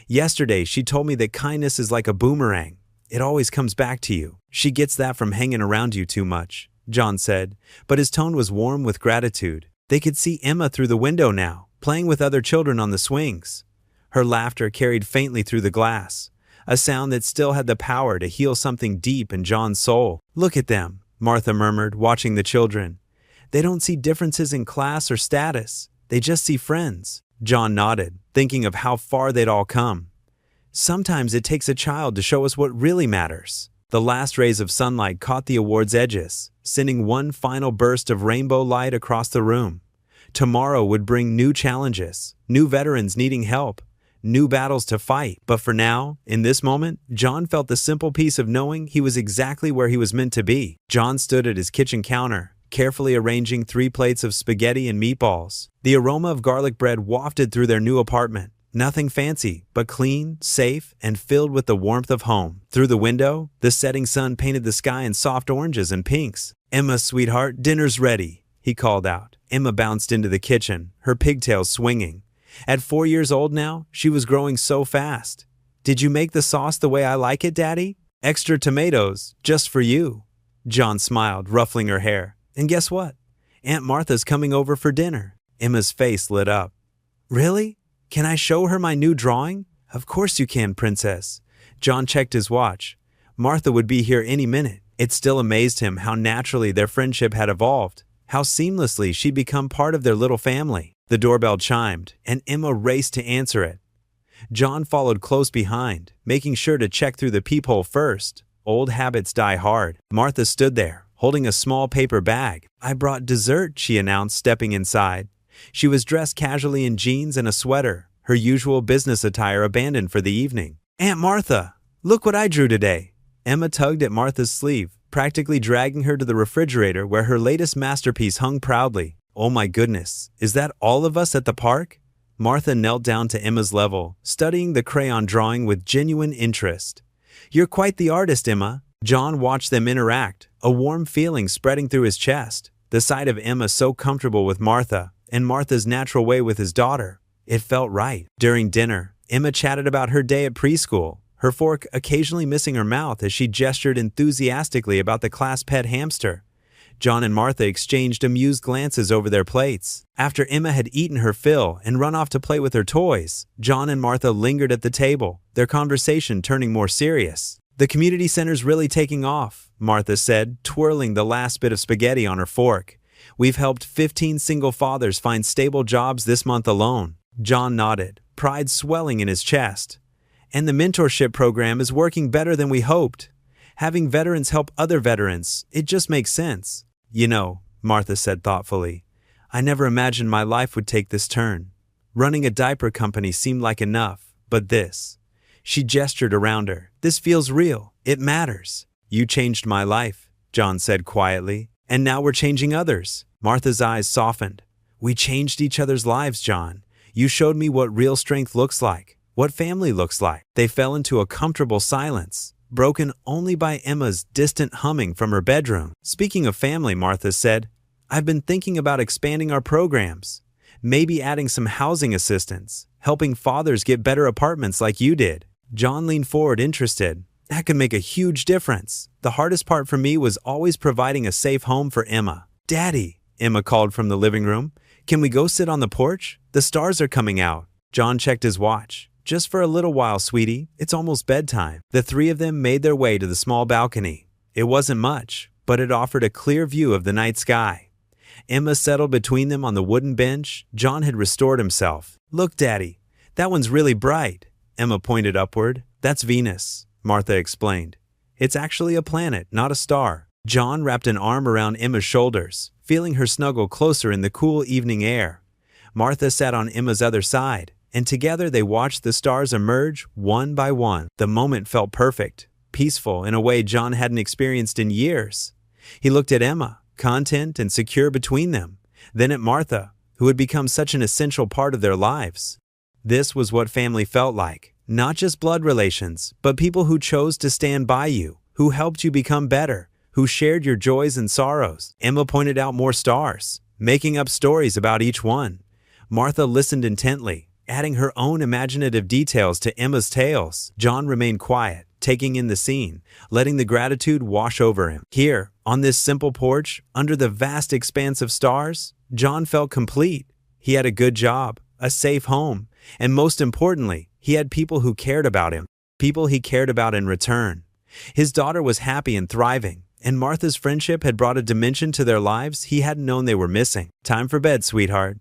Yesterday she told me that kindness is like a boomerang. It always comes back to you." "She gets that from hanging around you too much," John said, but his tone was warm with gratitude. They could see Emma through the window now, playing with other children on the swings. Her laughter carried faintly through the glass, a sound that still had the power to heal something deep in John's soul. "Look at them," Martha murmured, watching the children. "They don't see differences in class or status. They just see friends." John nodded, thinking of how far they'd all come. "Sometimes it takes a child to show us what really matters." The last rays of sunlight caught the award's edges, sending one final burst of rainbow light across the room. Tomorrow would bring new challenges, new veterans needing help, new battles to fight. But for now, in this moment, John felt the simple peace of knowing he was exactly where he was meant to be. John stood at his kitchen counter, carefully arranging 3 plates of spaghetti and meatballs. The aroma of garlic bread wafted through their new apartment, Nothing fancy, but clean, safe, and filled with the warmth of home. Through the window, the setting sun painted the sky in soft oranges and pinks. "Emma, sweetheart, dinner's ready," he called out. Emma bounced into the kitchen, her pigtails swinging. At 4 years old now, she was growing so fast. "Did you make the sauce the way I like it, Daddy? Extra tomatoes, just for you." John smiled, ruffling her hair. "And guess what? Aunt Martha's coming over for dinner." Emma's face lit up. "Really? Can I show her my new drawing?" "Of course you can, Princess." John checked his watch. Martha would be here any minute. It still amazed him how naturally their friendship had evolved, how seamlessly she'd become part of their little family. The doorbell chimed, and Emma raced to answer it. John followed close behind, making sure to check through the peephole first. Old habits die hard. Martha stood there, holding a small paper bag. "I brought dessert," she announced, stepping inside. She was dressed casually in jeans and a sweater, her usual business attire abandoned for the evening. "Aunt Martha, look what I drew today." Emma tugged at Martha's sleeve, practically dragging her to the refrigerator where her latest masterpiece hung proudly. "Oh my goodness, is that all of us at the park?" Martha knelt down to Emma's level, studying the crayon drawing with genuine interest. "You're quite the artist, Emma." John watched them interact, a warm feeling spreading through his chest. The sight of Emma so comfortable with Martha, and Martha's natural way with his daughter, it felt right. During dinner, Emma chatted about her day at preschool, her fork occasionally missing her mouth as she gestured enthusiastically about the class pet hamster. John and Martha exchanged amused glances over their plates. After Emma had eaten her fill and run off to play with her toys, John and Martha lingered at the table, their conversation turning more serious. "The community center's really taking off," Martha said, twirling the last bit of spaghetti on her fork. "We've helped 15 single fathers find stable jobs this month alone." John nodded, pride swelling in his chest. "And the mentorship program is working better than we hoped. Having veterans help other veterans, it just makes sense." "You know," Martha said thoughtfully, "I never imagined my life would take this turn. Running a diaper company seemed like enough, but this." She gestured around her. "This feels real. It matters." "You changed my life," John said quietly, "and now we're changing others." Martha's eyes softened. "We changed each other's lives, John. You showed me what real strength looks like, what family looks like." They fell into a comfortable silence, broken only by Emma's distant humming from her bedroom. "Speaking of family," Martha said, "I've been thinking about expanding our programs. Maybe adding some housing assistance, helping fathers get better apartments like you did." John leaned forward, interested. "That could make a huge difference. The hardest part for me was always providing a safe home for Emma." "Daddy," Emma called from the living room, "can we go sit on the porch? The stars are coming out." John checked his watch. "Just for a little while, sweetie. It's almost bedtime." The three of them made their way to the small balcony. It wasn't much, but it offered a clear view of the night sky. Emma settled between them on the wooden bench. John had restored himself. "Look, Daddy, that one's really bright." Emma pointed upward. "That's Venus," Martha explained. "It's actually a planet, not a star." John wrapped an arm around Emma's shoulders, feeling her snuggle closer in the cool evening air. Martha sat on Emma's other side, and together they watched the stars emerge one by one. The moment felt perfect, peaceful in a way John hadn't experienced in years. He looked at Emma, content and secure between them, then at Martha, who had become such an essential part of their lives. This was what family felt like. Not just blood relations, but people who chose to stand by you, who helped you become better, who shared your joys and sorrows. Emma pointed out more stars, making up stories about each one. Martha listened intently, adding her own imaginative details to Emma's tales. John remained quiet, taking in the scene, letting the gratitude wash over him. Here, on this simple porch, under the vast expanse of stars, John felt complete. He had a good job, a safe home, and most importantly, he had people who cared about him, people he cared about in return. His daughter was happy and thriving, and Martha's friendship had brought a dimension to their lives he hadn't known they were missing. "Time for bed, sweetheart,"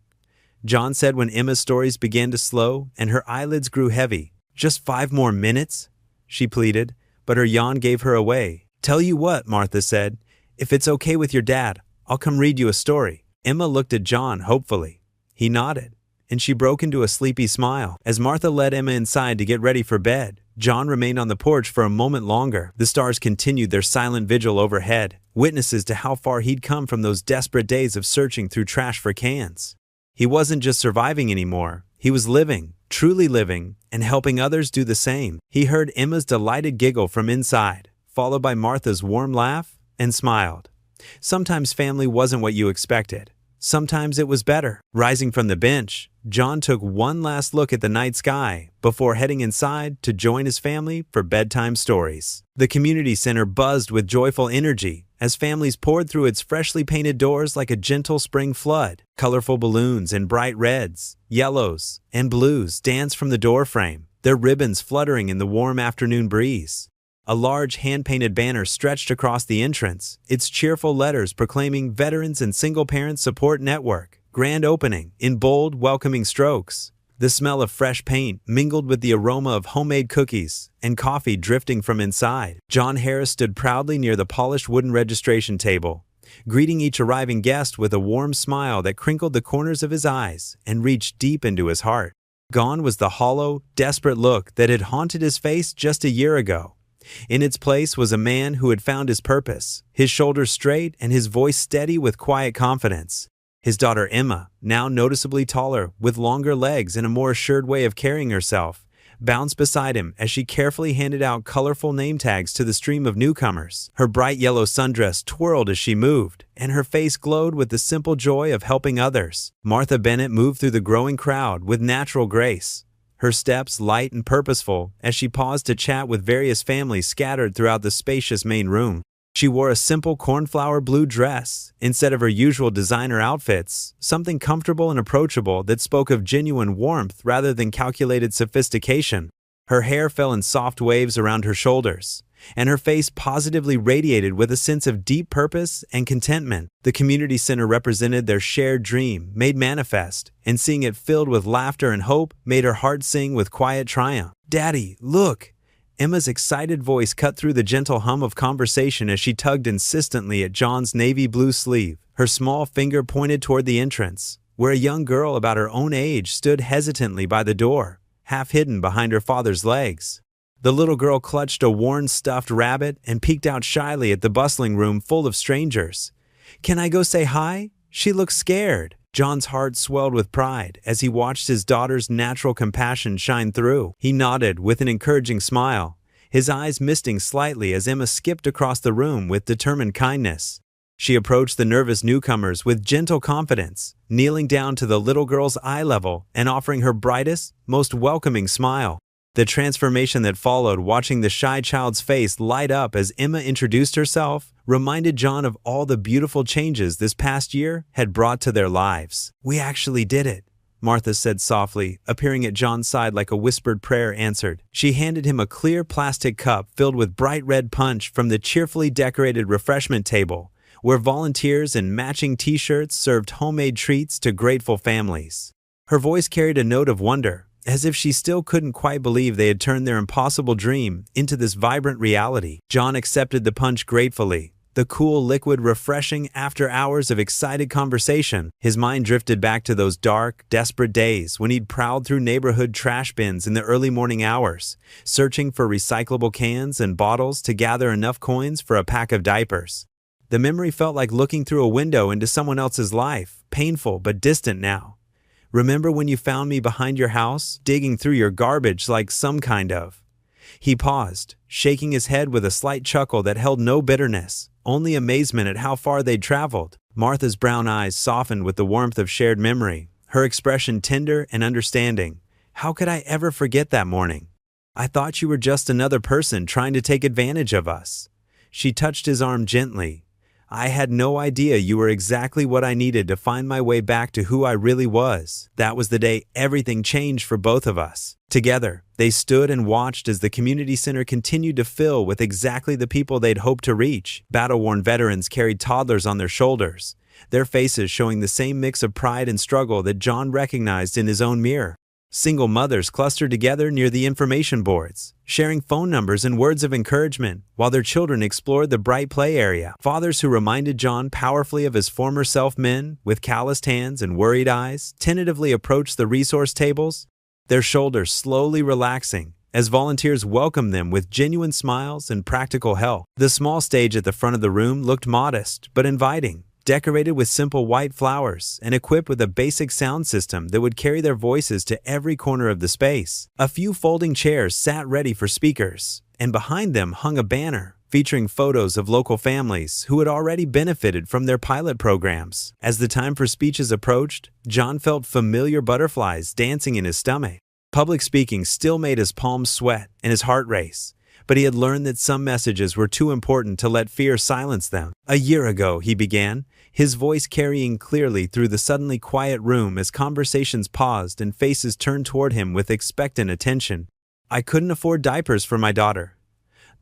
John said when Emma's stories began to slow and her eyelids grew heavy. "Just 5 more minutes?" she pleaded, but her yawn gave her away. "Tell you what," Martha said, "if it's okay with your dad, I'll come read you a story." Emma looked at John hopefully. He nodded, and she broke into a sleepy smile. As Martha led Emma inside to get ready for bed, John remained on the porch for a moment longer. The stars continued their silent vigil overhead, witnesses to how far he'd come from those desperate days of searching through trash for cans. He wasn't just surviving anymore, he was living, truly living, and helping others do the same. He heard Emma's delighted giggle from inside, followed by Martha's warm laugh, and smiled. Sometimes family wasn't what you expected. Sometimes it was better. Rising from the bench, John took one last look at the night sky before heading inside to join his family for bedtime stories. The community center buzzed with joyful energy as families poured through its freshly painted doors like a gentle spring flood. Colorful balloons in bright reds, yellows, and blues danced from the doorframe, their ribbons fluttering in the warm afternoon breeze. A large hand-painted banner stretched across the entrance, its cheerful letters proclaiming Veterans and Single Parent Support Network. Grand opening, in bold, welcoming strokes. The smell of fresh paint mingled with the aroma of homemade cookies and coffee drifting from inside. John Harris stood proudly near the polished wooden registration table, greeting each arriving guest with a warm smile that crinkled the corners of his eyes and reached deep into his heart. Gone was the hollow, desperate look that had haunted his face just a year ago. In its place was a man who had found his purpose, his shoulders straight and his voice steady with quiet confidence. His daughter Emma, now noticeably taller, with longer legs and a more assured way of carrying herself, bounced beside him as she carefully handed out colorful name tags to the stream of newcomers. Her bright yellow sundress twirled as she moved, and her face glowed with the simple joy of helping others. Martha Bennett moved through the growing crowd with natural grace, her steps light and purposeful as she paused to chat with various families scattered throughout the spacious main room. She wore a simple cornflower blue dress instead of her usual designer outfits, something comfortable and approachable that spoke of genuine warmth rather than calculated sophistication. Her hair fell in soft waves around her shoulders, and her face positively radiated with a sense of deep purpose and contentment. The community center represented their shared dream made manifest, and seeing it filled with laughter and hope made her heart sing with quiet triumph. "Daddy, look!" Emma's excited voice cut through the gentle hum of conversation as she tugged insistently at John's navy blue sleeve. Her small finger pointed toward the entrance, where a young girl about her own age stood hesitantly by the door, half hidden behind her father's legs. The little girl clutched a worn stuffed rabbit and peeked out shyly at the bustling room full of strangers. "Can I go say hi?" She looked scared. John's heart swelled with pride as he watched his daughter's natural compassion shine through. He nodded with an encouraging smile, his eyes misting slightly as Emma skipped across the room with determined kindness. She approached the nervous newcomers with gentle confidence, kneeling down to the little girl's eye level and offering her brightest, most welcoming smile. The transformation that followed, watching the shy child's face light up as Emma introduced herself, reminded John of all the beautiful changes this past year had brought to their lives. "We actually did it," Martha said softly, appearing at John's side like a whispered prayer answered. She handed him a clear plastic cup filled with bright red punch from the cheerfully decorated refreshment table, where volunteers in matching t-shirts served homemade treats to grateful families. Her voice carried a note of wonder, as if she still couldn't quite believe they had turned their impossible dream into this vibrant reality. John accepted the punch gratefully, the cool liquid refreshing after hours of excited conversation. His mind drifted back to those dark, desperate days when he'd prowled through neighborhood trash bins in the early morning hours, searching for recyclable cans and bottles to gather enough coins for a pack of diapers. The memory felt like looking through a window into someone else's life, painful but distant now. "Remember when you found me behind your house, digging through your garbage like some kind of..." He paused, shaking his head with a slight chuckle that held no bitterness, only amazement at how far they'd traveled. Martha's brown eyes softened with the warmth of shared memory, her expression tender and understanding. "How could I ever forget that morning? I thought you were just another person trying to take advantage of us." She touched his arm gently. "I had no idea you were exactly what I needed to find my way back to who I really was." That was the day everything changed for both of us. Together, they stood and watched as the community center continued to fill with exactly the people they'd hoped to reach. Battle-worn veterans carried toddlers on their shoulders, their faces showing the same mix of pride and struggle that John recognized in his own mirror. Single mothers clustered together near the information boards, sharing phone numbers and words of encouragement, while their children explored the bright play area. Fathers who reminded John powerfully of his former self, men with calloused hands and worried eyes, tentatively approached the resource tables, their shoulders slowly relaxing as volunteers welcomed them with genuine smiles and practical help. The small stage at the front of the room looked modest but inviting, decorated with simple white flowers and equipped with a basic sound system that would carry their voices to every corner of the space. A few folding chairs sat ready for speakers, and behind them hung a banner featuring photos of local families who had already benefited from their pilot programs. As the time for speeches approached, John felt familiar butterflies dancing in his stomach. Public speaking still made his palms sweat and his heart race, but he had learned that some messages were too important to let fear silence them. "A year ago," he began, his voice carrying clearly through the suddenly quiet room as conversations paused and faces turned toward him with expectant attention. "I couldn't afford diapers for my daughter."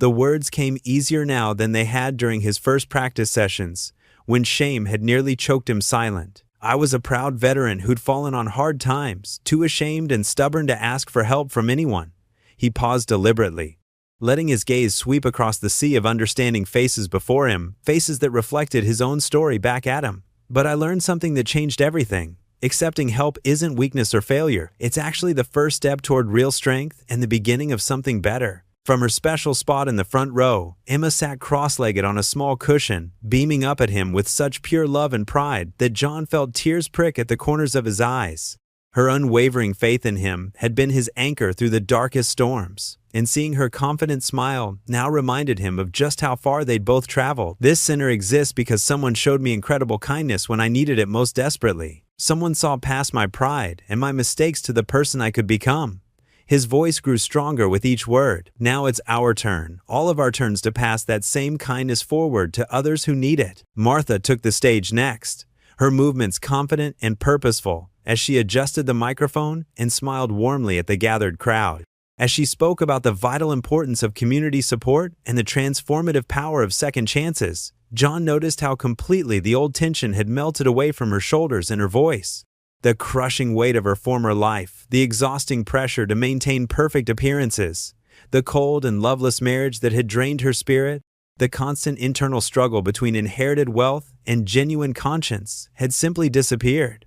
The words came easier now than they had during his first practice sessions, when shame had nearly choked him silent. "I was a proud veteran who'd fallen on hard times, too ashamed and stubborn to ask for help from anyone." He paused deliberately, letting his gaze sweep across the sea of understanding faces before him, faces that reflected his own story back at him. "But I learned something that changed everything. Accepting help isn't weakness or failure. It's actually the first step toward real strength and the beginning of something better." From her special spot in the front row, Emma sat cross-legged on a small cushion, beaming up at him with such pure love and pride that John felt tears prick at the corners of his eyes. Her unwavering faith in him had been his anchor through the darkest storms, and seeing her confident smile now reminded him of just how far they'd both traveled. "This center exists because someone showed me incredible kindness when I needed it most desperately. Someone saw past my pride and my mistakes to the person I could become." His voice grew stronger with each word. "Now it's our turn, all of our turns, to pass that same kindness forward to others who need it." Martha took the stage next, her movements confident and purposeful, as she adjusted the microphone and smiled warmly at the gathered crowd. As she spoke about the vital importance of community support and the transformative power of second chances, John noticed how completely the old tension had melted away from her shoulders and her voice. The crushing weight of her former life, the exhausting pressure to maintain perfect appearances, the cold and loveless marriage that had drained her spirit, the constant internal struggle between inherited wealth and genuine conscience had simply disappeared.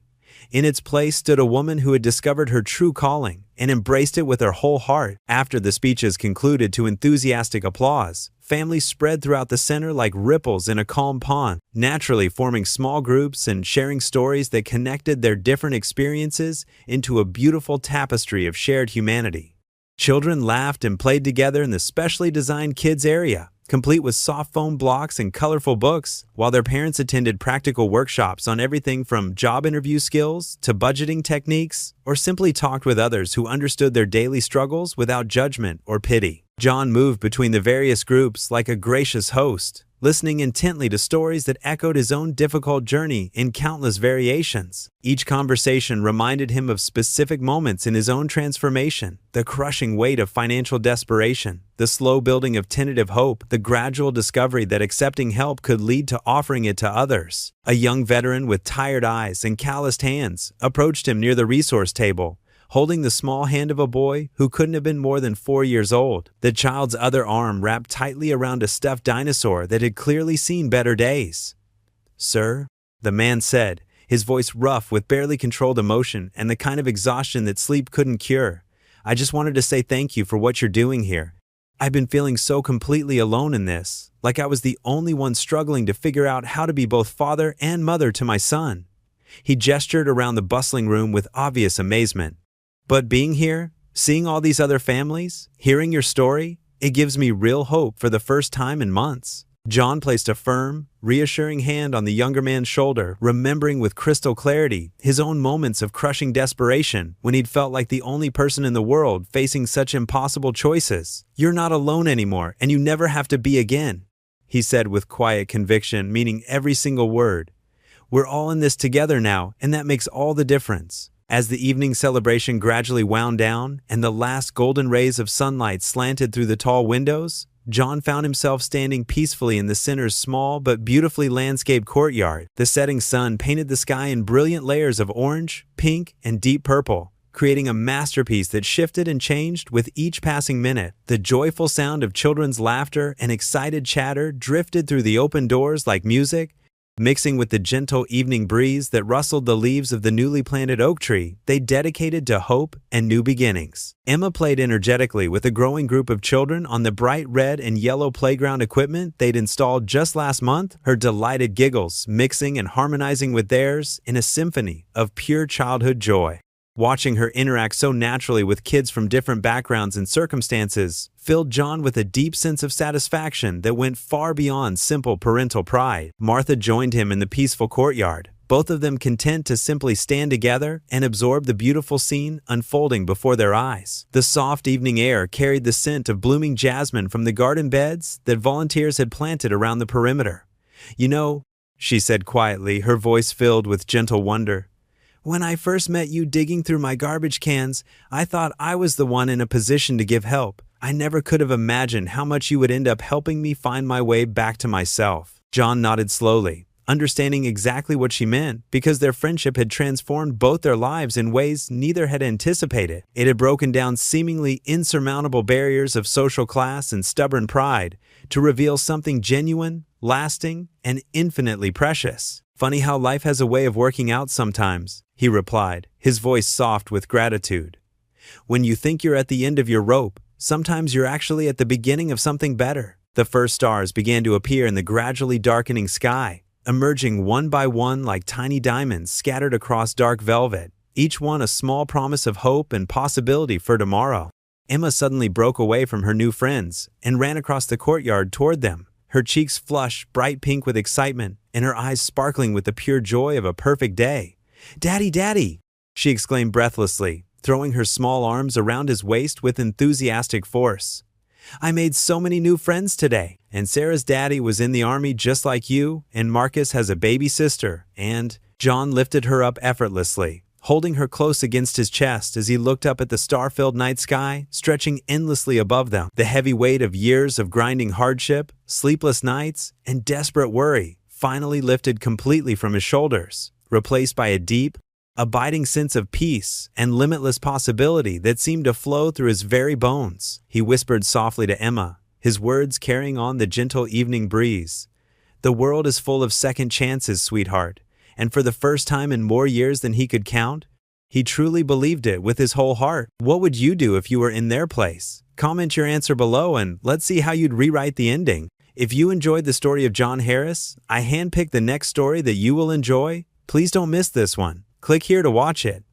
In its place stood a woman who had discovered her true calling and embraced it with her whole heart. After the speeches concluded to enthusiastic applause, families spread throughout the center like ripples in a calm pond, naturally forming small groups and sharing stories that connected their different experiences into a beautiful tapestry of shared humanity. Children laughed and played together in the specially designed kids area, complete with soft foam blocks and colorful books, while their parents attended practical workshops on everything from job interview skills to budgeting techniques, or simply talked with others who understood their daily struggles without judgment or pity. John moved between the various groups like a gracious host, listening intently to stories that echoed his own difficult journey in countless variations. Each conversation reminded him of specific moments in his own transformation: the crushing weight of financial desperation, the slow building of tentative hope, the gradual discovery that accepting help could lead to offering it to others. A young veteran with tired eyes and calloused hands approached him near the resource table, holding the small hand of a boy who couldn't have been more than 4 years old. The child's other arm wrapped tightly around a stuffed dinosaur that had clearly seen better days. "Sir," the man said, his voice rough with barely controlled emotion and the kind of exhaustion that sleep couldn't cure, "I just wanted to say thank you for what you're doing here. I've been feeling so completely alone in this, like I was the only one struggling to figure out how to be both father and mother to my son." He gestured around the bustling room with obvious amazement. "But being here, seeing all these other families, hearing your story, it gives me real hope for the first time in months." John placed a firm, reassuring hand on the younger man's shoulder, remembering with crystal clarity his own moments of crushing desperation when he'd felt like the only person in the world facing such impossible choices. "You're not alone anymore, and you never have to be again," he said with quiet conviction, meaning every single word. "We're all in this together now, and that makes all the difference." As the evening celebration gradually wound down and the last golden rays of sunlight slanted through the tall windows, John found himself standing peacefully in the center's small but beautifully landscaped courtyard. The setting sun painted the sky in brilliant layers of orange, pink, and deep purple, creating a masterpiece that shifted and changed with each passing minute. The joyful sound of children's laughter and excited chatter drifted through the open doors like music, Mixing with the gentle evening breeze that rustled the leaves of the newly planted oak tree, they dedicated to hope and new beginnings. Emma played energetically with a growing group of children on the bright red and yellow playground equipment they'd installed just last month, her delighted giggles mixing and harmonizing with theirs in a symphony of pure childhood joy. Watching her interact so naturally with kids from different backgrounds and circumstances filled John with a deep sense of satisfaction that went far beyond simple parental pride. Martha joined him in the peaceful courtyard, both of them content to simply stand together and absorb the beautiful scene unfolding before their eyes. The soft evening air carried the scent of blooming jasmine from the garden beds that volunteers had planted around the perimeter. "You know," she said quietly, her voice filled with gentle wonder, "when I first met you digging through my garbage cans, I thought I was the one in a position to give help. I never could have imagined how much you would end up helping me find my way back to myself." John nodded slowly, understanding exactly what she meant, because their friendship had transformed both their lives in ways neither had anticipated. It had broken down seemingly insurmountable barriers of social class and stubborn pride to reveal something genuine, lasting, and infinitely precious. "Funny how life has a way of working out sometimes," he replied, his voice soft with gratitude. "When you think you're at the end of your rope, sometimes you're actually at the beginning of something better." The first stars began to appear in the gradually darkening sky, emerging one by one like tiny diamonds scattered across dark velvet, each one a small promise of hope and possibility for tomorrow. Emma suddenly broke away from her new friends and ran across the courtyard toward them, her cheeks flushed bright pink with excitement and her eyes sparkling with the pure joy of a perfect day. "Daddy, Daddy!" she exclaimed breathlessly, throwing her small arms around his waist with enthusiastic force. "I made so many new friends today, and Sarah's daddy was in the army just like you, and Marcus has a baby sister, and—" John lifted her up effortlessly, holding her close against his chest as he looked up at the star-filled night sky stretching endlessly above them. The heavy weight of years of grinding hardship, sleepless nights, and desperate worry finally lifted completely from his shoulders, replaced by a deep, abiding sense of peace and limitless possibility that seemed to flow through his very bones. He whispered softly to Emma, his words carrying on the gentle evening breeze. "The world is full of second chances, sweetheart," and for the first time in more years than he could count, he truly believed it with his whole heart. What would you do if you were in their place? Comment your answer below and let's see how you'd rewrite the ending. If you enjoyed the story of John Harris, I handpicked the next story that you will enjoy. Please don't miss this one. Click here to watch it.